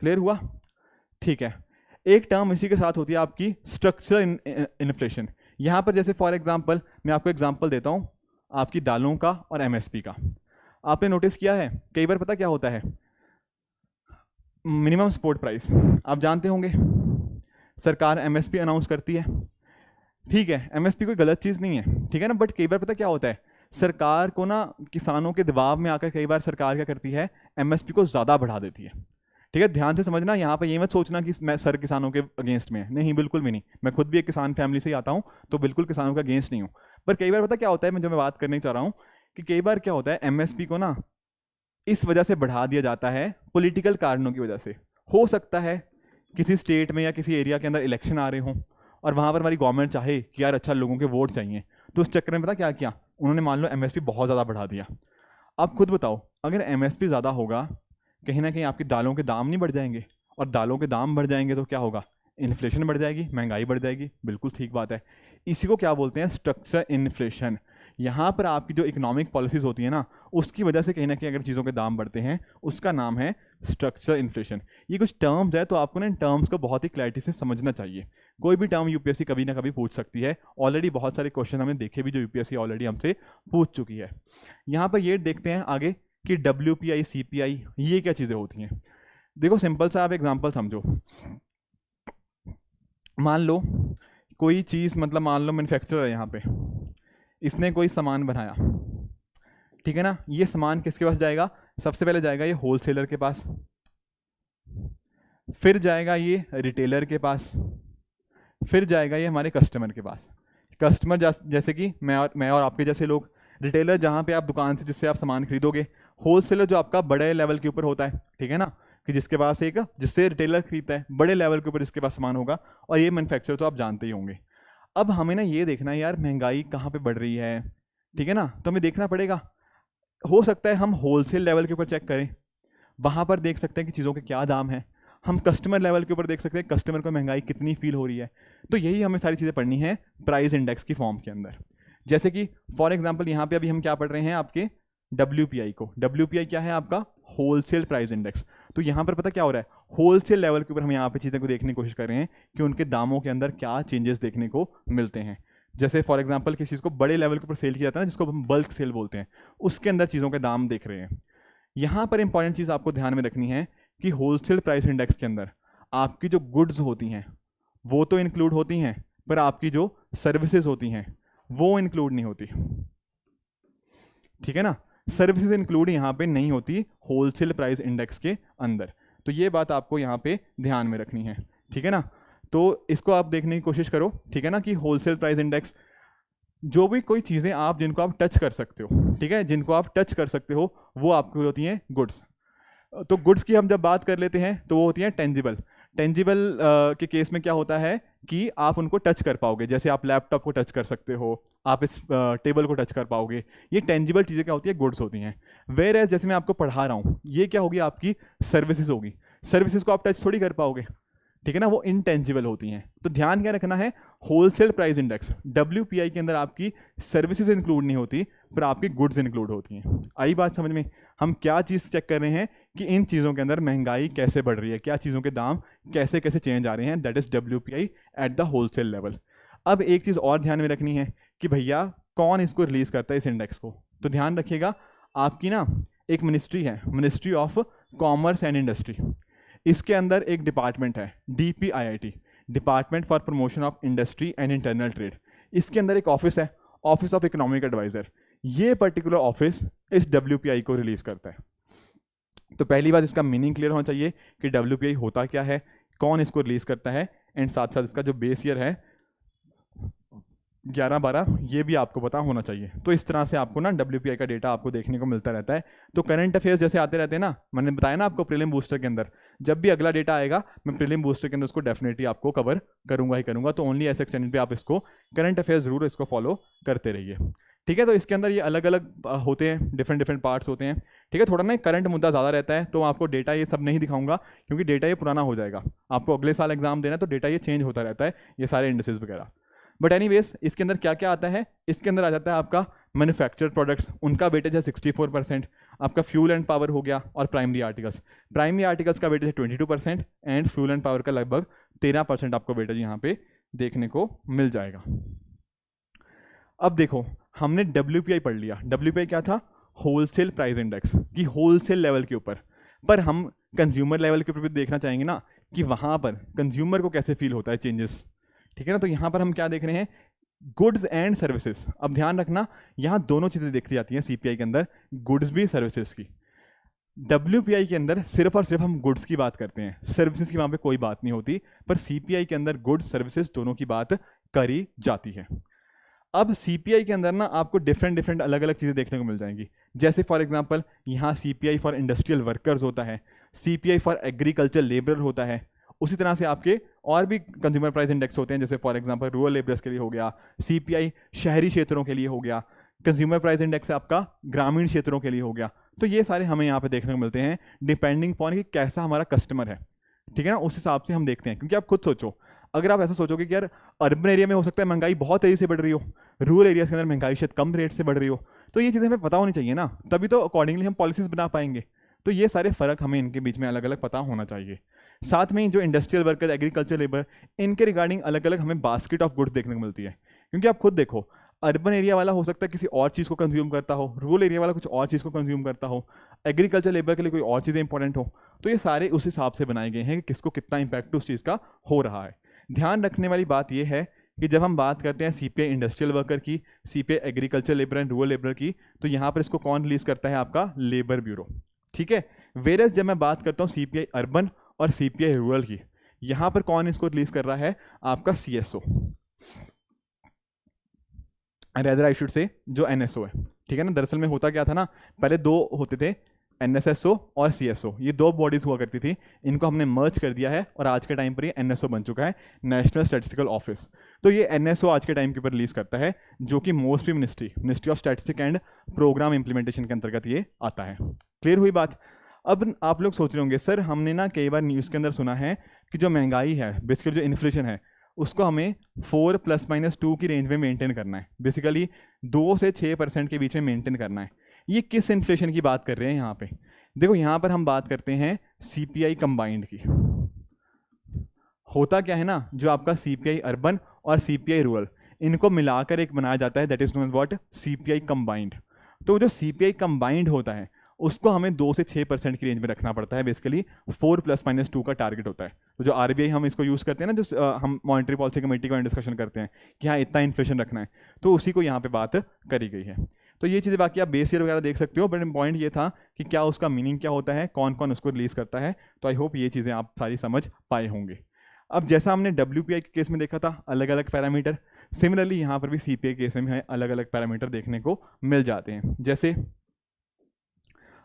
क्लियर हुआ? ठीक है। एक टर्म इसी के साथ होती है आपकी स्ट्रक्चरल इन्फ्लेशन। यहाँ पर जैसे फॉर एग्जांपल मैं आपको एग्जांपल देता हूँ आपकी दालों का और एमएसपी का। आपने नोटिस किया है कई बार पता क्या होता है? मिनिमम सपोर्ट प्राइस आप जानते होंगे, सरकार एमएसपी अनाउंस करती है। ठीक है, एमएसपी कोई गलत चीज़ नहीं है, ठीक है ना? बट कई बार पता क्या होता है, सरकार को ना किसानों के दबाव में आकर कई बार सरकार क्या करती है, एमएसपी को ज़्यादा बढ़ा देती है। ठीक है, ध्यान से समझना, यहाँ पर ये मत सोचना कि मैं सर किसानों के अगेंस्ट में है, नहीं, बिल्कुल भी नहीं। मैं खुद भी एक किसान फैमिली से ही आता हूँ, तो बिल्कुल किसानों के अगेंस्ट नहीं हूँ। पर कई बार पता क्या होता है, मैं जो मैं बात करने चाह रहा हूँ कि कई बार क्या होता है, एमएसपी को ना इस वजह से बढ़ा दिया जाता है पॉलिटिकल कारणों की वजह से। हो सकता है किसी स्टेट में या किसी एरिया के अंदर इलेक्शन आ रहे हों और वहाँ पर हमारी गवर्नमेंट चाहे कि यार अच्छा लोगों के वोट चाहिए, तो उस चक्कर में पता क्या किया उन्होंने, मान लो एमएसपी बहुत ज़्यादा बढ़ा दिया। आप खुद बताओ, अगर एमएसपी ज़्यादा होगा कहीं ना कहीं आपकी दालों के दाम नहीं बढ़ जाएंगे, और दालों के दाम बढ़ जाएंगे तो क्या होगा? इन्फ्लेशन बढ़ जाएगी, महंगाई बढ़ जाएगी। बिल्कुल ठीक बात है। इसी को क्या बोलते हैं? Structure inflation. यहाँ पर आपकी जो इकोनॉमिक पॉलिसीज होती है ना, उसकी वजह से कहीं ना कहीं अगर चीज़ों के दाम बढ़ते हैं, उसका नाम है स्ट्रक्चर इन्फ्लेशन। ये कुछ टर्म्स है, तो आपको ना इन टर्म्स को बहुत ही क्लैरिटी से समझना चाहिए। कोई भी टर्म यूपीएससी कभी ना कभी पूछ सकती है। ऑलरेडी बहुत सारे क्वेश्चन हमने देखे भी जो यूपीएससी ऑलरेडी हमसे पूछ चुकी है। यहाँ पर ये देखते हैं आगे कि WPI CPI ये क्या चीज़ें होती हैं। देखो सिंपल सा आप एग्जांपल समझो, मान लो कोई चीज़, मतलब मान लो मैन्युफैक्चरर है यहाँ पे, इसने कोई सामान बनाया, ठीक है ना? ये सामान किसके पास जाएगा? सबसे पहले जाएगा ये होलसेलर के पास, फिर जाएगा ये रिटेलर के पास, फिर जाएगा ये हमारे कस्टमर के पास। कस्टमर जैसे कि मैं और आपके जैसे लोग, रिटेलर जहाँ पे आप दुकान से जिससे आप सामान खरीदोगे, होलसेलर जो आपका बड़े लेवल के ऊपर होता है, ठीक है ना, कि जिसके पास एक, जिससे रिटेलर खरीदता है, बड़े लेवल के ऊपर जिसके पास सामान होगा, और ये मैन्युफैक्चरर तो आप जानते ही होंगे। अब हमें ना ये देखना है यार महंगाई कहाँ पे बढ़ रही है, ठीक है ना? तो हमें देखना पड़ेगा, हो सकता है हम होलसेल लेवल के ऊपर चेक करें, वहाँ पर देख सकते हैं कि चीज़ों के क्या दाम है। हम कस्टमर लेवल के ऊपर देख सकते हैं कस्टमर को महंगाई कितनी फील हो रही है। तो यही हमें सारी चीज़ें पढ़नी है प्राइस इंडेक्स की फॉर्म के अंदर। जैसे कि फॉर एग्जांपल यहाँ पे अभी हम क्या पढ़ रहे हैं आपके WPI को। WPI क्या है आपका? Wholesale price index. तो यहाँ पर पता क्या हो रहा है, होलसेल लेवल के ऊपर हम यहाँ पे चीज़ें को देखने की कोशिश कर रहे हैं कि उनके दामों के अंदर क्या चेंजेस देखने को मिलते हैं। जैसे फॉर एग्जांपल किसी चीज़ को बड़े लेवल के ऊपर सेल किया जाता है ना, जिसको हम बल्क सेल बोलते हैं, उसके अंदर चीज़ों के दाम देख रहे हैं। यहाँ पर इंपॉर्टेंट चीज़ आपको ध्यान में रखनी है कि होलसेल प्राइस इंडेक्स के अंदर आपकी जो गुड्स होती हैं वो तो इंक्लूड होती हैं, पर आपकी जो सर्विसेज होती हैं वो इंक्लूड नहीं होती। ठीक है ना, सर्विसेज इंक्लूड यहाँ पे नहीं होती होलसेल प्राइस इंडेक्स के अंदर। तो ये बात आपको यहाँ पे ध्यान में रखनी है। ठीक है ना, तो इसको आप देखने की कोशिश करो। ठीक है ना, कि होलसेल प्राइस इंडेक्स, जो भी कोई चीज़ें आप जिनको आप टच कर सकते हो, ठीक है, जिनको आप टच कर सकते हो वो आपकी होती हैं गुड्स। तो गुड्स की हम जब बात कर लेते हैं तो वो होती हैं टेंजिबल। टेंजिबल के केस में क्या होता है कि आप उनको टच कर पाओगे, जैसे आप लैपटॉप को टच कर सकते हो, आप इस टेबल को टच कर पाओगे। ये टेंजिबल चीज़ें क्या होती है? गुड्स होती हैं। वेयर एज जैसे मैं आपको पढ़ा रहा हूँ, ये क्या होगी? आपकी सर्विसेज होगी। सर्विसेज को आप टच थोड़ी कर पाओगे, ठीक है ना, वो इनटेंजिबल होती हैं। तो ध्यान क्या रखना है, होलसेल प्राइस इंडेक्स WPI के अंदर आपकी सर्विसेज इंक्लूड नहीं होती, पर आपकी गुड्स इंक्लूड होती हैं। आई बात समझ में? हम क्या चीज़ चेक कर रहे हैं कि इन चीज़ों के अंदर महंगाई कैसे बढ़ रही है, क्या चीज़ों के दाम कैसे कैसे चेंज आ रहे हैं, that is WPI at the wholesale level. अब एक चीज़ और ध्यान में रखनी है कि भैया कौन इसको रिलीज़ करता है, इस इंडेक्स को। तो ध्यान रखिएगा, आपकी ना एक मिनिस्ट्री है, ministry of commerce and industry. इसके अंदर एक डिपार्टमेंट है DPIIT, department for promotion of industry and internal trade. इसके अंदर एक ऑफिस है, ऑफिस ऑफ इकोनॉमिक एडवाइजर। ये पर्टिकुलर ऑफिस इस WPI को रिलीज करता है। तो पहली बात, इसका मीनिंग क्लियर होना चाहिए कि WPI होता क्या है, कौन इसको रिलीज करता है, एंड साथ साथ इसका जो बेस ईयर है 11-12, ये भी आपको पता होना चाहिए। तो इस तरह से आपको ना WPI का डेटा आपको देखने को मिलता रहता है। तो करंट अफेयर्स जैसे आते रहते हैं ना, मैंने बताया ना आपको प्रीलिम बूस्टर के अंदर, जब भी अगला डेटा आएगा मैं प्रीलिम बूस्टर के अंदर उसको डेफिनेटली आपको कवर करूंगा ही करूंगा। तो ओनली ऐसे एक्सटेंड पे आप इसको करंट अफेयर्स जरूर इसको फॉलो करते रहिए। ठीक है, तो इसके अंदर ये अलग अलग होते हैं, डिफरेंट पार्ट्स होते हैं। ठीक है, थोड़ा ना करंट मुद्दा ज़्यादा रहता है, तो आपको डेटा ये सब नहीं दिखाऊंगा क्योंकि डेटा ये पुराना हो जाएगा। आपको अगले साल एग्जाम देना है तो डेटा ये चेंज होता रहता है, ये सारे इंडेसेस वगैरह। बट एनीवेज, इसके अंदर क्या क्या आता है? इसके अंदर आ जाता है आपका मैन्युफैक्चर्ड प्रोडक्ट्स, उनका वेटेज है 64%। आपका फ्यूल एंड पावर हो गया, और प्राइमरी आर्टिकल्स, प्राइमरी आर्टिकल्स का वेटेज है 22%, एंड फ्यूल एंड पावर का लगभग 13% आपको वेटेज यहाँ पे देखने को मिल जाएगा। अब देखो, हमने WPI पढ़ लिया। WPI क्या था? होलसेल प्राइस इंडेक्स, कि होलसेल लेवल के ऊपर। पर हम कंज्यूमर लेवल के ऊपर भी देखना चाहेंगे ना, कि वहाँ पर कंज्यूमर को कैसे फील होता है चेंजेस। ठीक है ना, तो यहाँ पर हम क्या देख रहे हैं? Goods and services. अब ध्यान रखना, यहाँ दोनों चीज़ें देखी जाती हैं CPI के अंदर, गुड्स भी सर्विसेज की। WPI के अंदर सिर्फ और सिर्फ हम गुड्स की बात करते हैं, सर्विसेज की वहाँ पे कोई बात नहीं होती। पर CPI के अंदर गुड्स सर्विसेज दोनों की बात करी जाती है। अब CPI के अंदर ना आपको डिफरेंट अलग अलग चीज़ें देखने को मिल जाएंगी। जैसे फॉर एग्जांपल यहाँ CPI फॉर इंडस्ट्रियल वर्कर्स होता है, CPI फॉर एग्रीकल्चर लेबर होता है। उसी तरह से आपके और भी कंज्यूमर प्राइस इंडेक्स होते हैं, जैसे फॉर एग्जांपल रूरल लेबरर्स के लिए हो गया, CPI शहरी क्षेत्रों के लिए हो गया, कंज्यूमर प्राइस इंडेक्स आपका ग्रामीण क्षेत्रों के लिए हो गया। तो ये सारे हमें यहाँ पे देखने को मिलते हैं डिपेंडिंग अपॉन कि कैसा हमारा कस्टमर है। ठीक है ना, उस हिसाब से हम देखते हैं। क्योंकि आप खुद सोचो, अगर आप ऐसा सोचोगे कि यार अर्बन एरिया में हो सकता है महंगाई बहुत तेज़ी से बढ़ रही हो, रूरल एरियाज़ के अंदर महंगाई शायद कम रेट से बढ़ रही हो, तो ये चीज़ें हमें पता होनी चाहिए ना, तभी तो अकॉर्डिंगली हम पॉलिसीज़ बना पाएंगे। तो ये सारे फ़र्क हमें इनके बीच में अलग अलग पता होना चाहिए। साथ में जो इंडस्ट्रियल वर्कर, एग्रीकल्चर लेबर, इनके रिगार्डिंग अलग अलग हमें बास्केट ऑफ गुड्स देखने को मिलती है। क्योंकि आप खुद देखो, अर्बन एरिया वाला हो सकता है किसी और चीज़ को कंज्यूम करता हो, रूरल एरिया वाला कुछ और चीज़ को कंज्यूम करता हो, एग्रीकल्चर लेबर के लिए कोई और चीज़ें इंपॉर्टेंट हो। तो ये सारे उस हिसाब से बनाए गए हैं कि किसको कितना इंपैक्ट उस चीज़ का हो रहा है। ध्यान रखने वाली बात यह है कि जब हम बात करते हैं CPI इंडस्ट्रियल वर्कर की, CPI agriculture labour and rural labour की, तो यहाँ पर इसको कौन रिलीज करता है? आपका लेबर ब्यूरो। ठीक है, वेरस जब मैं बात करता हूँ CPI अर्बन और CPI रूरल की, यहाँ पर कौन इसको रिलीज कर रहा है? आपका CSO, rather I should say जो NSO है। ठीक है ना, दरअसल में होता क्या था ना, पहले दो होते थे, NSSO और CSO, ये दो बॉडीज हुआ करती थी। इनको हमने मर्ज कर दिया है और आज के टाइम पर ये NSO बन चुका है, नेशनल स्टैटिस्टिकल ऑफिस। तो ये NSO आज के टाइम के ऊपर रिलीज करता है, जो कि mostly ministry of statistic and programme implementation के अंतर्गत ये आता है। क्लियर हुई बात? अब आप लोग सोच रहे होंगे, सर हमने ना कई बार न्यूज़ के अंदर सुना है कि जो महंगाई है, बेसिकली जो इन्फ्लेशन है, उसको हमें 4 ± 2 की रेंज में मेंटेन करना है। बेसिकली 2 से 6% के बीच में मेंटेन करना है। ये किस इन्फ्लेशन की बात कर रहे हैं यहाँ पे? देखो यहाँ पर हम बात करते हैं CPI कंबाइंड की। होता क्या है ना, जो आपका CPI अर्बन और CPI रूरल, इनको मिलाकर एक बनाया जाता है, that is known what, CPI combined. तो जो CPI कंबाइंड होता है उसको हमें 2 से 6% की रेंज में रखना पड़ता है। बेसिकली 4 ± 2 का टारगेट होता है। तो जो RBI हम इसको यूज़ करते हैं ना, जो हम मॉनेटरी पॉलिसी कमेटी का डिस्कशन करते हैं कि हाँ इतना इन्फ्लेशन रखना है, तो उसी को यहाँ पे बात करी गई है। तो ये चीज़ें बाकी आप बेस ईयर वगैरह देख सकते हो, बट पॉइंट ये था कि क्या उसका मीनिंग क्या होता है, कौन कौन उसको रिलीज़ करता है। तो आई होप ये चीज़ें आप सारी समझ पाए होंगे। अब जैसा हमने WPI के केस में देखा था अलग अलग पैरामीटर, सिमिलरली यहाँ पर भी CPI केस में हमें अलग अलग पैरामीटर देखने को मिल जाते हैं। जैसे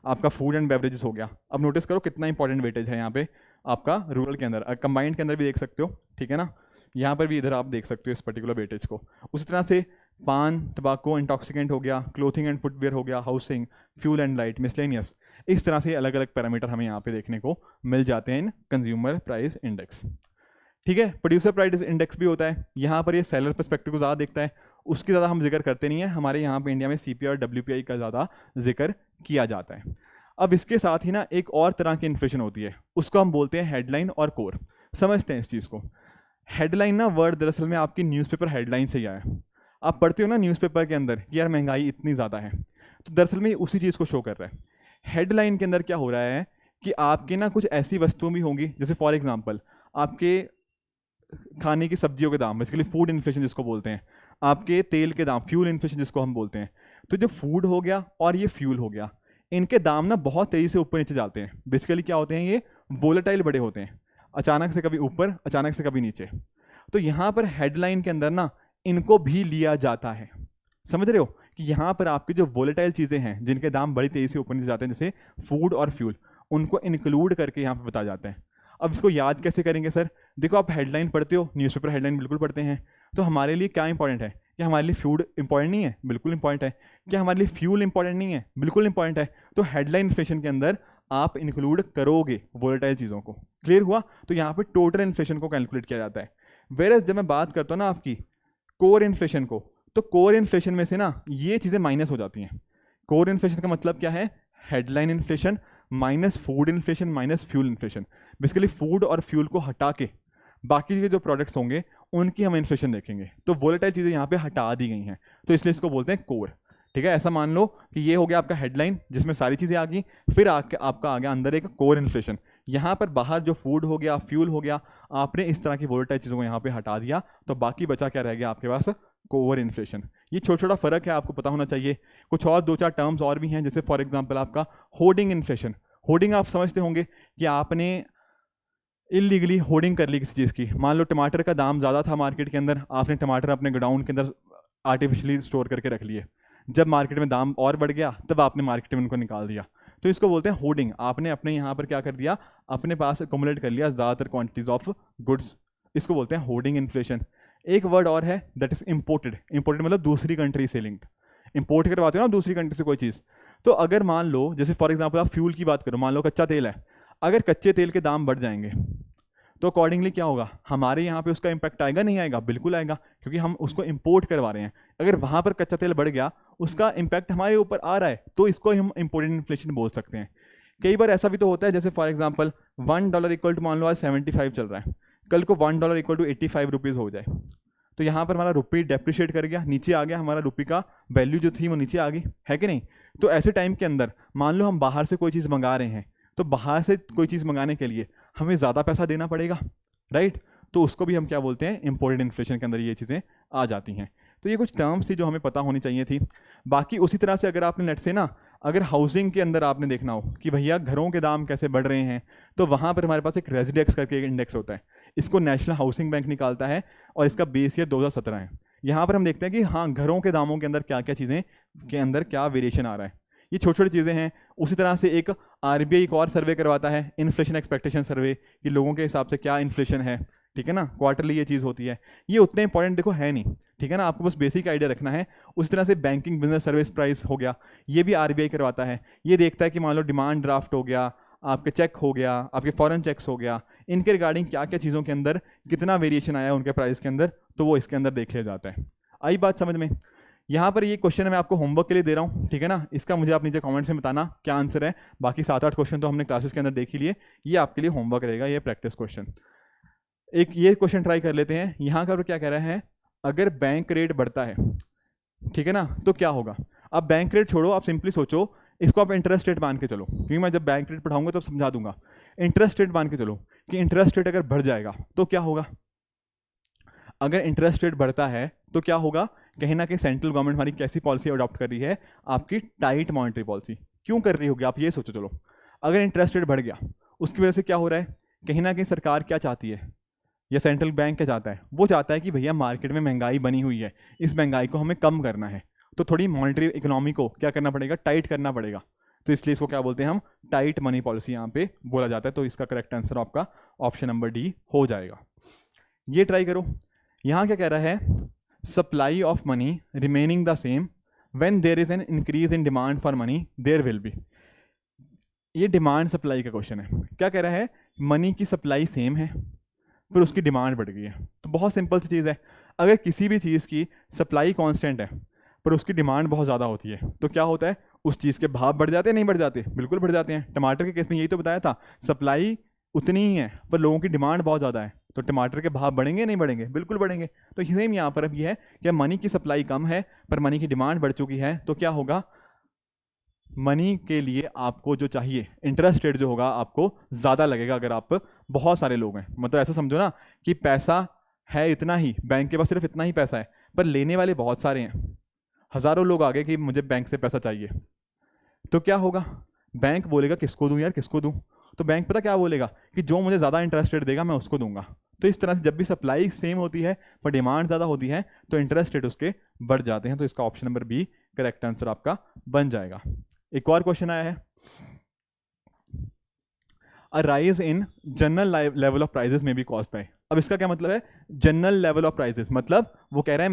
आपका फूड एंड बेवरेजेस हो गया। अब नोटिस करो कितना इंपॉर्टेंट वेटेज है यहाँ पे आपका रूरल के अंदर, कंबाइंड के अंदर भी देख सकते हो, ठीक है ना। यहाँ पर भी इधर आप देख सकते हो इस पर्टिकुलर वेटेज को। उसी तरह से पान, टबाको, इंटॉक्सिकेंट हो गया, क्लोथिंग एंड फुटवेयर हो गया, housing, fuel and light, miscellaneous. इस तरह से अलग अलग पैरामीटर हमें यहाँ पे देखने को मिल जाते हैं इन कंज्यूमर प्राइस इंडेक्स, ठीक है। प्रोड्यूसर प्राइस इंडेक्स भी होता है, यहाँ पर ये सेलर पर्सपेक्टिव को ज़्यादा देखता है, उसकी ज़्यादा हम जिक्र करते नहीं है। हमारे यहाँ पे इंडिया में CPI और WPI का ज़्यादा जिक्र किया जाता है। अब इसके साथ ही ना एक और तरह की इन्फ्लेशन होती है, उसको हम बोलते हैं हेडलाइन और कोर। समझते हैं इस चीज़ को। हेडलाइन ना वर्ड दरअसल में आपकी न्यूज़पेपर हेडलाइन से ही आया है। आप पढ़ते हो ना न्यूज़पेपर के अंदर कि यार महंगाई इतनी ज़्यादा है, तो दरअसल में उसी चीज़ को शो कर रहा है। हेडलाइन के अंदर क्या हो रहा है कि आपके ना कुछ ऐसी वस्तुएं भी होंगी, जैसे फॉर एग्जांपल आपके खाने की सब्जियों के दाम, बेसिकली फूड इन्फ्लेशन जिसको बोलते हैं, आपके तेल के दाम, फ्यूल इन्फ्लेशन जिसको हम बोलते हैं। तो जो फूड हो गया और ये फ्यूल हो गया, इनके दाम ना बहुत तेज़ी से ऊपर नीचे जाते हैं। बेसिकली क्या होते हैं, ये वोलेटाइल बड़े होते हैं, अचानक से कभी ऊपर, अचानक से कभी नीचे। तो यहाँ पर हेडलाइन के अंदर ना इनको भी लिया जाता है। समझ रहे हो कि यहाँ पर आपकी जो वोलेटाइल चीज़ें हैं जिनके दाम बड़ी तेज़ी से ऊपर नीचे जाते हैं, जैसे फूड और फ्यूल, उनको इंक्लूड करके यहाँ पर बताया जाता है। अब इसको याद कैसे करेंगे सर? देखो आप हेडलाइन पढ़ते हो, न्यूज़पेपर हेडलाइन बिल्कुल पढ़ते हैं, तो हमारे लिए क्या इंपॉर्टेंट है? क्या हमारे लिए फूड इंपॉर्टेंट नहीं है? बिल्कुल इंपॉर्टेंट है। क्या हमारे लिए फ्यूल इंपॉर्टेंट नहीं है? बिल्कुल इंपॉर्टेंट है। तो हेडलाइन इन्फ्लेशन के अंदर आप इंक्लूड करोगे वोलेटाइल चीज़ों को। क्लियर हुआ? तो यहाँ पर टोटल इन्फ्लेशन को कैलकुलेट किया जाता है। वेरएज़ जब मैं बात करता हूँ ना आपकी कोर इन्फ्लेशन को, तो कोर इन्फ्लेशन में से ना ये चीज़ें माइनस हो जाती हैं। कोर इन्फ्लेशन का मतलब क्या है? Headline inflation minus food inflation minus fuel inflation. Basically food और फ्यूल को हटा के बाकी के जो प्रोडक्ट्स होंगे उनकी हम इन्फ्लेशन देखेंगे। तो वोलेटाइल चीज़ें यहाँ पे हटा दी गई हैं, तो इसलिए इसको बोलते हैं कोर। ठीक है, ऐसा मान लो कि ये हो गया आपका हेडलाइन जिसमें सारी चीज़ें आ गई, फिर आपका आ गया अंदर एक कोर इन्फ्लेशन। यहाँ पर बाहर जो फूड हो गया, फ्यूल हो गया, आपने इस तरह की वोलेटाइल चीज़ों को यहाँ पे हटा दिया, तो बाकी बचा क्या रह गया आपके पास? Core inflation. ये छोटा छोटा फर्क है, आपको पता होना चाहिए। कुछ और 2-4 टर्म्स और भी हैं, जैसे फॉर एग्जाम्पल आपका होर्डिंग इन्फ्लेशन। होर्डिंग आप समझते होंगे कि आपने इलीगली होर्डिंग कर ली किसी चीज़ की। मान लो टमाटर का दाम ज़्यादा था मार्केट के अंदर, आपने टमाटर अपने गोडाउन के अंदर आर्टिफिशियली स्टोर करके रख लिए। जब मार्केट में दाम और बढ़ गया तब आपने मार्केट में उनको निकाल दिया, तो इसको बोलते हैं होर्डिंग। आपने अपने यहाँ पर क्या कर दिया? अपने पास अकोमोडेट कर लिया ज़्यादातर क्वांटिटीज ऑफ गुड्स, इसको बोलते हैं होर्डिंग इन्फ्लेशन। एक वर्ड और है, दैट इज इम्पोर्टेड। इम्पोर्टेड मतलब दूसरी कंट्री से लिंक्ड। इंपोर्ट करवाते हो ना दूसरी कंट्री से कोई चीज़, तो अगर मान लो जैसे फॉर एग्जांपल आप फ्यूल की बात करो, मान लो कच्चा तेल है, अगर कच्चे तेल के दाम बढ़ जाएंगे तो अकॉर्डिंगली क्या होगा? हमारे यहाँ पे उसका इंपैक्ट आएगा नहीं आएगा? बिल्कुल आएगा, क्योंकि हम उसको इंपोर्ट करवा रहे हैं। अगर वहाँ पर कच्चा तेल बढ़ गया, उसका इंपैक्ट हमारे ऊपर आ रहा है, तो इसको हम इंपोर्टेड इन्फ्लेशन बोल सकते हैं। कई बार ऐसा भी तो होता है, जैसे फॉर एग्जाम्पल $1 इक्वल टू मान लो आज 75 चल रहा है, कल को $1 इक्वल टू 85 रुपीज़ हो जाए, तो यहाँ पर हमारा रुपये डेप्रिशिएट कर गया, नीचे आ गया, हमारा रुपये का वैल्यू जो थी वो नीचे आ गई, है कि नहीं? तो ऐसे टाइम के अंदर मान लो हम बाहर से कोई चीज़ मंगा रहे हैं, तो बाहर से कोई चीज़ मंगाने के लिए हमें ज़्यादा पैसा देना पड़ेगा, राइट? तो उसको भी हम क्या बोलते हैं? इंपोर्टेड इन्फ्लेशन के अंदर ये चीज़ें आ जाती हैं। तो ये कुछ टर्म्स थी जो हमें पता होनी चाहिए थी। बाकी उसी तरह से अगर आपने नेट से ना, अगर हाउसिंग के अंदर आपने देखना हो कि भैया घरों के दाम कैसे बढ़ रहे हैं, तो वहाँ पर हमारे पास एक रेजिडेक्स करके एक इंडेक्स होता है, इसको नेशनल हाउसिंग बैंक निकालता है और इसका बेस ईयर 2017 है। यहाँ पर हम देखते हैं कि हाँ घरों के दामों के अंदर क्या क्या चीज़ें के अंदर क्या वेरिएशन आ रहा है। ये छोटी छोटी चीज़ें हैं। उसी तरह से एक RBI एक और सर्वे करवाता है, इन्फ्लेशन एक्सपेक्टेशन सर्वे, कि लोगों के हिसाब से क्या इन्फ्लेशन है, ठीक है ना? क्वार्टरली ये चीज़ होती है। ये उतने इंपॉर्टेंट देखो है नहीं, ठीक है ना? आपको बस बेसिक आइडिया रखना है। उस तरह से बैंकिंग बिजनेस सर्विस प्राइस हो गया, ये भी RBI करवाता है। ये देखता है कि मान लो डिमांड ड्राफ्ट हो गया, आपके चेक हो गया, आपके फॉरेन चेक्स हो गया, इनके रिगार्डिंग क्या क्या चीज़ों के अंदर कितना वेरिएशन आया उनके प्राइस के अंदर, तो वो इसके अंदर देख लिया जाता है। आई बात समझ में? यहाँ पर ये क्वेश्चन मैं आपको होमवर्क के लिए दे रहा हूँ, ठीक है ना। इसका मुझे आप नीचे कमेंट्स में बताना क्या आंसर है। बाकी 7-8 क्वेश्चन तो हमने क्लासेस के अंदर देख ही लिए, ये आपके लिए होमवर्क रहेगा, ये प्रैक्टिस क्वेश्चन। एक ये क्वेश्चन ट्राई कर लेते हैं। यहाँ का क्या कह रहा है, अगर बैंक रेट बढ़ता है, ठीक है ना, तो क्या होगा। अब बैंक रेट छोड़ो, आप सिंपली सोचो, इसको आप इंटरेस्ट रेट मान के चलो, क्योंकि मैं जब बैंक रेट पढ़ाऊंगा तो समझा दूंगा। इंटरेस्ट रेट मान के चलो कि इंटरेस्ट रेट अगर बढ़ जाएगा तो क्या होगा। अगर इंटरेस्ट रेट बढ़ता है तो क्या होगा, कहीं ना कहीं सेंट्रल गवर्नमेंट हमारी कैसी पॉलिसी अडॉप्ट कर रही है, आपकी टाइट मॉनेटरी पॉलिसी। क्यों कर रही होगी, आप ये सोचो। चलो, अगर इंटरेस्ट रेट बढ़ गया, उसकी वजह से क्या हो रहा है, कहीं ना कहीं सरकार क्या चाहती है, या सेंट्रल बैंक क्या चाहता है, वो चाहता है कि भैया मार्केट में महंगाई बनी हुई है, इस महंगाई को हमें कम करना है, तो थोड़ी मॉनेटरी इकोनॉमी को क्या करना पड़ेगा, टाइट करना पड़ेगा। तो इसलिए इसको क्या बोलते हैं हम, टाइट मनी पॉलिसी यहाँ पे बोला जाता है। तो इसका करेक्ट आंसर आपका ऑप्शन नंबर डी हो जाएगा। ये ट्राई करो। यहाँ क्या कह रहा है, supply of money remaining the same when there is an increase in demand for money there will be. ये डिमांड सप्लाई का क्वेश्चन है। क्या कह रहा है, मनी की सप्लाई सेम है पर उसकी डिमांड बढ़ गई है। तो बहुत सिंपल सी चीज़ है, अगर किसी भी चीज़ की सप्लाई कांस्टेंट है पर उसकी डिमांड बहुत ज़्यादा होती है, तो क्या होता है, उस चीज़ के भाव बढ़ जाते हैं, नहीं बढ़ जाते, बिल्कुल बढ़ जाते हैं। टमाटर के केस में यही तो बताया था, सप्लाई उतनी ही है पर लोगों की डिमांड बहुत ज़्यादा है, तो टमाटर के भाव बढ़ेंगे नहीं बढ़ेंगे, बिल्कुल बढ़ेंगे। तो सेम यहाँ पर अब ये है कि मनी की सप्लाई कम है पर मनी की डिमांड बढ़ चुकी है, तो क्या होगा, मनी के लिए आपको जो चाहिए इंटरेस्ट रेट जो होगा आपको ज़्यादा लगेगा अगर आप बहुत सारे लोग हैं। मतलब ऐसा समझो ना कि पैसा है इतना ही, बैंक के पास सिर्फ इतना ही पैसा है, पर लेने वाले बहुत सारे हैं, हज़ारों लोग आ गए कि मुझे बैंक से पैसा चाहिए, तो क्या होगा, बैंक बोलेगा किसको दूं यार, किसको दूं। तो बैंक पता क्या बोलेगा कि जो मुझे ज़्यादा इंटरेस्ट रेट देगा मैं उसको दूंगा। तो इस तरह से जब भी सप्लाई सेम होती है पर डिमांड ज़्यादा होती है तो इंटरेस्ट रेट उसके बढ़ जाते हैं। तो इसका option number B correct answer आपका बन जाएगा। एक और क्वेश्चन आया है, a rise in general level of prices may be caused by. अब इसका क्या मतलब है, जनरल लेवल ऑफ प्राइजेस मतलब वो कह रहा है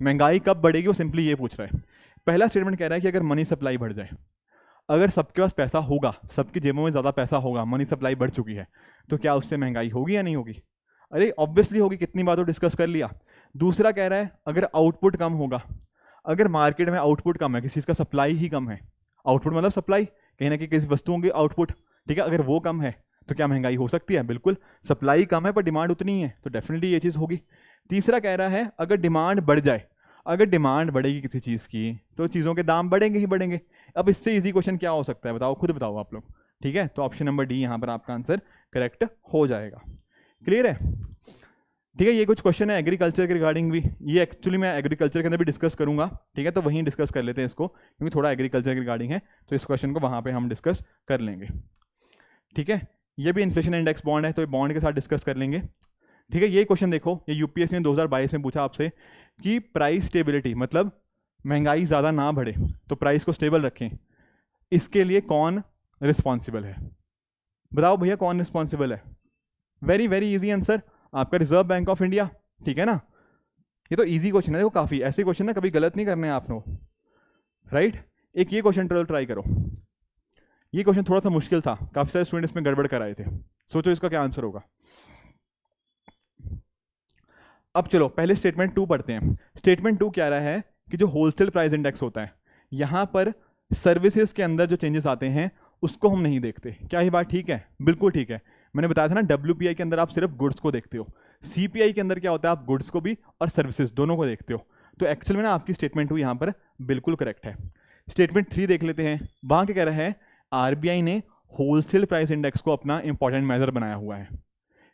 महंगाई कब बढ़ेगी, वो सिंपली ये पूछ रहा है। पहला स्टेटमेंट कह रहा है कि अगर मनी सप्लाई बढ़ जाए, अगर सबके पास पैसा होगा, सबकी जेबों में ज़्यादा पैसा होगा, मनी सप्लाई बढ़ चुकी है, तो क्या उससे महंगाई होगी या नहीं होगी। अरे ऑब्वियसली होगी, कितनी बार तो डिस्कस कर लिया। दूसरा कह रहा है अगर आउटपुट कम होगा, अगर मार्केट में आउटपुट कम है, किसी चीज़ का सप्लाई ही कम है, आउटपुट मतलब सप्लाई, कहीं ना कहीं किसी वस्तुओं की आउटपुट, ठीक है, अगर वो कम है तो क्या महंगाई हो सकती है, बिल्कुल। सप्लाई कम है पर डिमांड उतनी है, तो डेफिनेटली ये चीज़ होगी। तीसरा कह रहा है अगर डिमांड बढ़ जाए, अगर डिमांड बढ़ेगी किसी चीज़ की तो चीज़ों के दाम बढ़ेंगे ही बढ़ेंगे। अब इससे इजी क्वेश्चन क्या हो सकता है, बताओ, खुद बताओ आप लोग, ठीक है। तो ऑप्शन नंबर डी यहाँ पर आपका आंसर करेक्ट हो जाएगा। क्लियर है, ठीक है। ये कुछ क्वेश्चन है एग्रीकल्चर के रिगार्डिंग भी, ये एक्चुअली मैं एग्रीकल्चर के अंदर भी डिस्कस करूंगा, ठीक है। तो वहीं डिस्कस कर लेते हैं इसको, क्योंकि थोड़ा एग्रीकल्चर के रिगार्डिंग है, तो इस क्वेश्चन को वहाँ पे हम डिस्कस कर लेंगे, ठीक है। ये भी इन्फ्लेशन इंडेक्स बॉन्ड है, तो ये बॉन्ड के साथ डिस्कस कर लेंगे, ठीक है। ये क्वेश्चन देखो, ये यूपीएससी ने 2022 में पूछा आपसे कि प्राइस स्टेबिलिटी मतलब महंगाई ज़्यादा ना बढ़े तो प्राइस को स्टेबल रखें, इसके लिए कौन रिस्पॉन्सिबल है, बताओ भैया कौन रिस्पॉन्सिबल है। वेरी वेरी इजी आंसर, आपका रिजर्व बैंक ऑफ इंडिया, ठीक है ना। ये तो इजी क्वेश्चन है, देखो काफ़ी ऐसे क्वेश्चन ना कभी गलत नहीं करने हैं आपने, राइट। एक ये क्वेश्चन ट्राई करो, ये क्वेश्चन थोड़ा सा मुश्किल था, काफ़ी सारे स्टूडेंट्स में गड़बड़ कराए थे, सोचो इसका क्या आंसर होगा। अब चलो पहले स्टेटमेंट 2 पढ़ते हैं। स्टेटमेंट 2 क्या रहा है कि जो होलसेल प्राइस इंडेक्स होता है, यहाँ पर सर्विसेज के अंदर जो चेंजेस आते हैं उसको हम नहीं देखते। क्या ये बात ठीक है, बिल्कुल ठीक है। मैंने बताया था ना, WPI के अंदर आप सिर्फ गुड्स को देखते हो, CPI के अंदर क्या होता है, आप गुड्स को भी और सर्विसेज दोनों को देखते हो। तो एक्चुअल में ना आपकी स्टेटमेंट 2 यहाँ पर बिल्कुल करेक्ट है। स्टेटमेंट 3 देख लेते हैं, वहाँ क्या कह रहा है, RBI ने होलसेल प्राइस इंडेक्स को अपना इंपॉर्टेंट मेजर बनाया हुआ है।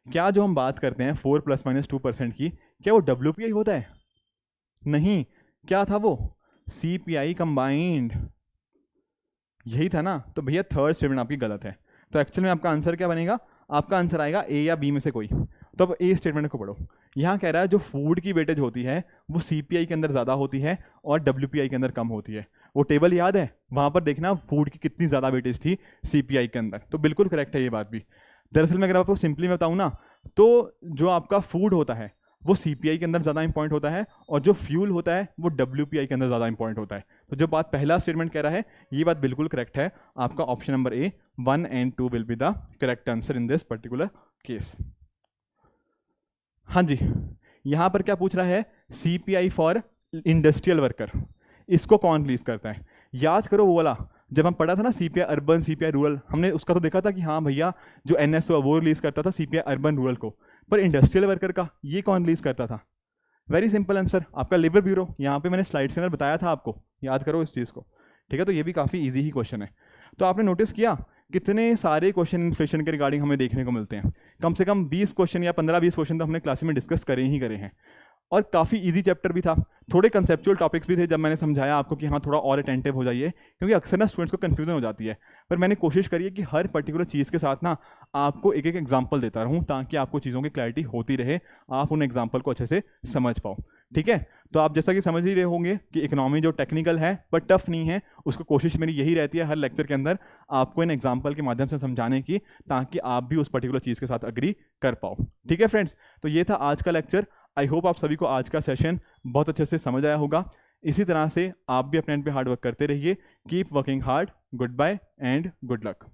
क्या जो हम बात करते हैं 4 ± 2% की, क्या वो WPI होता है, नहीं, क्या था वो, CPI कंबाइंड, यही था ना। तो भैया थर्ड स्टेटमेंट आपकी गलत है। तो एक्चुअल में आपका आंसर क्या बनेगा, आपका आंसर आएगा ए या बी में से कोई। तो अब ए स्टेटमेंट को पढ़ो, यहाँ कह रहा है जो फूड की वेटेज होती है वो CPI के अंदर ज़्यादा होती है और WPI के अंदर कम होती है। वो टेबल याद है, वहाँ पर देखना फूड की कितनी ज़्यादा वेटेज थी CPI के अंदर। तो बिल्कुल करेक्ट है ये बात भी। दरअसल में अगर आपको सिंपली मैं बताऊँ ना, तो जो आपका फूड होता है वो CPI के अंदर ज़्यादा इंपॉर्टेंट होता है और जो फ्यूल होता है वो WPI के अंदर ज़्यादा इंपॉर्टेंट होता है। तो जो बात पहला स्टेटमेंट कह रहा है ये बात बिल्कुल करेक्ट है, आपका option number A 1 and 2 will be the correct answer in this particular case. हाँ जी, यहाँ पर क्या पूछ रहा है, CPI फॉर इंडस्ट्रियल वर्कर, इसको कौन रिलीज करता है? याद करो वो वाला जब हम पढ़ा था ना CPI अर्बन CPI रूरल, हमने उसका तो देखा था कि हाँ भैया जो NSO वो रिलीज करता था CPI अर्बन रूरल को, पर इंडस्ट्रियल वर्कर का ये कौन रिलीज करता था? वेरी सिंपल आंसर, आपका लेबर ब्यूरो। यहाँ पे मैंने स्लाइड्स के अंदर बताया था आपको, याद करो इस चीज़ को, ठीक है? तो ये भी काफ़ी इजी ही क्वेश्चन है। तो आपने नोटिस किया कितने सारे क्वेश्चन इन्फ्लेशन के रिगार्डिंग हमें देखने को मिलते हैं, कम से कम 20 क्वेश्चन या 15-20 क्वेश्चन तो हमने क्लास में डिस्कस करे ही करे हैं, और काफ़ी इजी चैप्टर भी था। थोड़े कंसेप्चुअल टॉपिक्स भी थे जब मैंने समझाया आपको कि हाँ थोड़ा और अटेंटिव हो जाइए, क्योंकि अक्सर ना स्टूडेंट्स को कन्फ्यूजन हो जाती है। पर मैंने कोशिश करी है कि हर पर्टिकुलर चीज़ के साथ ना आपको एक एक एग्जाम्पल देता रहूँ, ताकि आपको चीज़ों की क्लैरिटी होती रहे, आप उन एग्जाम्पल को अच्छे से समझ पाओ, ठीक है? तो आप जैसा कि समझ ही रहे होंगे कि इकोनॉमी जो टेक्निकल है पर टफ नहीं है, उसको कोशिश मेरी यही रहती है हर लेक्चर के अंदर आपको इन एग्जाम्पल के माध्यम से समझाने की, ताकि आप भी उस पर्टिकुलर चीज़ के साथ अग्री कर पाओ, ठीक है फ्रेंड्स? तो ये था आज का लेक्चर। आई होप आप सभी को आज का सेशन बहुत अच्छे से समझ आया होगा। इसी तरह से आप भी अपने एंड पे हार्ड वर्क करते रहिए। Keep working hard. Goodbye and good luck.